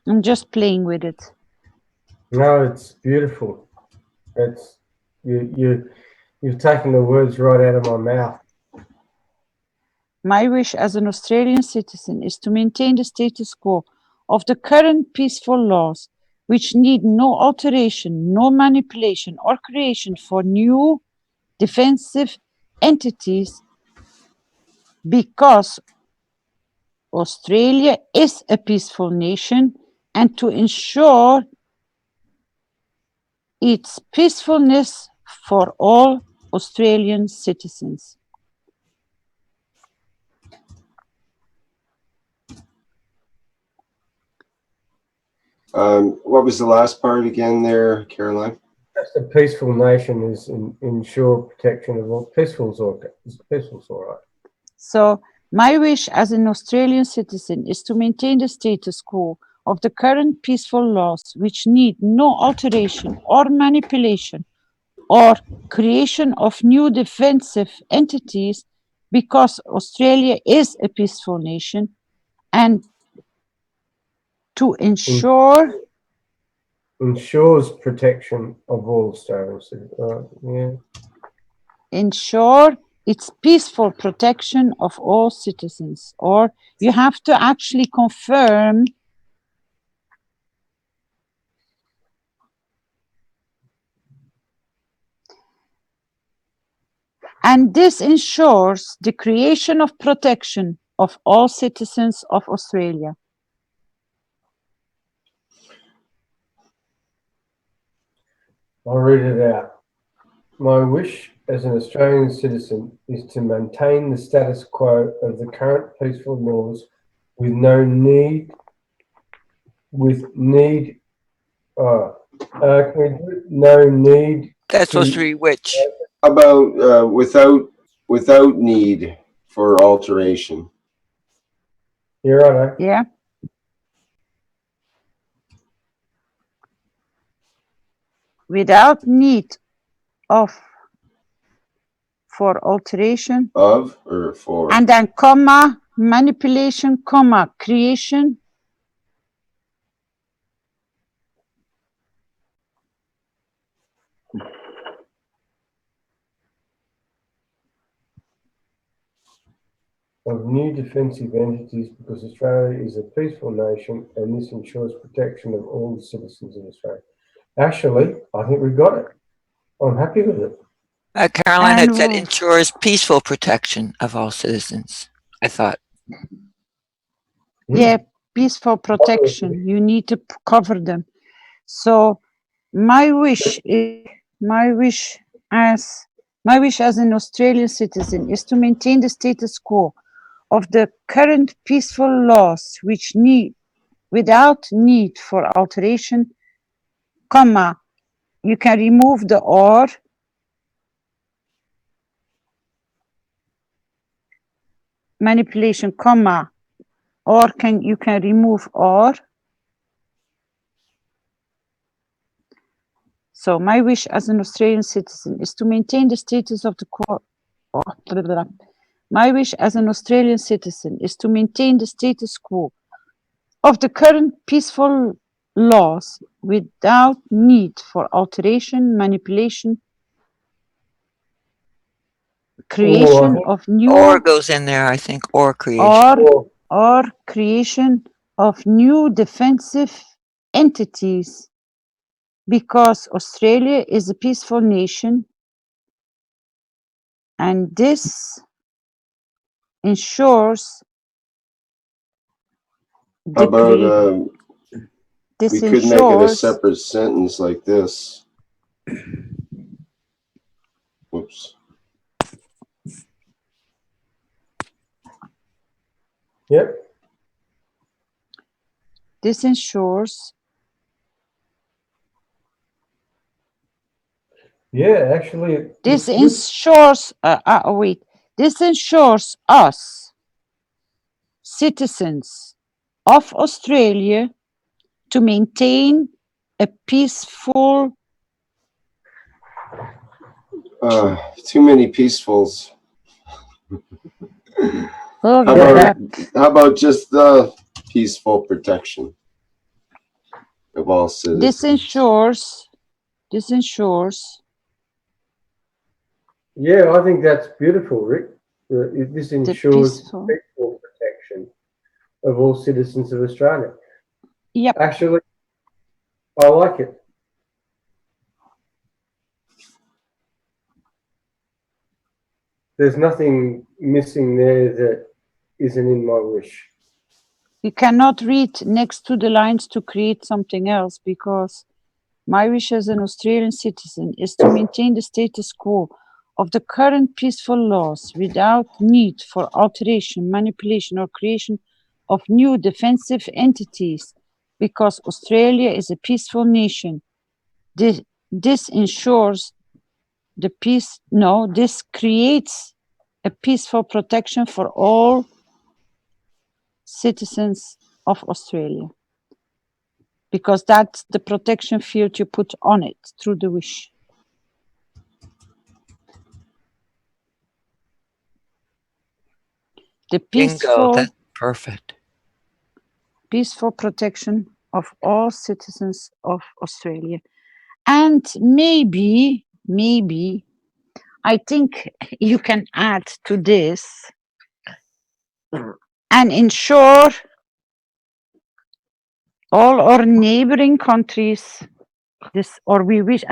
I'm just playing with it. No, it's beautiful. It's you've taken the words right out of my mouth. My wish as an Australian citizen is to maintain the status quo of the current peaceful laws, which need no alteration, no manipulation or creation for new defensive entities, because Australia is a peaceful nation, and to ensure its peacefulness for all Australian citizens. What was the last part again there, Caroline? Just a peaceful nation is ensure protection of all. Peaceful's all right. So, my wish as an Australian citizen is to maintain the status quo of the current peaceful laws, which need no alteration or manipulation or creation of new defensive entities, because Australia is a peaceful nation, and to ensure ensures protection of all Australians. Yeah. ensure its peaceful protection of all citizens. Or you have to actually confirm and this ensures the creation of protection of all citizens of Australia. I'll read it out. My wish as an Australian citizen is to maintain the status quo of the current peaceful laws with no need That's supposed to be which? About without need for alteration. You're right. Yeah. Without need for alteration Of or for? and then comma, manipulation, comma, creation of new defensive entities, because Australia is a peaceful nation and this ensures protection of all the citizens of Australia. Actually, I think we got it. I'm happy with it. Caroline had said ensures peaceful protection of all citizens, I thought. Yeah, peaceful protection. You need to cover them. So my wish as an Australian citizen is to maintain the status quo of the current peaceful laws, which without need for alteration, comma, you can remove the or, manipulation, comma, or you can remove or. So my wish as an Australian citizen is to maintain the status of the quo. My wish as an Australian citizen is to maintain the status quo of the current peaceful laws without need for alteration, manipulation, creation of new Or goes in there, I think, or creation. or creation of new defensive entities, because Australia is a peaceful nation and this ensures How about this we could make it a ensures separate sentence like this. Whoops. Yep. this ensures Yeah, actually. this ensures this ensures us citizens of Australia to maintain a peaceful Too many peacefuls. Oh, How about just the peaceful protection of all citizens? This ensures. Yeah, I think that's beautiful, Rick. This ensures peaceful peaceful protection of all citizens of Australia. Yep. Actually, I like it. There's nothing missing there that isn't in my wish. You cannot read next to the lines to create something else, because my wish as an Australian citizen is to maintain the status quo of the current peaceful laws without need for alteration, manipulation, or creation of new defensive entities, because Australia is a peaceful nation. This ensures the peace, no, this creates a peaceful protection for all citizens of Australia, because that's the protection field you put on it through the wish. The peaceful, Bingo, that's perfect. Peaceful protection of all citizens of Australia. And maybe, I think you can add to this and ensure all our neighboring countries we wish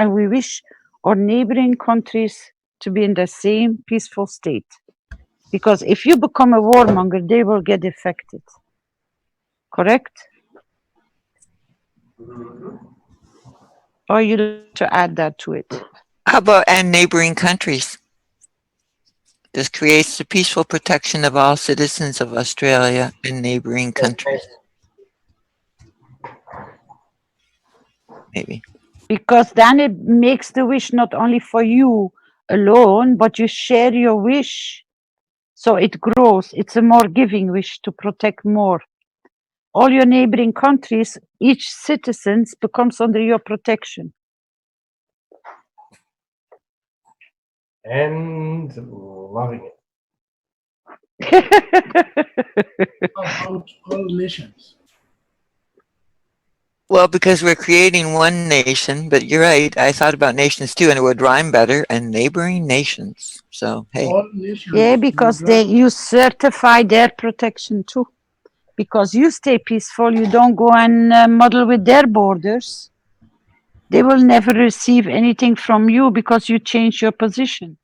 our neighboring countries to be in the same peaceful state. Because if you become a warmonger, they will get affected. Correct? Or you like to add that to it? How about and neighboring countries? This creates the peaceful protection of all citizens of Australia and neighboring countries. Maybe. Because then it makes the wish not only for you alone, but you share your wish. So it grows. It's a more giving wish to protect more. All your neighboring countries, each citizen becomes under your protection. And loving it. About all nations. Well, because we're creating one nation, but you're right. I thought about nations too, and it would rhyme better. And neighboring nations. So hey. All nations. Yeah, because you certify their protection too. Because you stay peaceful, you don't go and muddle with their borders. They will never receive anything from you because you change your position.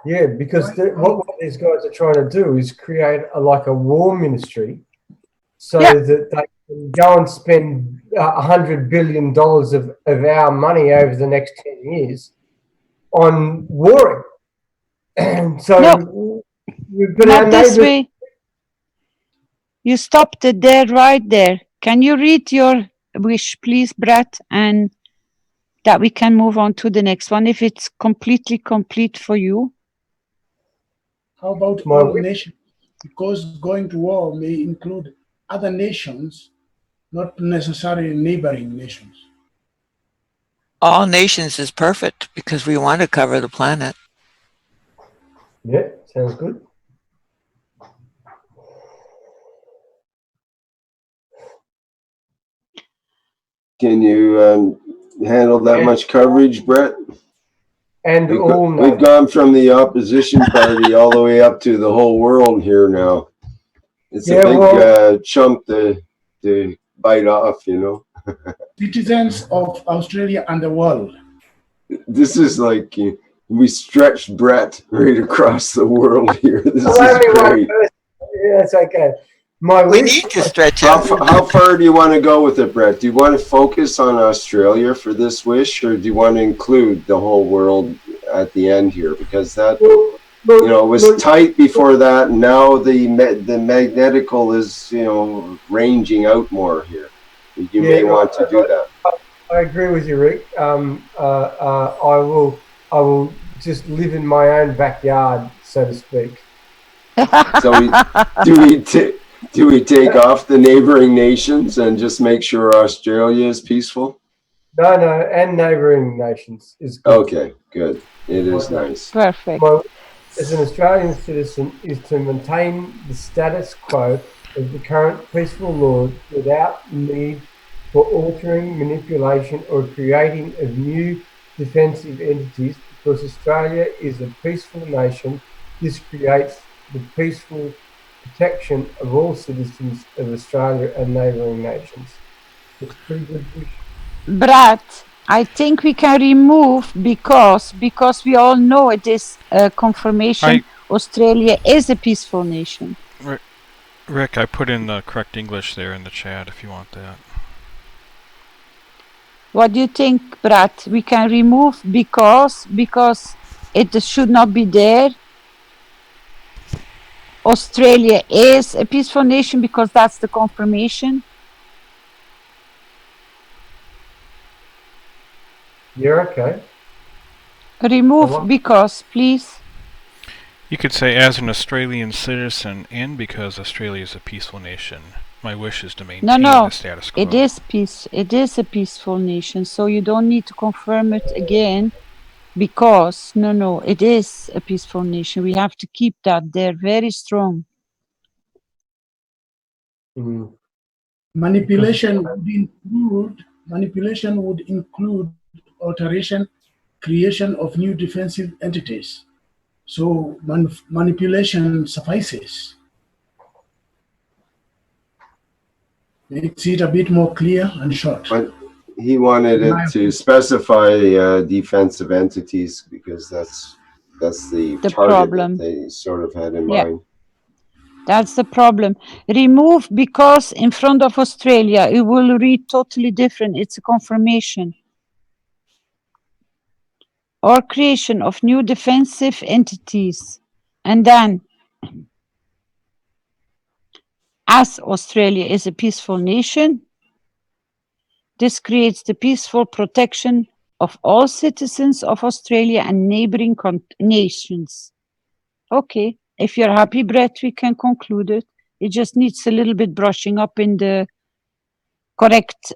Yeah, because what these guys are trying to do is create like a war ministry, so that they can go and spend $100 billion of our money over the next 10 years on warring. And so we've got not our this neighbours. way. You stopped it there, right there. Can you read your wish, please, Brett, and that we can move on to the next one if it's completely complete for you? How about all nations? Because going to war may include other nations, not necessarily neighboring nations. All nations is perfect because we want to cover the planet. Yeah, sounds good. Can you handle that much coverage, Brett? And we've gone from the opposition party all the way up to the whole world here now. It's a big chunk to bite off, you know. Citizens of Australia and the world. This is like we stretched Brett right across the world here. This is great. Yeah, that's okay. We need to stretch out. How far do you want to go with it, Brett? Do you want to focus on Australia for this wish, or do you want to include the whole world at the end here? Because that, you know, was tight before that, and now the magnetical is, you know, ranging out more here. You may want to do that. I agree with you, Rick. I will just live in my own backyard, so to speak. So do we take off the neighboring nations and just make sure Australia is peaceful? No, and neighbouring nations is good. Okay, good. It is nice. Perfect. My, as an Australian citizen, is to maintain the status quo of the current peaceful laws without need for altering, manipulation, or creating of new defensive entities, because Australia is a peaceful nation. This creates the peaceful protection of all citizens of Australia and neighbouring nations. It's pretty good wish. Brad, I think we can remove because we all know it is a confirmation Australia is a peaceful nation. Rick, I put in the correct English there in the chat if you want that. What do you think, Brad? We can remove because it should not be there. Australia is a peaceful nation because that's the confirmation. You're okay. Remove because, please. You could say, as an Australian citizen, and because Australia is a peaceful nation, my wish is to maintain the status quo. It is peace. It is a peaceful nation, so you don't need to confirm it again. Because no, it is a peaceful nation. We have to keep that there very strong. Manipulation would include alteration, creation of new defensive entities. So manipulation suffices. Makes it a bit more clear and short. But he wanted it to specify defensive entities because that's the target problem that they sort of had in mind. That's the problem. Remove because in front of Australia, it will read totally different. It's a confirmation. Or creation of new defensive entities. And then, as Australia is a peaceful nation, this creates the peaceful protection of all citizens of Australia and neighboring nations. Okay, if you're happy, Brett, we can conclude it. It just needs a little bit brushing up in the correct.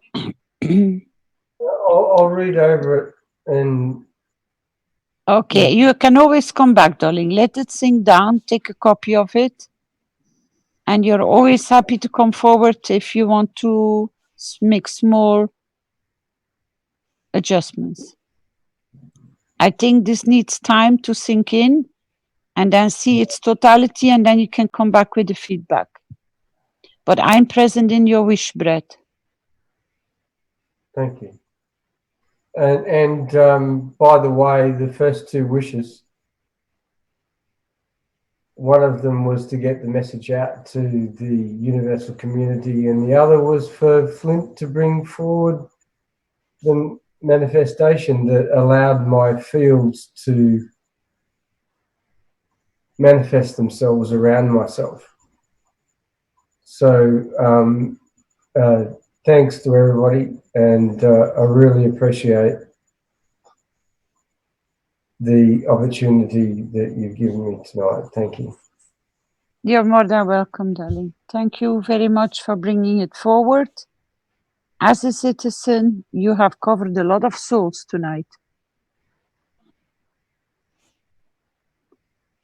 I'll read over it and. Okay, you can always come back, darling. Let it sink down, take a copy of it. And you're always happy to come forward if you want to make small adjustments. I think this needs time to sink in and then see its totality, and then you can come back with the feedback. But I'm present in your wish, Brett. Thank you. And by the way, the first two wishes, one of them was to get the message out to the universal community, and the other was for Flint to bring forward the manifestation that allowed my fields to manifest themselves around myself. So thanks to everybody, and I really appreciate the opportunity that you've given me tonight. Thank you. You're more than welcome, darling. Thank you very much for bringing it forward. As a citizen, you have covered a lot of souls tonight.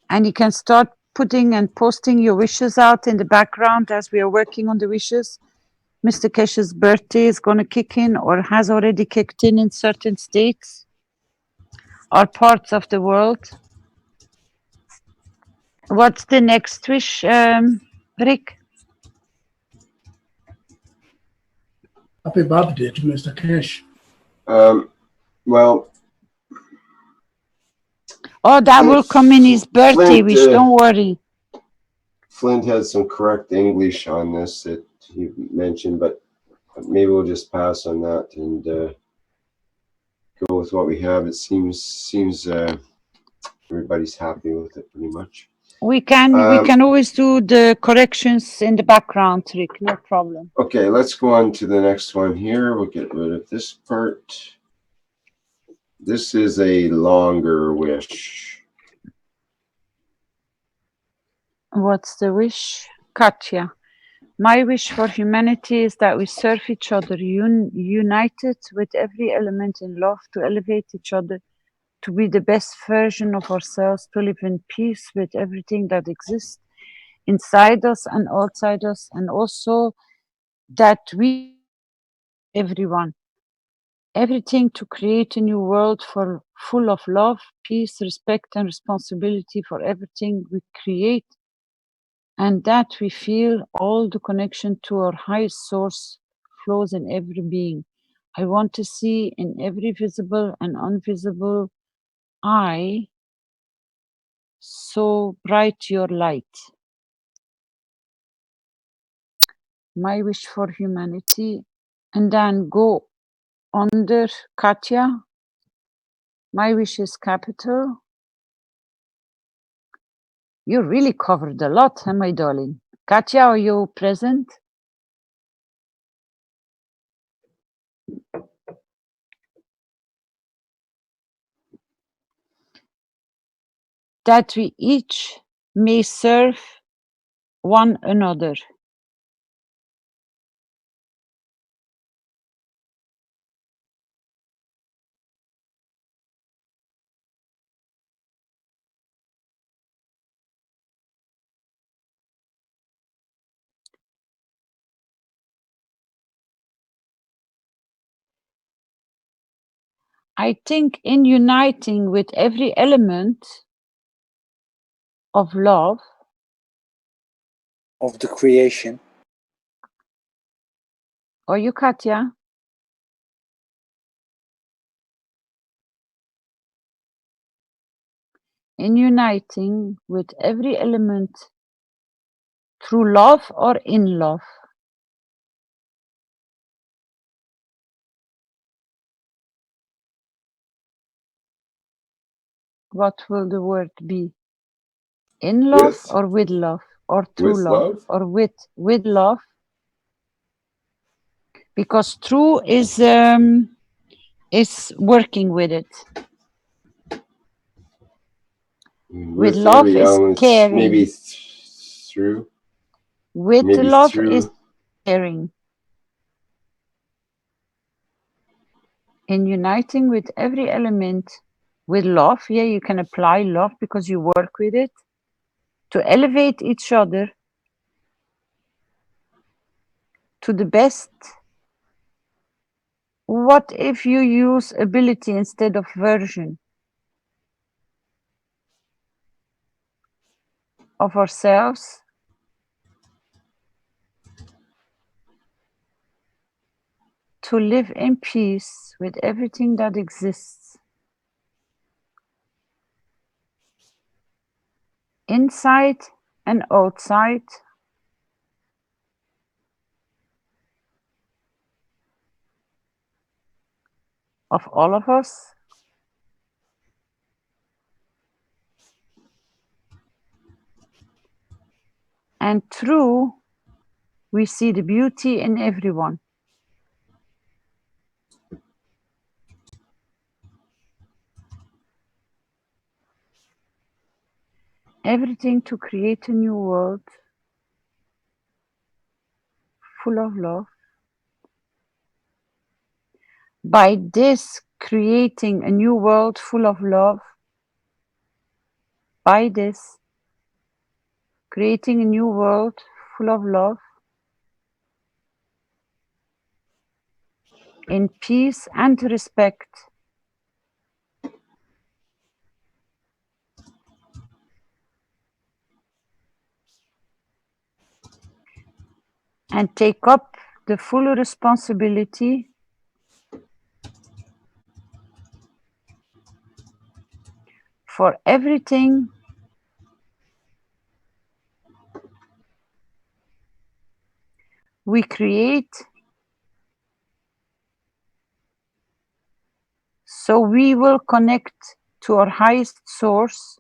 And you can start putting and posting your wishes out in the background as we are working on the wishes. Mr. Keshe's birthday is going to kick in or has already kicked in certain states or parts of the world. What's the next wish, Rick? Happy birthday to Mr. Keshe. Well. Oh, that will come in his birthday wish, don't worry. Flint has some correct English on this that he mentioned, but maybe we'll just pass on that and go with what we have. It seems everybody's happy with it pretty much. We can always do the corrections in the background, Rick, no problem. Okay, let's go on to the next one here. We'll get rid of this part. This is a longer wish. What's the wish? Katya. My wish for humanity is that we serve each other, united with every element in love to elevate each other, to be the best version of ourselves, to live in peace with everything that exists inside us and outside us, and also that we, everyone, everything to create a new world full of love, peace, respect, and responsibility for everything we create, and that we feel all the connection to our highest source flows in every being. I want to see in every visible and invisible eye so bright your light. My wish for humanity. And then go under Katya. My wish is capital. You really covered a lot, huh, my darling? Katya, are you present? That we each may serve one another. I think in uniting with every element of love, of the creation, or you, Katya? In uniting with every element through love or in love? What will the word be? In love With, or with love? Or through with love? love? Or with love? Because through is working with it. With love every is element, maybe caring. through, With maybe love is through. caring. In uniting with every element with love, yeah, you can apply love because you work with it to elevate each other to the best. What if you use ability instead of version of ourselves? To live in peace with everything that exists inside and outside of all of us. And through, we see the beauty in everyone. Everything to create a new world full of love. By this, creating a new world full of love, by this, creating a new world full of love, in peace and respect, and take up the full responsibility for everything we create, so we will connect to our highest source,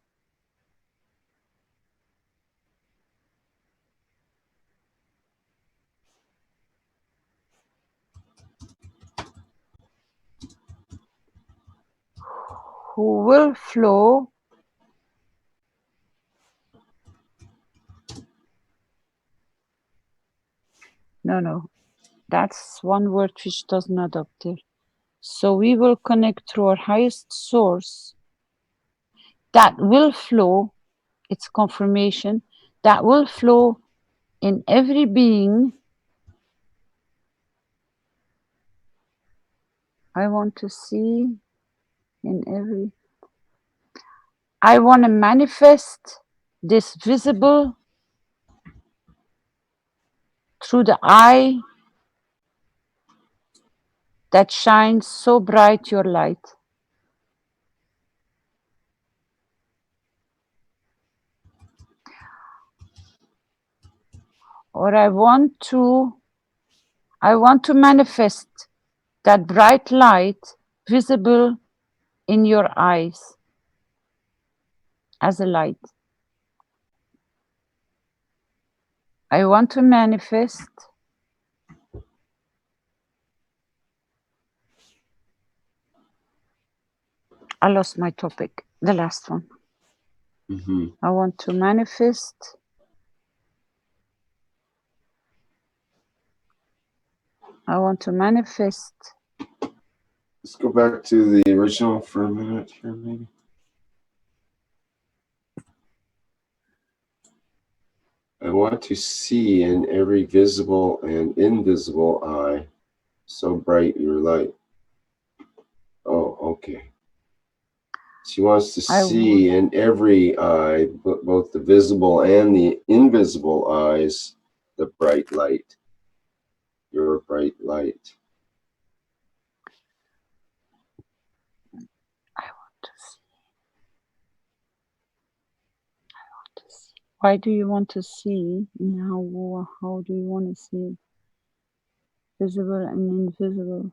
who will flow No. That's one word which does not appear. So we will connect through our highest source that will flow, it's confirmation, that will flow in every being. I want to see in every. I want to manifest this visible through the eye that shines so bright your light. Or I want to manifest that bright light visible in your eyes as a light. I want to manifest I lost my topic, the last one. I want to manifest Let's go back to the original for a minute here, maybe. I want to see in every visible and invisible eye so bright your light. Oh, okay. She wants to see in every eye, both the visible and the invisible eyes, the bright light. Your bright light. I want to see. Why do you want to see? And how do you want to see? Visible and invisible.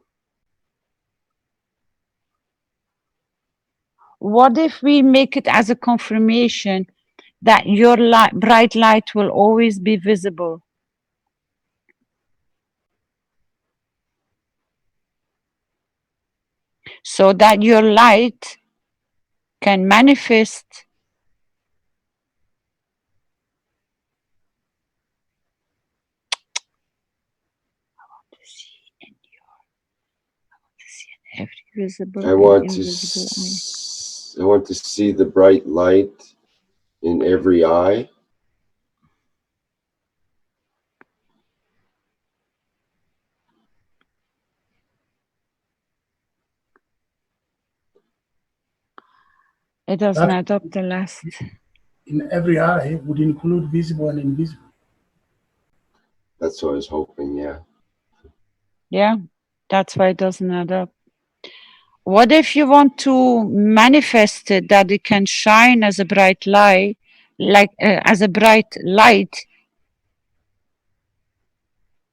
What if we make it as a confirmation that your bright light will always be visible? So that your light can manifest every visible and invisible eye. I want to see the bright light in every eye. It doesn't add up the last. In every eye would include visible and invisible. That's what I was hoping, yeah. Yeah, that's why it doesn't add up. What if you want to manifest it that it can shine as a bright light, as a bright light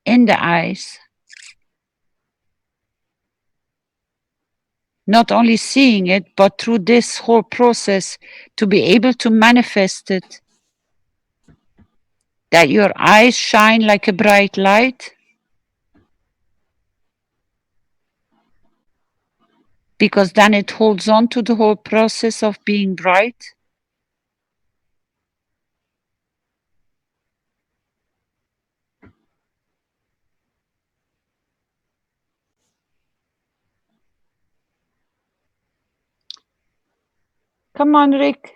in the eyes? Not only seeing it, but through this whole process to be able to manifest it. That your eyes shine like a bright light. Because then it holds on to the whole process of being bright. Come on, Rick.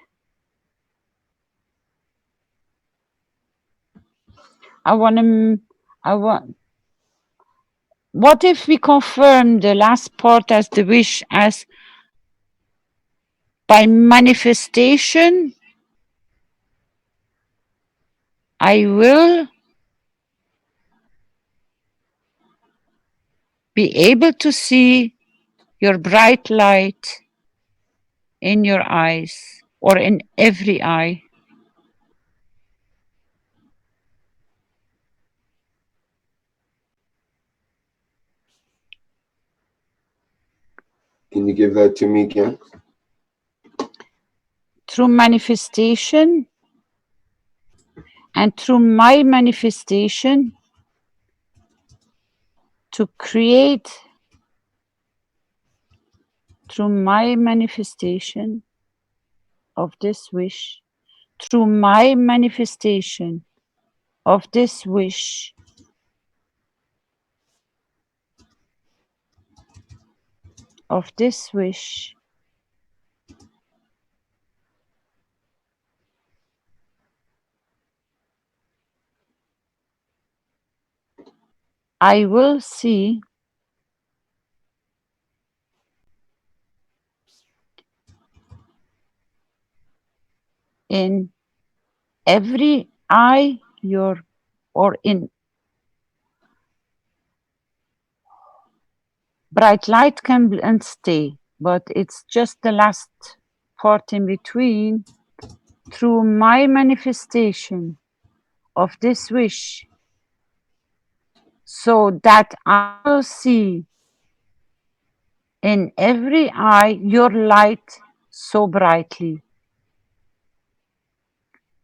What if we confirm the last part as the wish as by manifestation, I will be able to see your bright light in your eyes or in every eye. Can you give that to me again? Through manifestation and through my manifestation to create through my manifestation of this wish, through my manifestation of this wish, of this wish I will see in every eye or in bright light can and stay, but it's just the last part in between. Through my manifestation of this wish, so that I will see in every eye your light so brightly.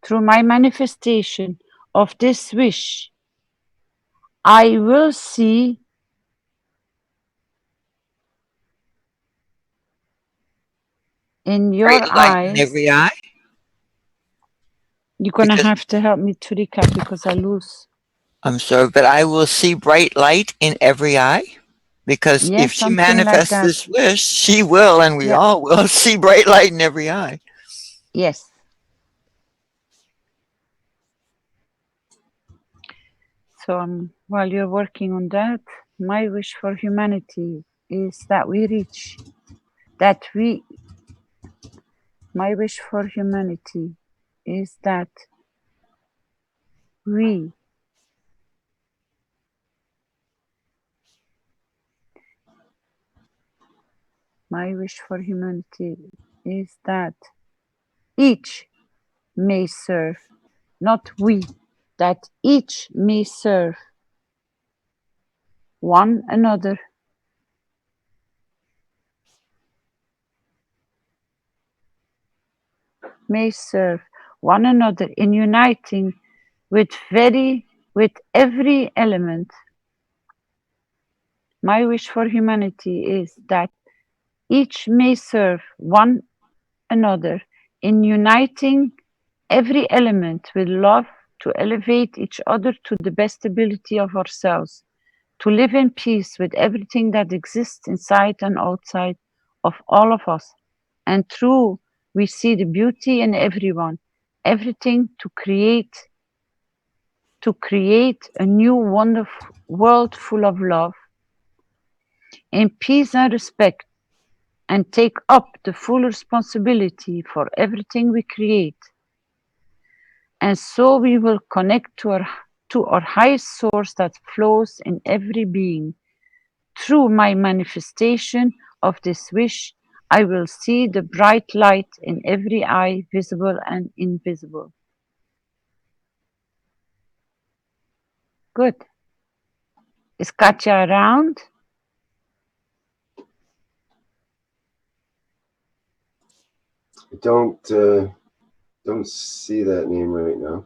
Through my manifestation of this wish, I will see in your Bright light in eyes. every eye. You're gonna Because have to help me to recap because I lose. I'm sorry, but I will see bright light in every eye. Because if Yes, she something like manifests that. this wish, she will, and we Yeah. all will see bright light in every eye. Yes. So while you're working on that, my wish for humanity is that we reach, my wish for humanity is that we my wish for humanity is that each may serve, not we, that each may serve one another, may serve one another in uniting with every element. My wish for humanity is that each may serve one another in uniting every element with love to elevate each other to the best ability of ourselves, to live in peace with everything that exists inside and outside of all of us. And through we see the beauty in everyone, everything to create a new wonderful world full of love, in peace and respect, and take up the full responsibility for everything we create. And so we will connect to our highest source that flows in every being. Through my manifestation of this wish, I will see the bright light in every eye, visible and invisible. Good. Is Katja around? I don't see that name right now.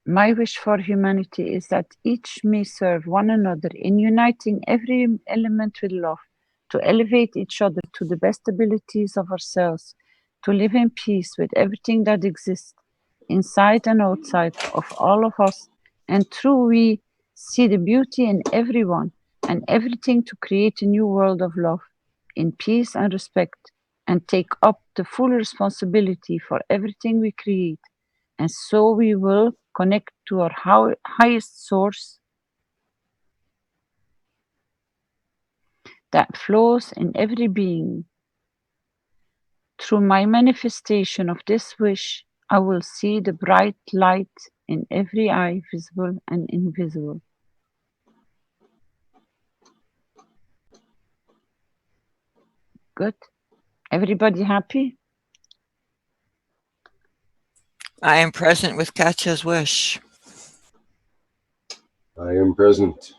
My wish for humanity is that each may serve one another in uniting every element with love, to elevate each other to the best abilities of ourselves, to live in peace with everything that exists inside and outside of all of us, and through we see the beauty in everyone and everything to create a new world of love, in peace and respect, and take up the full responsibility for everything we create. And so we will connect to our highest source that flows in every being. Through my manifestation of this wish, I will see the bright light in every eye, visible and invisible. Good. Everybody happy? I am present with Katja's wish. I am present.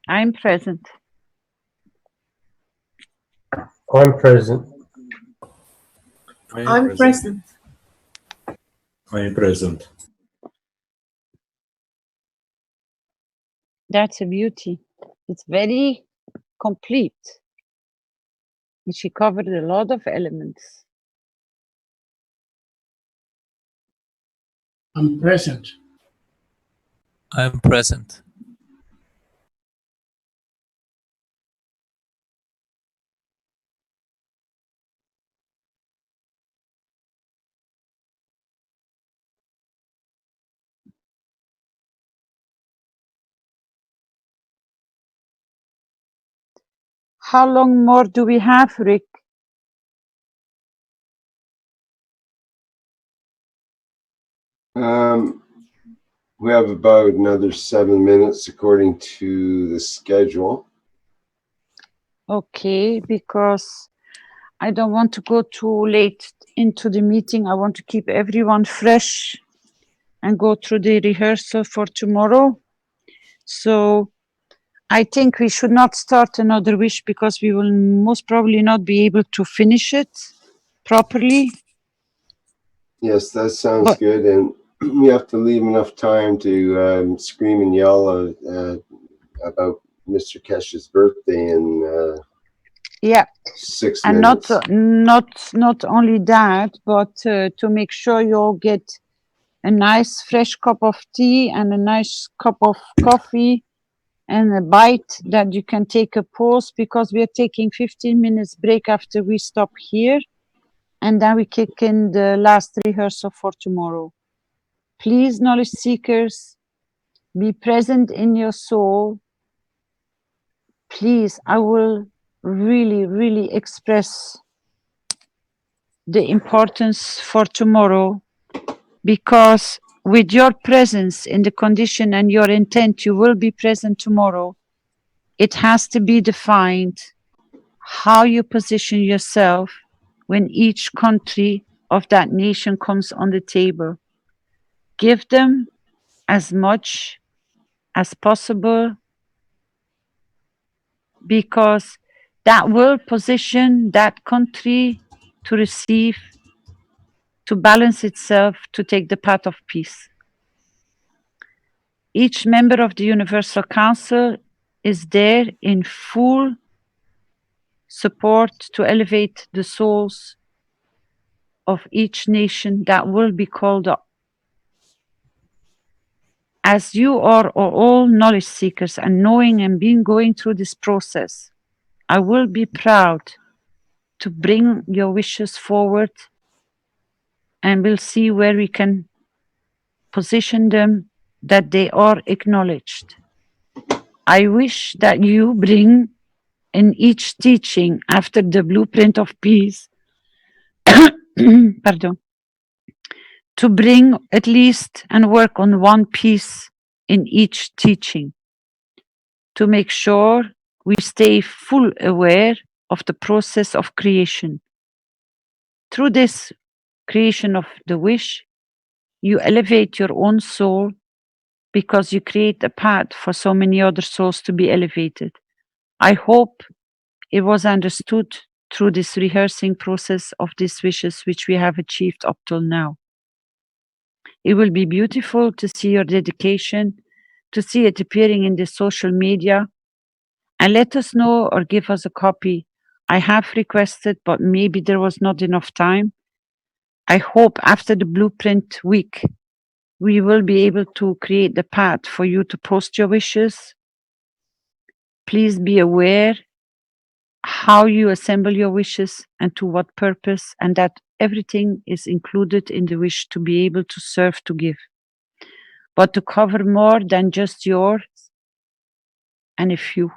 I'm present. I'm present. I'm present. I am present. That's a beauty. It's very complete. And she covered a lot of elements. I'm present. I am present. How long more do we have, Rick? We have about another 7 minutes according to the schedule. Okay, because I don't want to go too late into the meeting. I want to keep everyone fresh and go through the rehearsal for tomorrow. So I think we should not start another wish because we will most probably not be able to finish it properly. Yes, that sounds good. And we have to leave enough time to scream and yell about Mr. Keshe's birthday in yeah, 6 and minutes. not only that, but to make sure you all get a nice fresh cup of tea and a nice cup of coffee and a bite that you can take a pause, because we are taking 15 minutes break after we stop here, and then we kick in the last rehearsal for tomorrow. Please, knowledge seekers, be present in your soul. Please, I will really express the importance for tomorrow, because with your presence in the condition and your intent, you will be present tomorrow. It has to be defined how you position yourself when each country of that nation comes on the table. Give them as much as possible, because that will position that country to receive, to balance itself, to take the path of peace. Each member of the Universal Council is there in full support to elevate the souls of each nation that will be called up. As you are all knowledge seekers and knowing and being going through this process, I will be proud to bring your wishes forward, and we'll see where we can position them that they are acknowledged. I wish that you bring in each teaching after the blueprint of peace, pardon, to bring at least and work on one piece in each teaching, to make sure we stay full aware of the process of creation. Through this creation of the wish, you elevate your own soul, because you create a path for so many other souls to be elevated. I hope it was understood through this rehearsing process of these wishes which we have achieved up till now. It will be beautiful to see your dedication, to see it appearing in the social media, and let us know or give us a copy. I have requested, but maybe there was not enough time. I hope after the blueprint week, we will be able to create the path for you to post your wishes. Please be aware how you assemble your wishes and to what purpose, and that everything is included in the wish to be able to serve, to give, but to cover more than just yours and a few.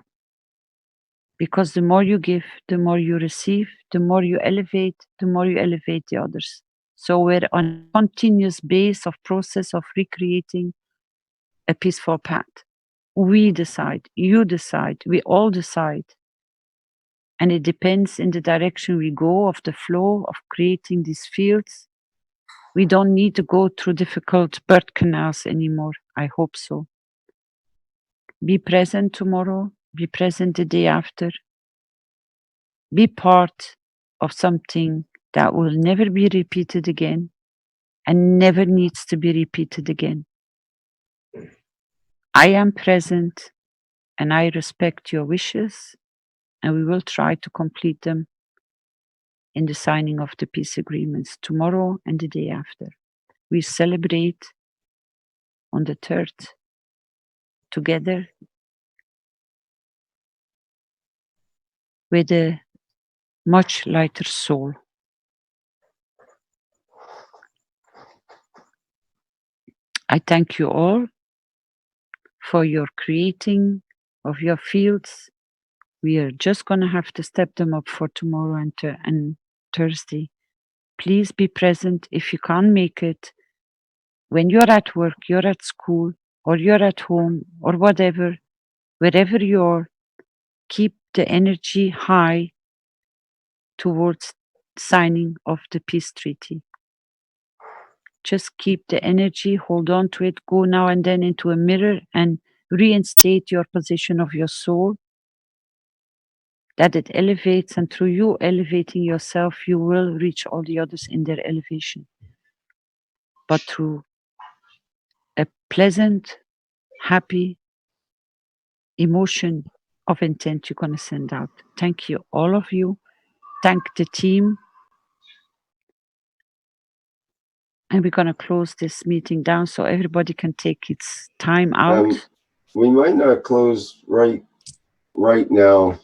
Because the more you give, the more you receive, the more you elevate the others. So we're on a continuous base of process of recreating a peaceful path. We decide, you decide, we all decide. And it depends in the direction we go of the flow of creating these fields. We don't need to go through difficult birth canals anymore. I hope so. Be present tomorrow, be present the day after. Be part of something that will never be repeated again and never needs to be repeated again. I am present and I respect your wishes, and we will try to complete them in the signing of the peace agreements tomorrow and the day after. We celebrate on the 3rd together with a much lighter soul. I thank you all for your creating of your fields, We are just going to have to step them up for tomorrow and Thursday. Please be present. If you can't make it, when you're at work, you're at school, or you're at home, or whatever, wherever you are, keep the energy high towards signing of the peace treaty. Just keep the energy, hold on to it, go now and then into a mirror and reinstate your position of your soul, that it elevates, and through you elevating yourself, you will reach all the others in their elevation. But through a pleasant, happy emotion of intent you're going to send out. Thank you, all of you. Thank the team. And we're going to close this meeting down so everybody can take its time out. We might not close right now,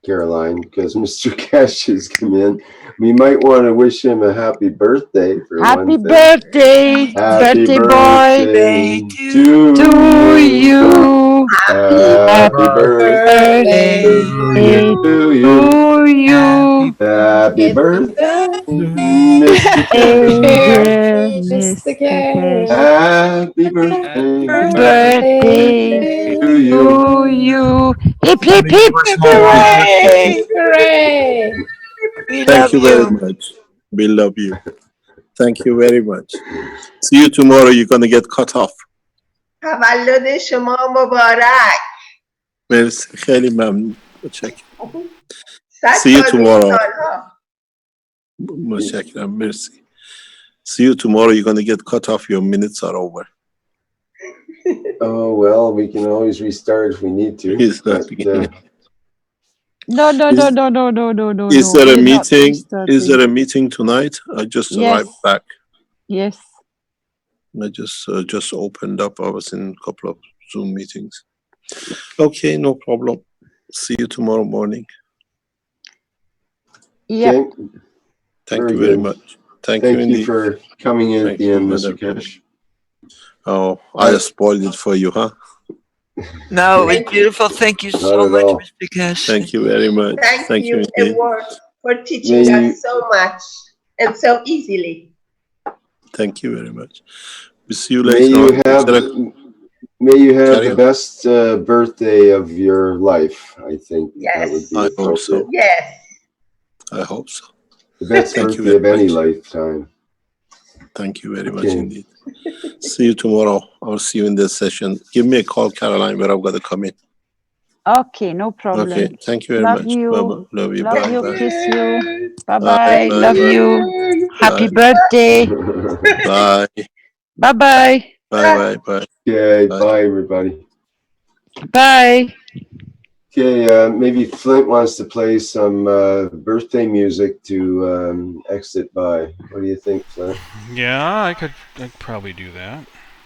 Caroline, because Mr. Keshe has come in. We might want to wish him a happy birthday for Happy one thing. birthday, Happy birthday birthday boy, to you. Happy birthday to you. Happy birthday, Mr. Dear Mr. Mr. Keshe. Keshe. Happy birthday Birthday to you. to you. Hip, hip, hip. Hooray! Hooray! We Thank love you very you. much. We love you. Thank you very much. See you tomorrow. You're going to get cut off. تولد شما مبارک. مرسی. خیلی ممنون. متشکرم. 100 See you سال tomorrow. سالها. متشکرم. مرسی. See you tomorrow. You're going to get cut off. Your minutes are over. Oh, well, we can always restart if we need to. No. Is there a We're not meeting? restarting. Is there a meeting tonight? I just arrived back. Yes. I just opened up. I was in a couple of Zoom meetings. Okay, no problem. See you tomorrow morning. Yeah. Okay. Thank you very much. Thank you Thank you for coming in at the end, Mr. Keshe. Oh, I spoiled it for you, huh? No, it was beautiful. Thank you so much, Mr. Keshe. Thank you very much. Thank you, indeed. Edward, for teaching us so much and so easily. Thank you very much. We'll see you May later you on. have Carry the on. best birthday of your life. I think that would be I hope so. appropriate. Yes. I hope so. The best Thank you birthday very of any much. lifetime. Thank you very much indeed. See you tomorrow. I'll see you in this session. Give me a call, Caroline, where I've got to come in. Okay, no problem. Okay, thank you very Love much. you. Bye-bye. Love you. Love Bye. you. Bye. Kiss you. Bye Bye, bye. bye, Love bye. you. Happy Bye. birthday. Bye. Bye bye. Bye. Bye. Okay, Bye. bye everybody. Bye. Okay, maybe Flint wants to play some birthday music to exit by. What do you think, Flint? Yeah, I'd probably do that.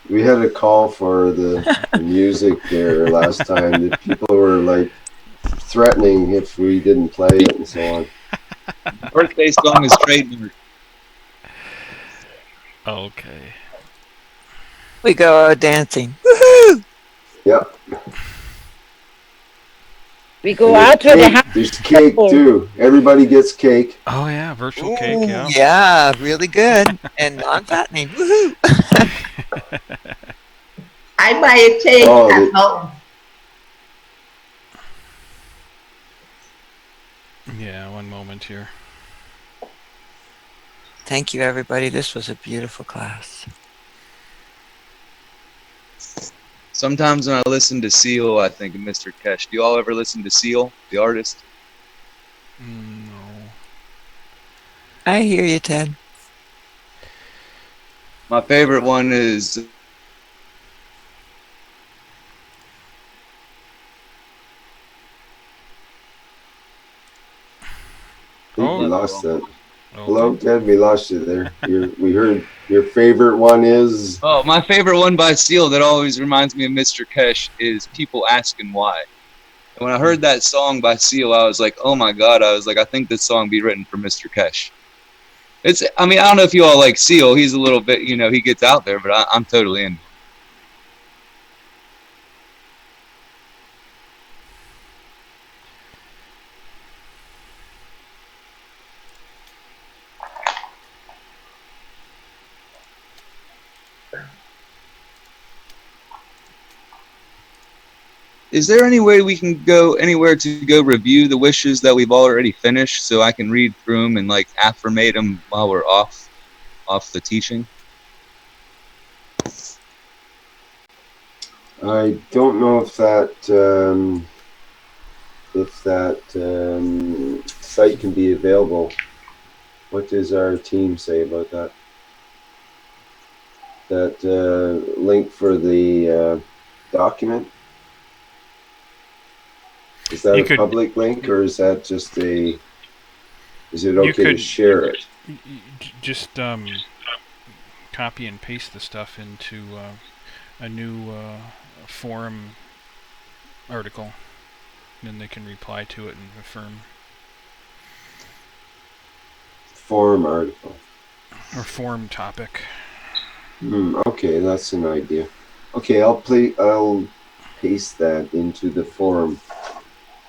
We had a call for the music there last time. The people were like threatening if we didn't play it and so on. Birthday song is trademark. Okay. We go dancing. Woohoo! Yep. We go And out with a there's cake too. Everybody gets cake. Oh yeah, virtual cake. Yeah. Yeah, really good and non-fattening. Woohoo! I buy a cake at home. Yeah, one moment here. Thank you, everybody. This was a beautiful class. Sometimes when I listen to Seal, I think of Mr. Keshe. Do you all ever listen to Seal, the artist? No. I hear you, Ted. My favorite one is I think we lost that. Hello, Ted. We lost you there. We heard your favorite one is. Oh, my favorite one by Seal that always reminds me of Mr. Keshe is People Asking Why. And when I heard that song by Seal, I was like, oh my God. I was like, I think this song be written for Mr. Keshe. I mean, I don't know if you all like Seal. He's a little bit, he gets out there, but I'm totally in. Is there any way we can go anywhere to go review the wishes that we've already finished, so I can read through them and like affirmate them while we're off the teaching? I don't know if that site can be available. What does our team say about that? That link for the document? Is that a public link, or is that just a? Is it okay to share it? Just copy and paste the stuff into a new forum article, and then they can reply to it and affirm. Forum article. Or forum topic. Okay, that's an idea. Okay, I'll paste that into the forum.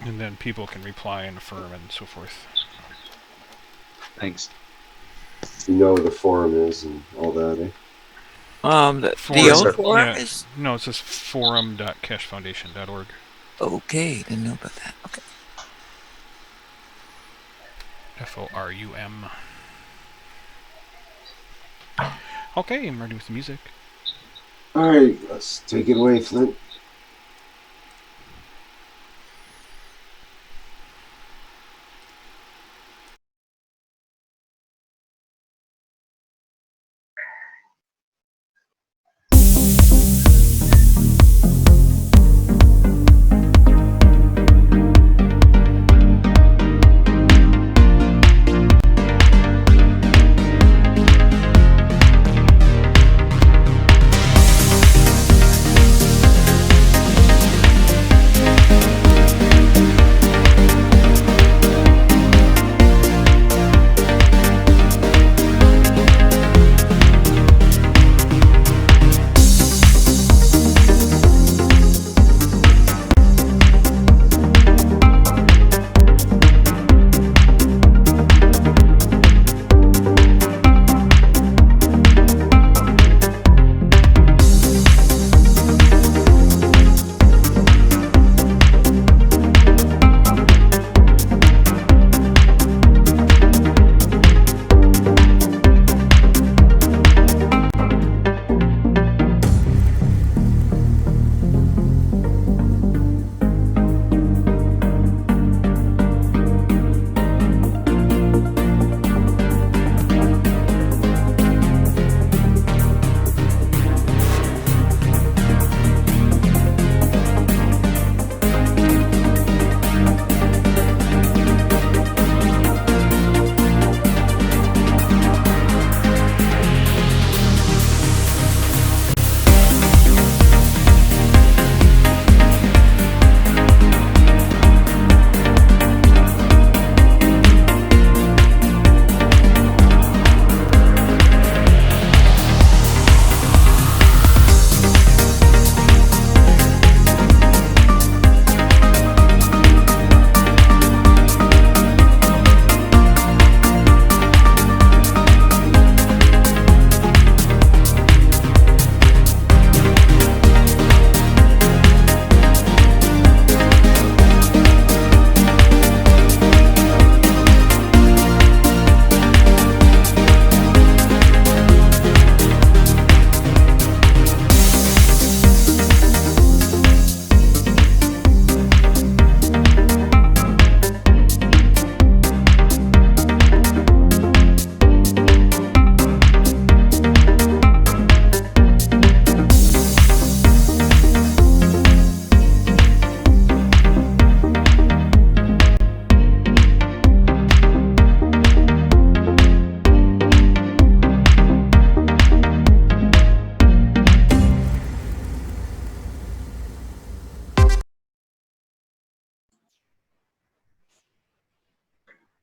And then people can reply and affirm and so forth. Thanks. You know what the forum is and all that, eh? The old forum is? No, it says forum.keshefoundation.org. Okay, didn't know about that. Okay. FORUM. Okay, I'm ready with the music. Alright, let's take it away, Flint.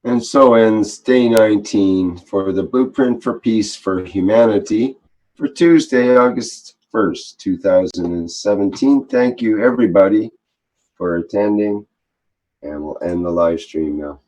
And so ends day 19 for the Blueprint for Peace for Humanity for Tuesday, August 1st, 2017. Thank you, everybody, for attending, and we'll end the live stream now.